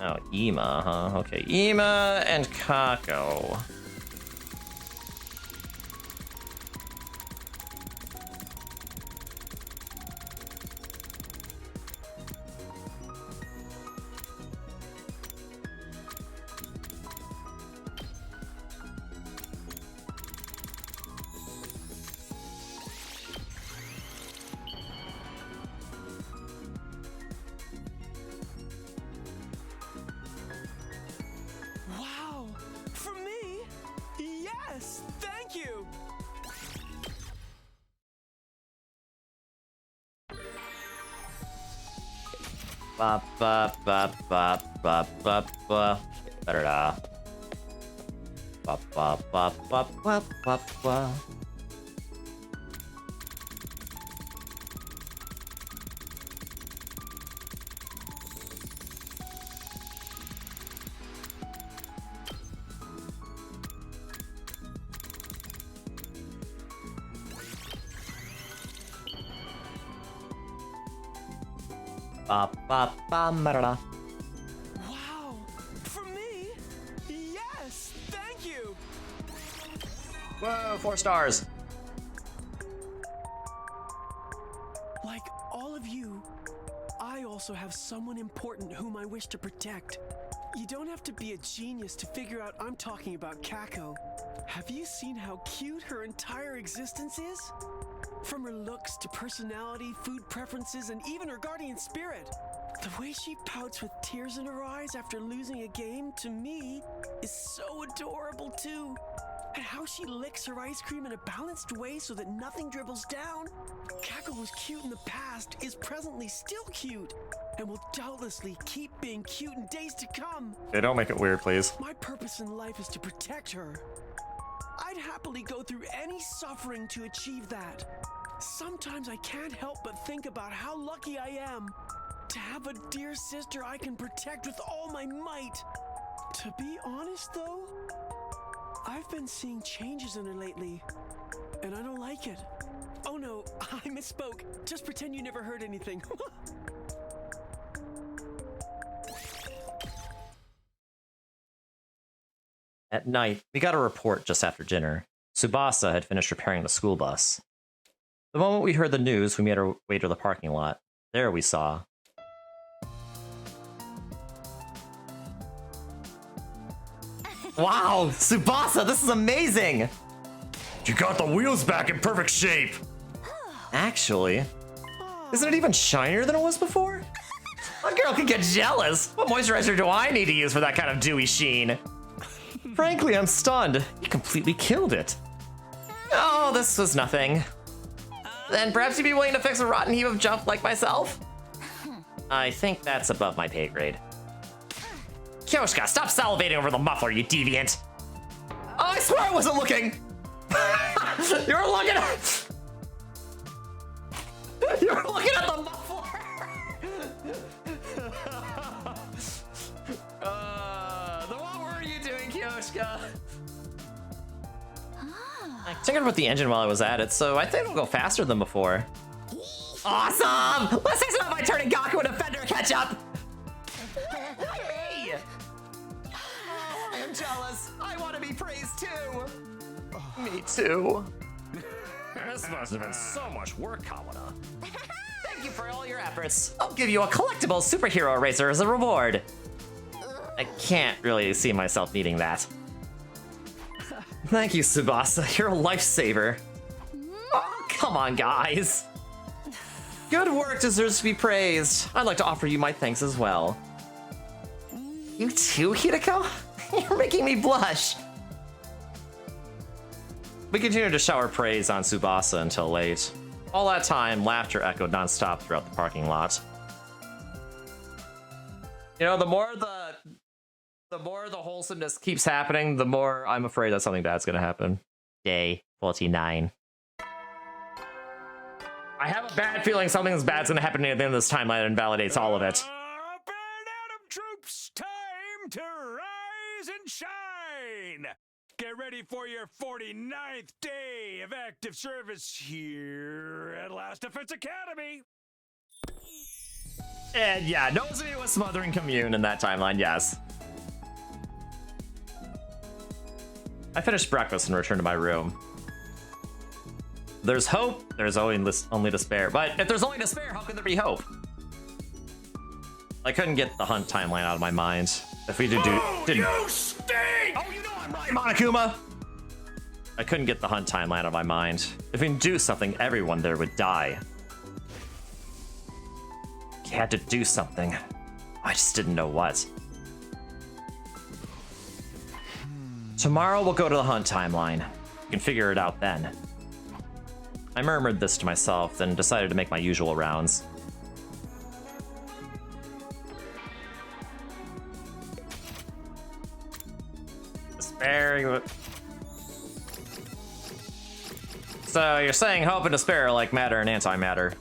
Oh, Ima, huh? Okay, Ima and Kako. Ba ba ba ba ba ba ba. Better da. Ba ba ba ba ba ba ba. Ba ba ba marada. Wow! For me? Yes! Thank you! Whoa, 4 stars. Like all of you, I also have someone important whom I wish to protect. You don't have to be a genius to figure out I'm talking about Kako. Have you seen how cute her entire existence is? From her looks to personality, food preferences, and even her guardian spirit. The way she pouts with tears in her eyes after losing a game, to me, is so adorable too. And how she licks her ice cream in a balanced way so that nothing dribbles down. Kako was cute in the past, is presently still cute, and will doubtlessly keep being cute in days to come. Hey, don't make it weird, please. My purpose in life is to protect her. I'd happily go through any suffering to achieve that. Sometimes I can't help but think about how lucky I am to have a dear sister I can protect with all my might. To be honest though, I've been seeing changes in her lately, and I don't like it. Oh no, I misspoke. Just pretend you never heard anything. At night, we got a report just after dinner. Tsubasa had finished repairing the school bus. The moment we heard the news, we made our way to the parking lot. There we saw... Wow, Tsubasa, this is amazing! You got the wheels back in perfect shape! Actually, isn't it even shinier than it was before? A girl can get jealous! What moisturizer do I need to use for that kind of dewy sheen? Frankly, I'm stunned. You completely killed it. Oh, this was nothing. Then perhaps you'd be willing to fix a rotten heap of junk like myself? I think that's above my pay grade. Kyoshka, stop salivating over the muffler, you deviant! Oh, I swear I wasn't looking! You were looking at... You were looking at the muffler! Then what were you doing, Kyoshka? I tinkered with the engine while I was at it, so I think it'll go faster than before. Awesome! Let's say it's not my turn to Gaku and Defender catch up! Hey! Oh, I'm jealous. I want to be praised too. Me too. This must have been so much work, Kawana. Thank you for all your efforts. I'll give you a collectible superhero eraser as a reward. I can't really see myself needing that. Thank you, Tsubasa. You're a lifesaver. Oh, come on, guys. Good work deserves to be praised. I'd like to offer you my thanks as well. You too, Hideko? You're making me blush. We continued to shower praise on Tsubasa until late. All that time, laughter echoed nonstop throughout the parking lot. You know, the more the wholesomeness keeps happening, the more I'm afraid that something bad's gonna happen. Day 49. I have a bad feeling something bad's gonna happen at the end of this timeline and invalidates all of it. Up and Atom troops, time to rise and shine! Get ready for your 49th day of active service here at Last Defense Academy! And yeah, Nozomi was smothering Commune in that timeline, yes. I finished breakfast and returned to my room. There's hope, there's only despair. But if there's only despair, how can there be hope? I couldn't get the hunt timeline out of my mind. If we didn't... You stink! Oh, you know I'm right, Monokuma! I couldn't get the hunt timeline out of my mind. If we didn't do something, everyone there would die. You had to do something. I just didn't know what. Tomorrow we'll go to the hunt timeline. We can figure it out then. I murmured this to myself, then decided to make my usual rounds. Very good. So you're saying hope and despair are like matter and antimatter.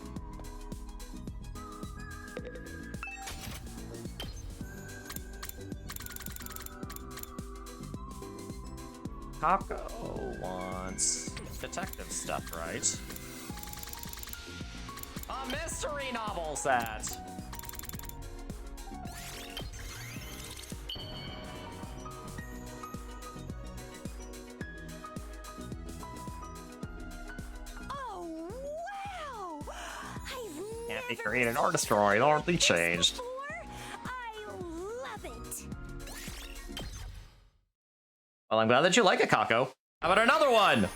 Kako wants detective stuff, right? A mystery novel set! Oh, wow! Can't be created or destroyed or be changed. I love it. Well, I'm glad that you like it, Kako. How about another one?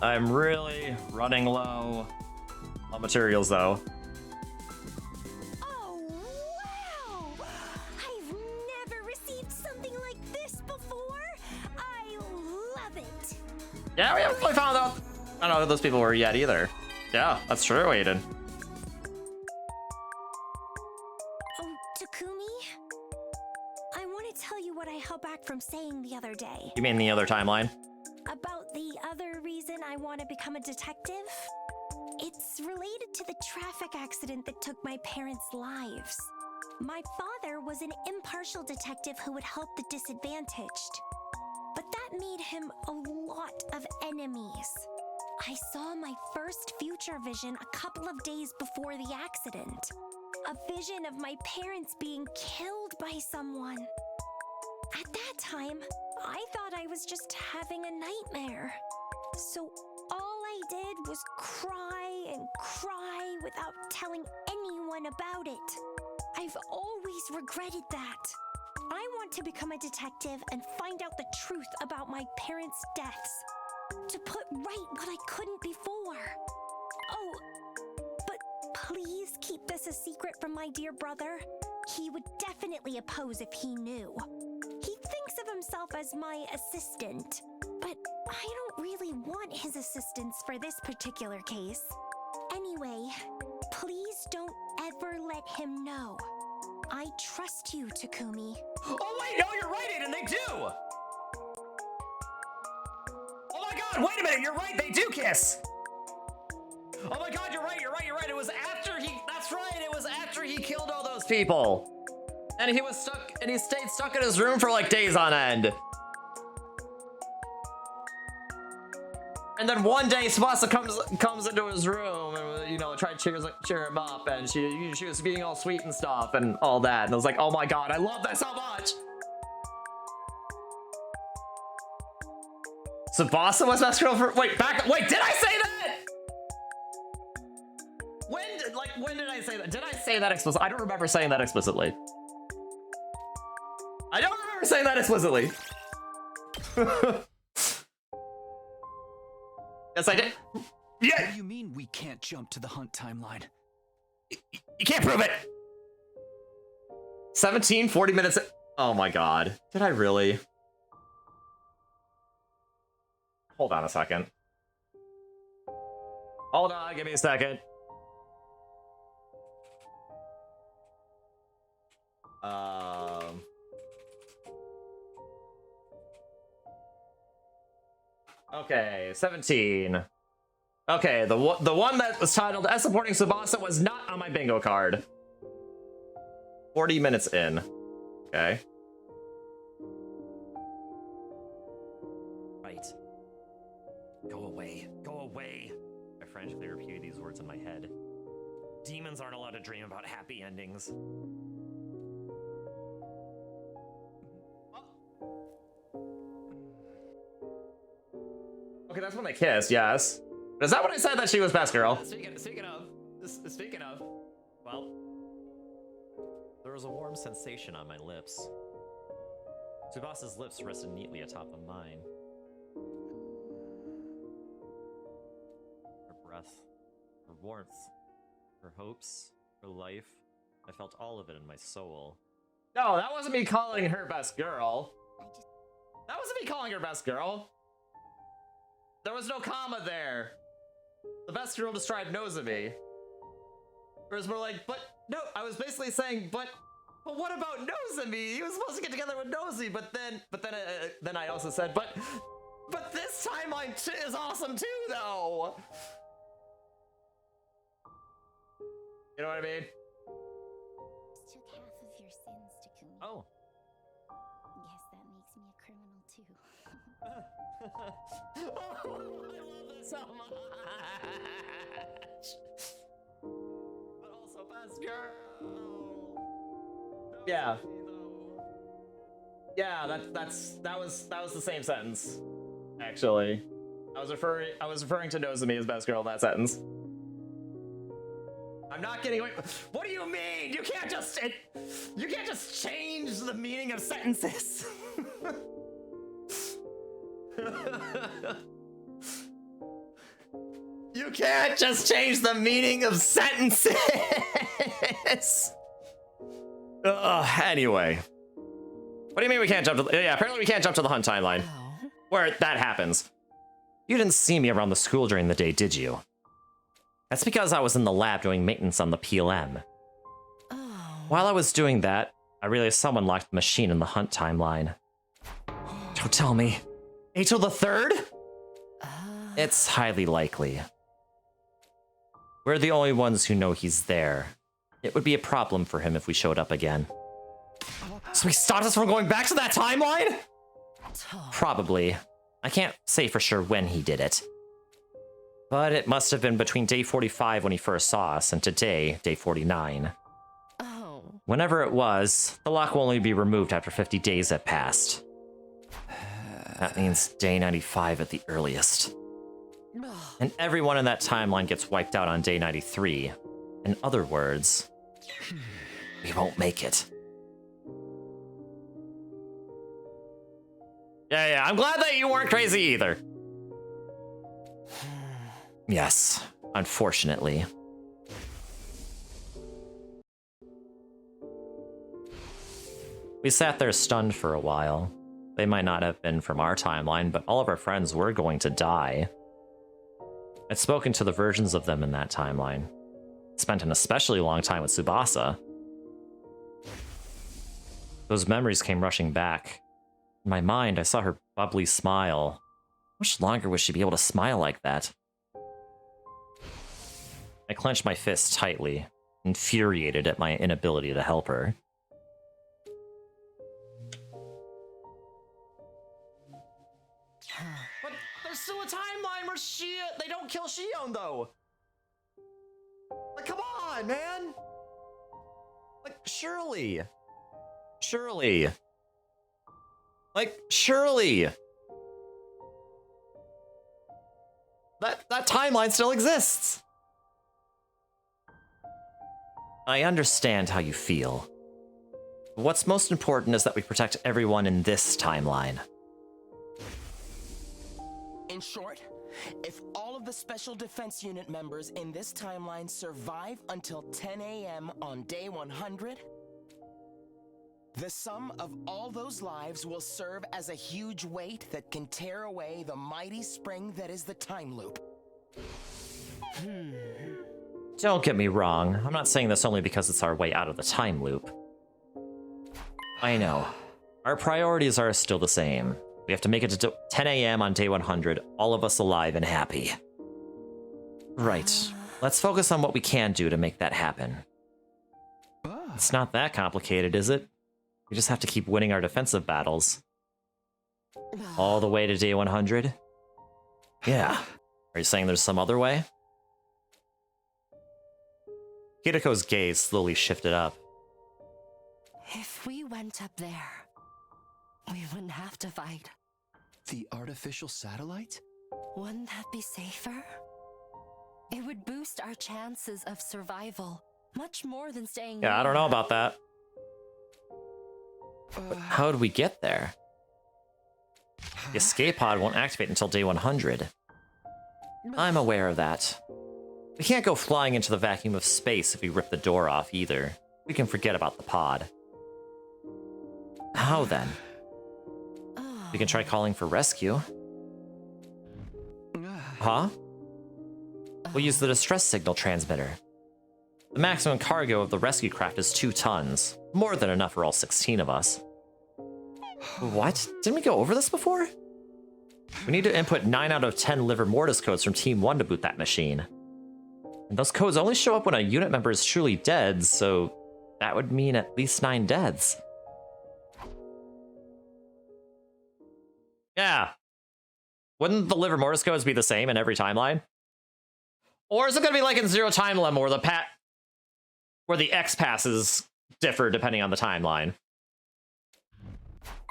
I'm really running low on materials, though. Oh, wow! I've never received something like this before. I love it. Yeah, we haven't really found out. I don't know who those people were yet either. Yeah, that's true, Aiden. Oh, Takumi? I want to tell you what I held back from saying the other day. You mean the other timeline? About the other reason I want to become a detective? It's related to the traffic accident that took my parents' lives. My father was an impartial detective who would help the disadvantaged. But that made him a lot of enemies. I saw my first future vision a couple of days before the accident. A vision of my parents being killed by someone. At that time, I thought I was just having a nightmare. So all I did was cry and cry without telling anyone about it. I've always regretted that. I want to become a detective and find out the truth about my parents' deaths. To put right what I couldn't before. Oh, but please keep this a secret from my dear brother. He would definitely oppose if he knew. He thinks of himself as my assistant, but I don't really want his assistance for this particular case. Anyway, please don't ever let him know. I trust you, Takumi. Oh wait, no, you're right, Aiden, they do! Oh my god, wait a minute, you're right, they do kiss! Oh my god, you're right, it was after he, that's right, it was after he killed all those people! And he was stuck, and he stayed stuck in his room for like days on end. And then one day, Tsubasa comes into his room and, you know, tried to cheer him up, and she was being all sweet and stuff and all that. And I was like, oh my god, I love that so much. Tsubasa was best girl for, wait, did I say that? When did I say that? Did I say that explicitly? I don't remember saying that explicitly. I don't remember saying that explicitly. Yes, I did. Yeah. What do you mean we can't jump to the Hunt timeline? You can't prove it. 40 minutes. Oh my god. Did I really? Hold on a second. Hold on, give me a second. Okay, 17. Okay, the one that was titled as supporting Tsubasa was not on my bingo card. 40 minutes in. Okay. Right. Go away. Go away. I frantically repeated these words in my head. Demons aren't allowed to dream about happy endings. Okay, that's when they kissed, yes. But is that when I said that she was best girl? Speaking of, well, there was a warm sensation on my lips. Tsubasa's lips rested neatly atop of mine. breath, her warmth, her hopes, her life. I felt all of it in my soul. No, that wasn't me calling her best girl. That wasn't me calling her best girl. There was no comma there. The best girl described Nozomi. It was more like, but no, I was basically saying, but what about Nozomi? He was supposed to get together with Nozomi, but then I also said, but this timeline is awesome too, though. You know what I mean? Took half of your sins to commit. Oh. Guess that makes me a criminal too. Oh, I love this so much. But also best girl. Yeah. Yeah, that was the same sentence. Actually, I was referring to Nozomi as best girl in that sentence. I'm not getting away. What do you mean? You can't just change the meaning of sentences. You can't just change the meaning of sentences. Anyway. What do you mean we can't jump to the... Yeah, apparently we can't jump to the hunt timeline. Where that happens. You didn't see me around the school during the day, did you? That's because I was in the lab doing maintenance on the PLM. While I was doing that, I realized someone locked the machine in the hunt timeline. Don't tell me. April the 3rd? It's highly likely. We're the only ones who know he's there. It would be a problem for him if we showed up again. So he stopped us from going back to that timeline? Probably. I can't say for sure when he did it. But it must have been between day 45 when he first saw us and today, day 49. Oh. Whenever it was, the lock will only be removed after 50 days have passed. That means day 95 at the earliest. And everyone in that timeline gets wiped out on day 93. In other words, we won't make it. Yeah, I'm glad that you weren't crazy either. Yes, unfortunately. We sat there stunned for a while. They might not have been from our timeline, but all of our friends were going to die. I'd spoken to the versions of them in that timeline. Spent an especially long time with Tsubasa. Those memories came rushing back. In my mind, I saw her bubbly smile. How much longer would she be able to smile like that? I clenched my fist tightly, infuriated at my inability to help her. But there's still a timeline where they don't kill Shion, though! Like, come on, man! Like, surely! Like, surely! That timeline still exists! I understand how you feel. What's most important is that we protect everyone in this timeline. In short, if all of the Special Defense Unit members in this timeline survive until 10 a.m. on day 100, the sum of all those lives will serve as a huge weight that can tear away the mighty spring that is the time loop. Don't get me wrong, I'm not saying this only because it's our way out of the time loop. I know. Our priorities are still the same. We have to make it to 10 a.m. on day 100, all of us alive and happy. Right. Let's focus on what we can do to make that happen. It's not that complicated, is it? We just have to keep winning our defensive battles. All the way to day 100? Yeah. Are you saying there's some other way? Hirako's gaze slowly shifted up. If we went up there, we wouldn't have to fight. The artificial satellite? Wouldn't that be safer? It would boost our chances of survival much more than staying Yeah, I don't know here. about that. But how would we get there? The escape pod won't activate until day 100. I'm aware of that. We can't go flying into the vacuum of space if we rip the door off either. We can forget about the pod. How then? We can try calling for rescue. Huh? We'll use the distress signal transmitter. The maximum cargo of the rescue craft is 2 tons. More than enough for all 16 of us. What? Didn't we go over this before? We need to input 9 out of 10 liver mortis codes from Team 1 to boot that machine. And those codes only show up when a unit member is truly dead, so that would mean at least 9 deaths. Yeah. Wouldn't the liver mortis codes be the same in every timeline? Or is it going to be like in Zero Time Dilemma where the X passes differ depending on the timeline?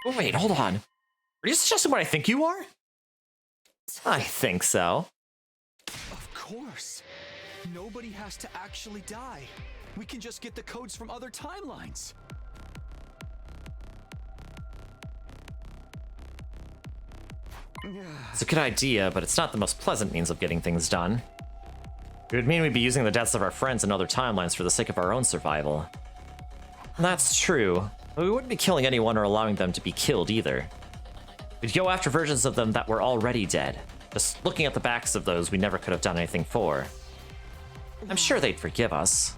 Oh, wait, hold on. Are you suggesting what I think you are? I think so. Of course. Nobody has to actually die. We can just get the codes from other timelines. It's a good idea, but it's not the most pleasant means of getting things done. It would mean we'd be using the deaths of our friends in other timelines for the sake of our own survival. That's true, but we wouldn't be killing anyone or allowing them to be killed either. We'd go after versions of them that were already dead, just looking at the backs of those we never could have done anything for. I'm sure they'd forgive us.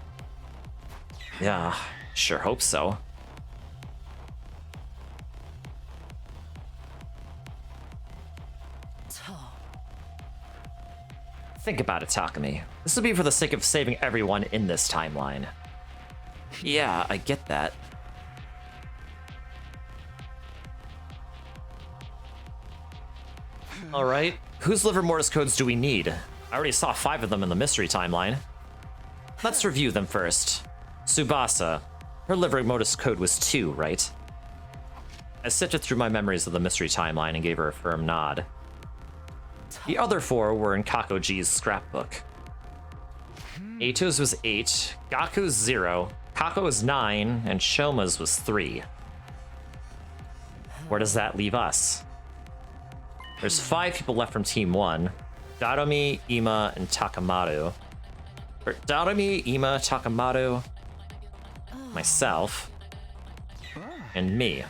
Yeah, sure hope so. Think about it, Takumi. This would be for the sake of saving everyone in this timeline. Yeah, I get that. Alright, whose liver mortis codes do we need? I already saw 5 of them in the mystery timeline. Let's review them first. Tsubasa. Her liver mortis code was 2, right? I sifted through my memories of the mystery timeline and gave her a firm nod. The other 4 were in Kakoji's scrapbook. Eito's was 8, Gaku's 0, Kako's 9, and Shoma's was 3. Where does that leave us? There's 5 people left from Team 1. Dadomi, Ima, and Takamaru. Or Dadomi, Ima, Takamaru, myself, and me.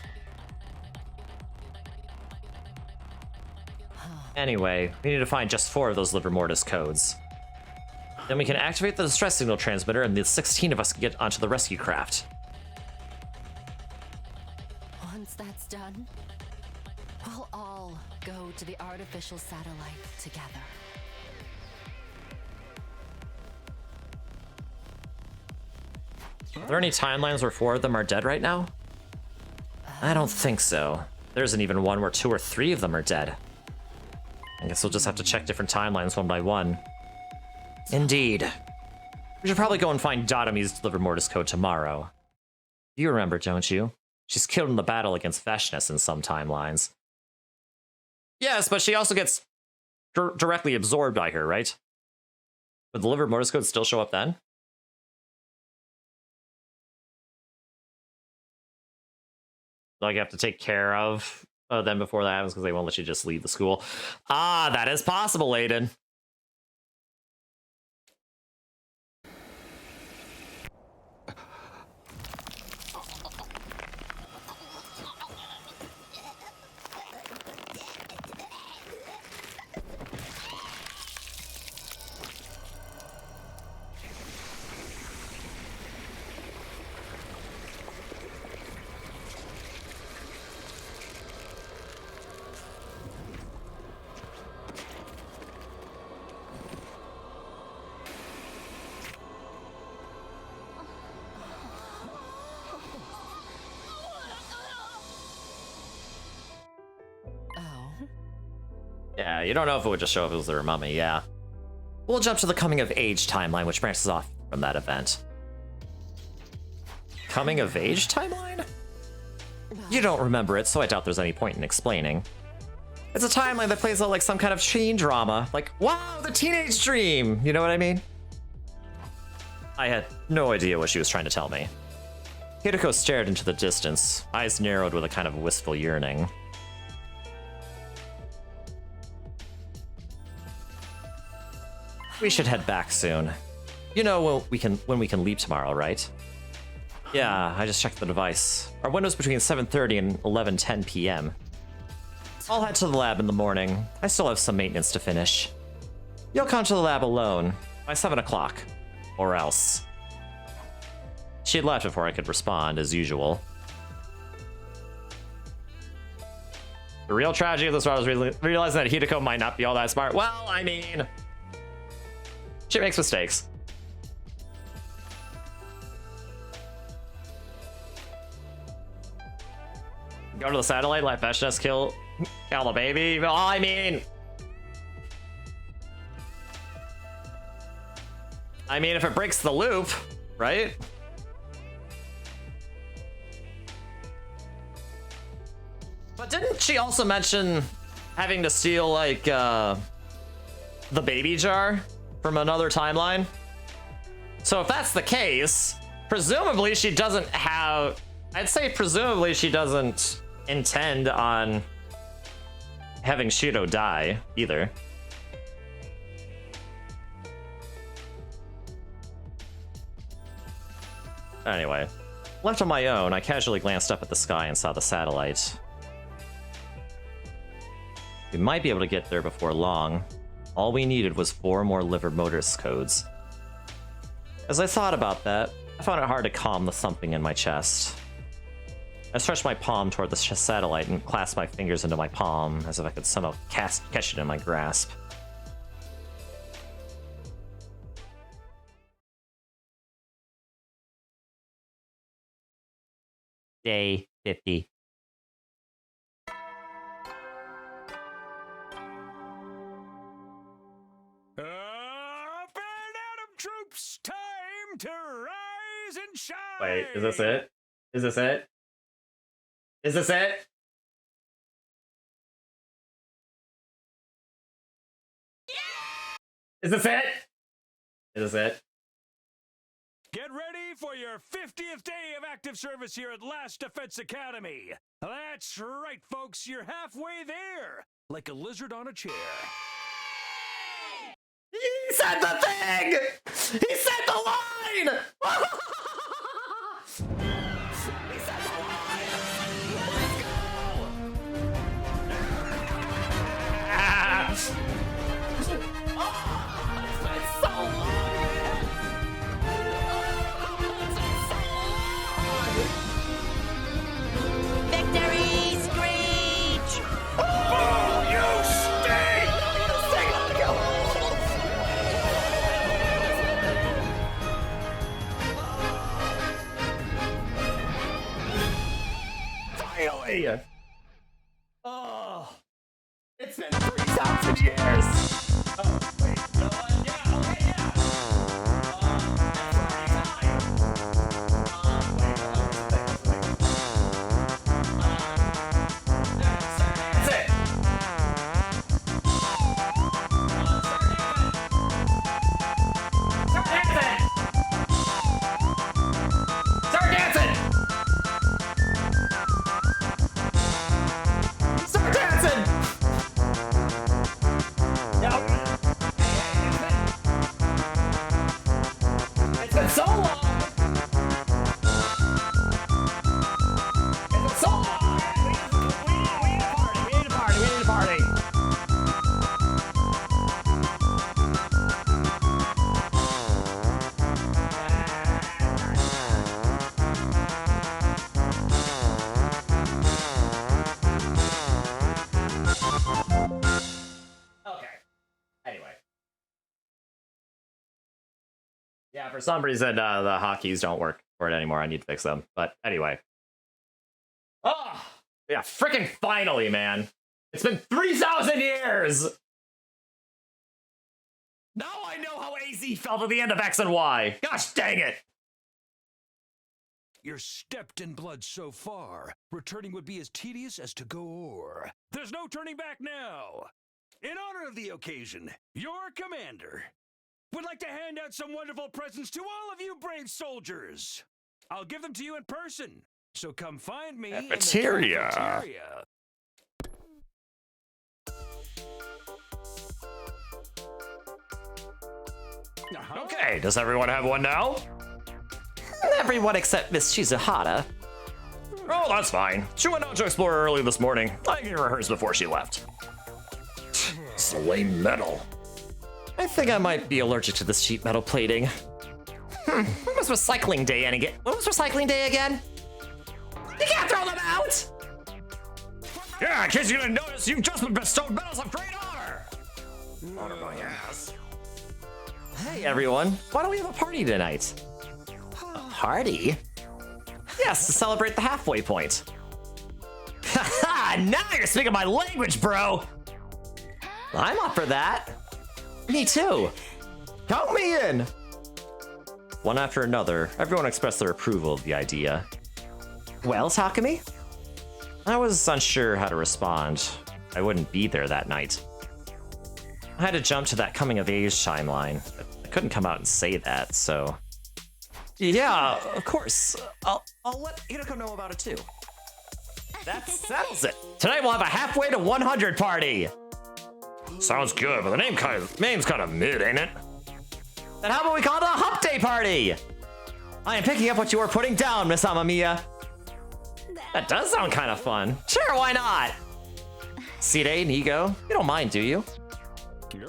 Anyway, we need to find just 4 of those liver mortis codes. Then we can activate the distress signal transmitter and the 16 of us can get onto the rescue craft. Once that's done, we'll all go to the artificial satellite together. Are there any timelines where 4 of them are dead right now? I don't think so. There isn't even one where 2 or 3 of them are dead. I guess we'll just have to check different timelines one by one. Indeed. We should probably go and find Dadomi's liver mortis code tomorrow. You remember, don't you? She's killed in the battle against Veshness in some timelines. Yes, but she also gets directly absorbed by her, right? Would the liver mortis code still show up then? Like, you have to take care of them before that happens because they won't let you just leave the school. Ah, that is possible, Aiden. Yeah, you don't know if it would just show up as their mummy, yeah. We'll jump to the coming of age timeline, which branches off from that event. Coming of age timeline? You don't remember it, so I doubt there's any point in explaining. It's a timeline that plays out like some kind of teen drama. Like, wow, the teenage dream! You know what I mean? I had no idea what she was trying to tell me. Hideko stared into the distance, eyes narrowed with a kind of wistful yearning. We should head back soon. You know when we can leave tomorrow, right? Yeah, I just checked the device. Our window's between 7:30 and 11:10 p.m. I'll head to the lab in the morning. I still have some maintenance to finish. You'll come to the lab alone by 7 o'clock. Or else. She had left before I could respond, as usual. The real tragedy of this route is realizing that Hideko might not be all that smart. Well, I mean... she makes mistakes. Go to the satellite, let Veshnes kill the baby. Well, I mean... if it breaks the loop, right? But didn't she also mention having to steal, like, the baby jar from another timeline? So if that's the case, presumably she doesn't have... I'd say presumably she doesn't intend on having Shido die, either. Anyway, left on my own, I casually glanced up at the sky and saw the satellite. We might be able to get there before long. All we needed was 4 more liver motors codes. As I thought about that, I found it hard to calm the thumping in my chest. I stretched my palm toward the satellite and clasped my fingers into my palm as if I could somehow catch it in my grasp. Day 50. Up and Atom troops, time to rise and shine. Wait, is this it? Is this it? Is this it? Is this it? Is this it? Get ready for your 50th day of active service here at Last Defense Academy. That's right, folks. You're halfway there, like a lizard on a chair. He said the thing! He said the line! He said the line! Let's go! Oh, it's been so long, man! It's been so long! Victory screech! Oh, you stink! Finally! Oh, it's been 3,000 years! Oh, wait, you know what? Yeah, okay, yeah! That's it! Start dancing! Start dancing! Start dancing! Yep. It's been so long! It's been so long! We need a party! We need a party! We need a party! Okay. Anyway. Yeah, for some reason, the hotkeys don't work for it anymore. I need to fix them. But anyway. Oh! Yeah, freaking finally, man. It's been 3,000 years! Now I know how AZ felt at the end of X and Y. Gosh dang it! You're stepped in blood so far. Returning would be as tedious as to go o'er. There's no turning back now. In honor of the occasion, your commander would like to hand out some wonderful presents to all of you brave soldiers. I'll give them to you in person, so come find me in the Cafeteria. cafeteria. Okay, does everyone have one now? Everyone except Miss Shizuhara. Oh, that's fine. She went out to explore early this morning. I gave her hers before she left. Slay metal. I think I might be allergic to this sheet metal plating. When was recycling day again? What was recycling day again? You can't throw them out! Yeah, in case you didn't notice, you've just been bestowed medals of great honor! Honor my ass. Hey everyone, why don't we have a party tonight? A party? Yes, to celebrate the halfway point. Haha, now you're speaking my language, bro! I'm up for that. Me too. Count me in! One after another, everyone expressed their approval of the idea. Well, Takumi? I was unsure how to respond. I wouldn't be there that night. I had to jump to that coming-of-age timeline, but I couldn't come out and say that, so... Yeah, of course. I'll let Hiroko know about it too. That settles it! Tonight we'll have a halfway to 100 party! Sounds good, but the name's kind of mid, ain't it? Then how about we call it a hump day party? I am picking up what you are putting down, Miss Amamiya. That does sound kind of fun. Sure, why not? Side, Nigo, you don't mind, do you?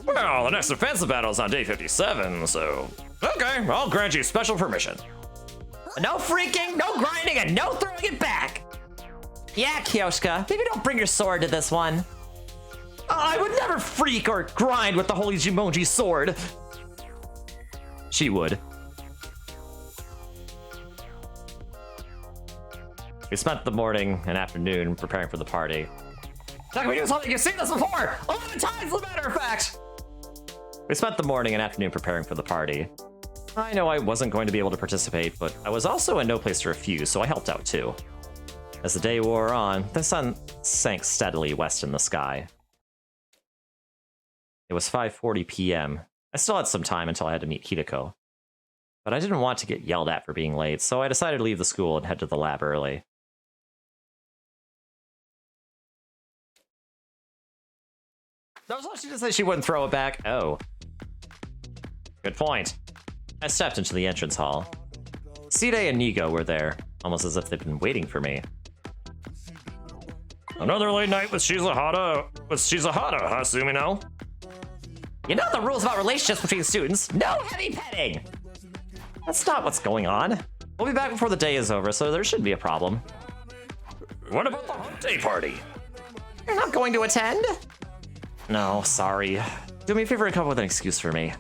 Well, the next offensive battle is on day 57, so... Okay, I'll grant you special permission. No freaking, no grinding, and no throwing it back! Yeah, Kyoshka, maybe don't bring your sword to this one. I would never freak or grind with the Holy Jimoji sword. She would. We spent the morning and afternoon preparing for the party. How can we do something? You've seen this before! 11 times, as a matter of fact! We spent the morning and afternoon preparing for the party. I know I wasn't going to be able to participate, but I was also in no place to refuse, so I helped out too. As the day wore on, the sun sank steadily west in the sky. It was 5:40 p.m. I still had some time until I had to meet Hideko. But I didn't want to get yelled at for being late, so I decided to leave the school and head to the lab early. She just said she wouldn't throw it back. Oh. Good point. I stepped into the entrance hall. Side and Nigo were there, almost as if they'd been waiting for me. Another late night with Shizuhara, huh, Sumino? You know the rules about relationships between students. No heavy petting! That's not what's going on. We'll be back before the day is over, so there shouldn't be a problem. What about the hump day party? You're not going to attend? No, sorry. Do me a favor and come up with an excuse for me.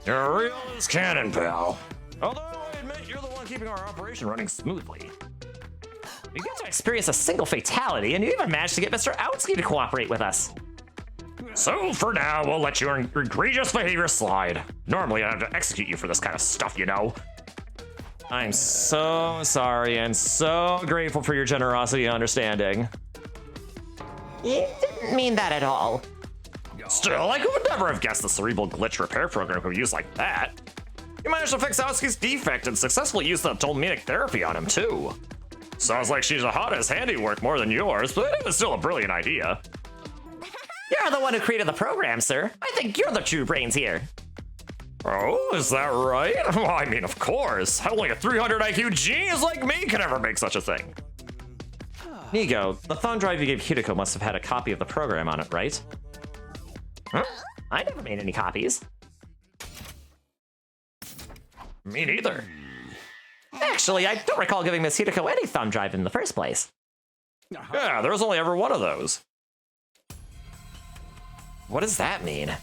You're real as cannon, pal. Although I admit you're the one keeping our operation running smoothly. We got to experience a single fatality, and you even managed to get Mr. Outsky to cooperate with us. So for now, we'll let your egregious behavior slide. Normally, I'd have to execute you for this kind of stuff, you know. I'm so sorry and so grateful for your generosity and understanding. You didn't mean that at all. Still, I would never have guessed the cerebral glitch repair program could be used like that. You managed to fix Aosuke's defect and successfully used the tolmenic therapy on him, too. Sounds like Shizuhara's handiwork more than yours, but it was still a brilliant idea. You're the one who created the program, sir. I think you're the true brains here. Oh, is that right? Well, I mean, of course. Only a 300 IQ genius like me could ever make such a thing. Nigo, the thumb drive you gave Hideko must have had a copy of the program on it, right? Huh? I never made any copies. Me neither. Actually, I don't recall giving Miss Hideko any thumb drive in the first place. Yeah, there was only ever one of those. What does that mean?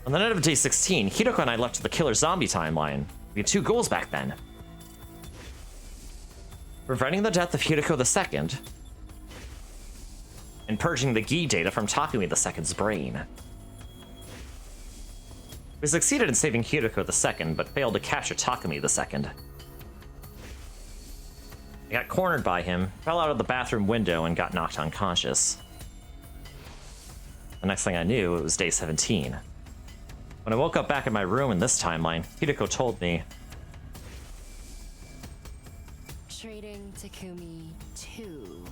On the night of day 16, Hideko and I left the killer zombie timeline. We had two goals back then. Preventing the death of Hideko II, and purging the Gi data from Takumi II's brain. We succeeded in saving Hideko II, but failed to capture Takumi II. I got cornered by him, fell out of the bathroom window, and got knocked unconscious. The next thing I knew, it was day 17. When I woke up back in my room in this timeline, Hideko told me, Treating Takumi too.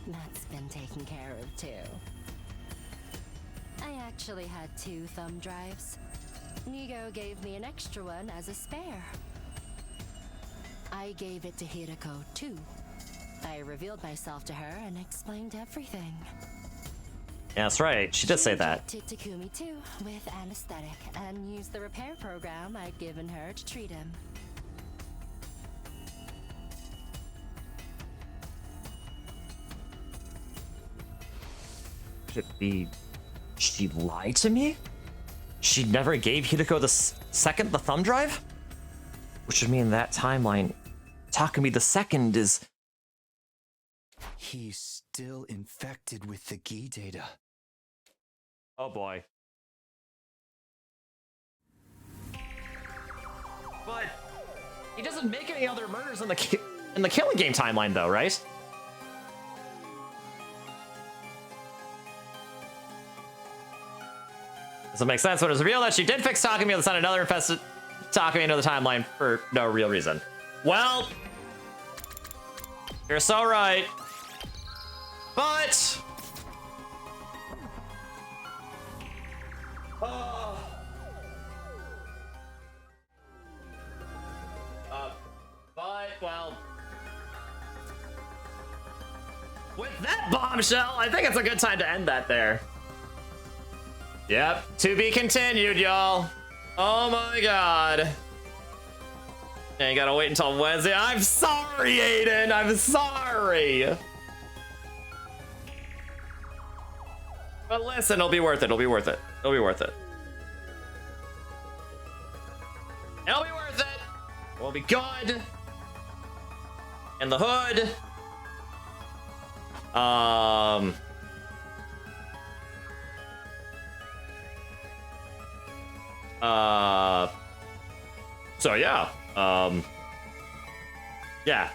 That's been taken care of too. I actually had 2 thumb drives. Nigo gave me an extra one as a spare. I gave it to Hirako too. I revealed myself to her and explained everything. Yeah, that's right. She did say that. To Takumi too, with anesthetic, and used the repair program I'd given her to treat him. Could it be she lied to me? She never gave Hideko the second the thumb drive? Which would mean that timeline, Takumi the second is... He's still infected with the Gi data. Oh boy. But he doesn't make any other murders in the Killing Game timeline though, right? Does it make sense when it's revealed that she did fix Takumi and sent another infested Takumi into the timeline for no real reason? Well, you're so right. But... well... with that bombshell, I think it's a good time to end that there. Yep, to be continued, y'all. Oh my god. Yeah, you gotta wait until Wednesday. I'm sorry, Aiden. I'm sorry. But listen, it'll be worth it. It'll be worth it. It'll be worth it. It'll be worth it. We'll be good. In the hood. So yeah. Yeah.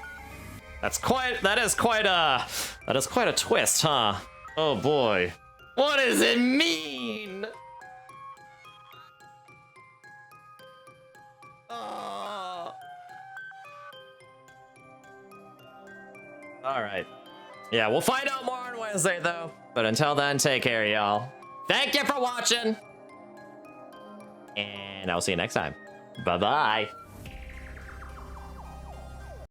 That is quite a twist, huh? Oh boy. What does it mean? All right. Yeah, we'll find out more on Wednesday though. But until then, take care, y'all. Thank you for watching. And I'll see you next time. Bye-bye.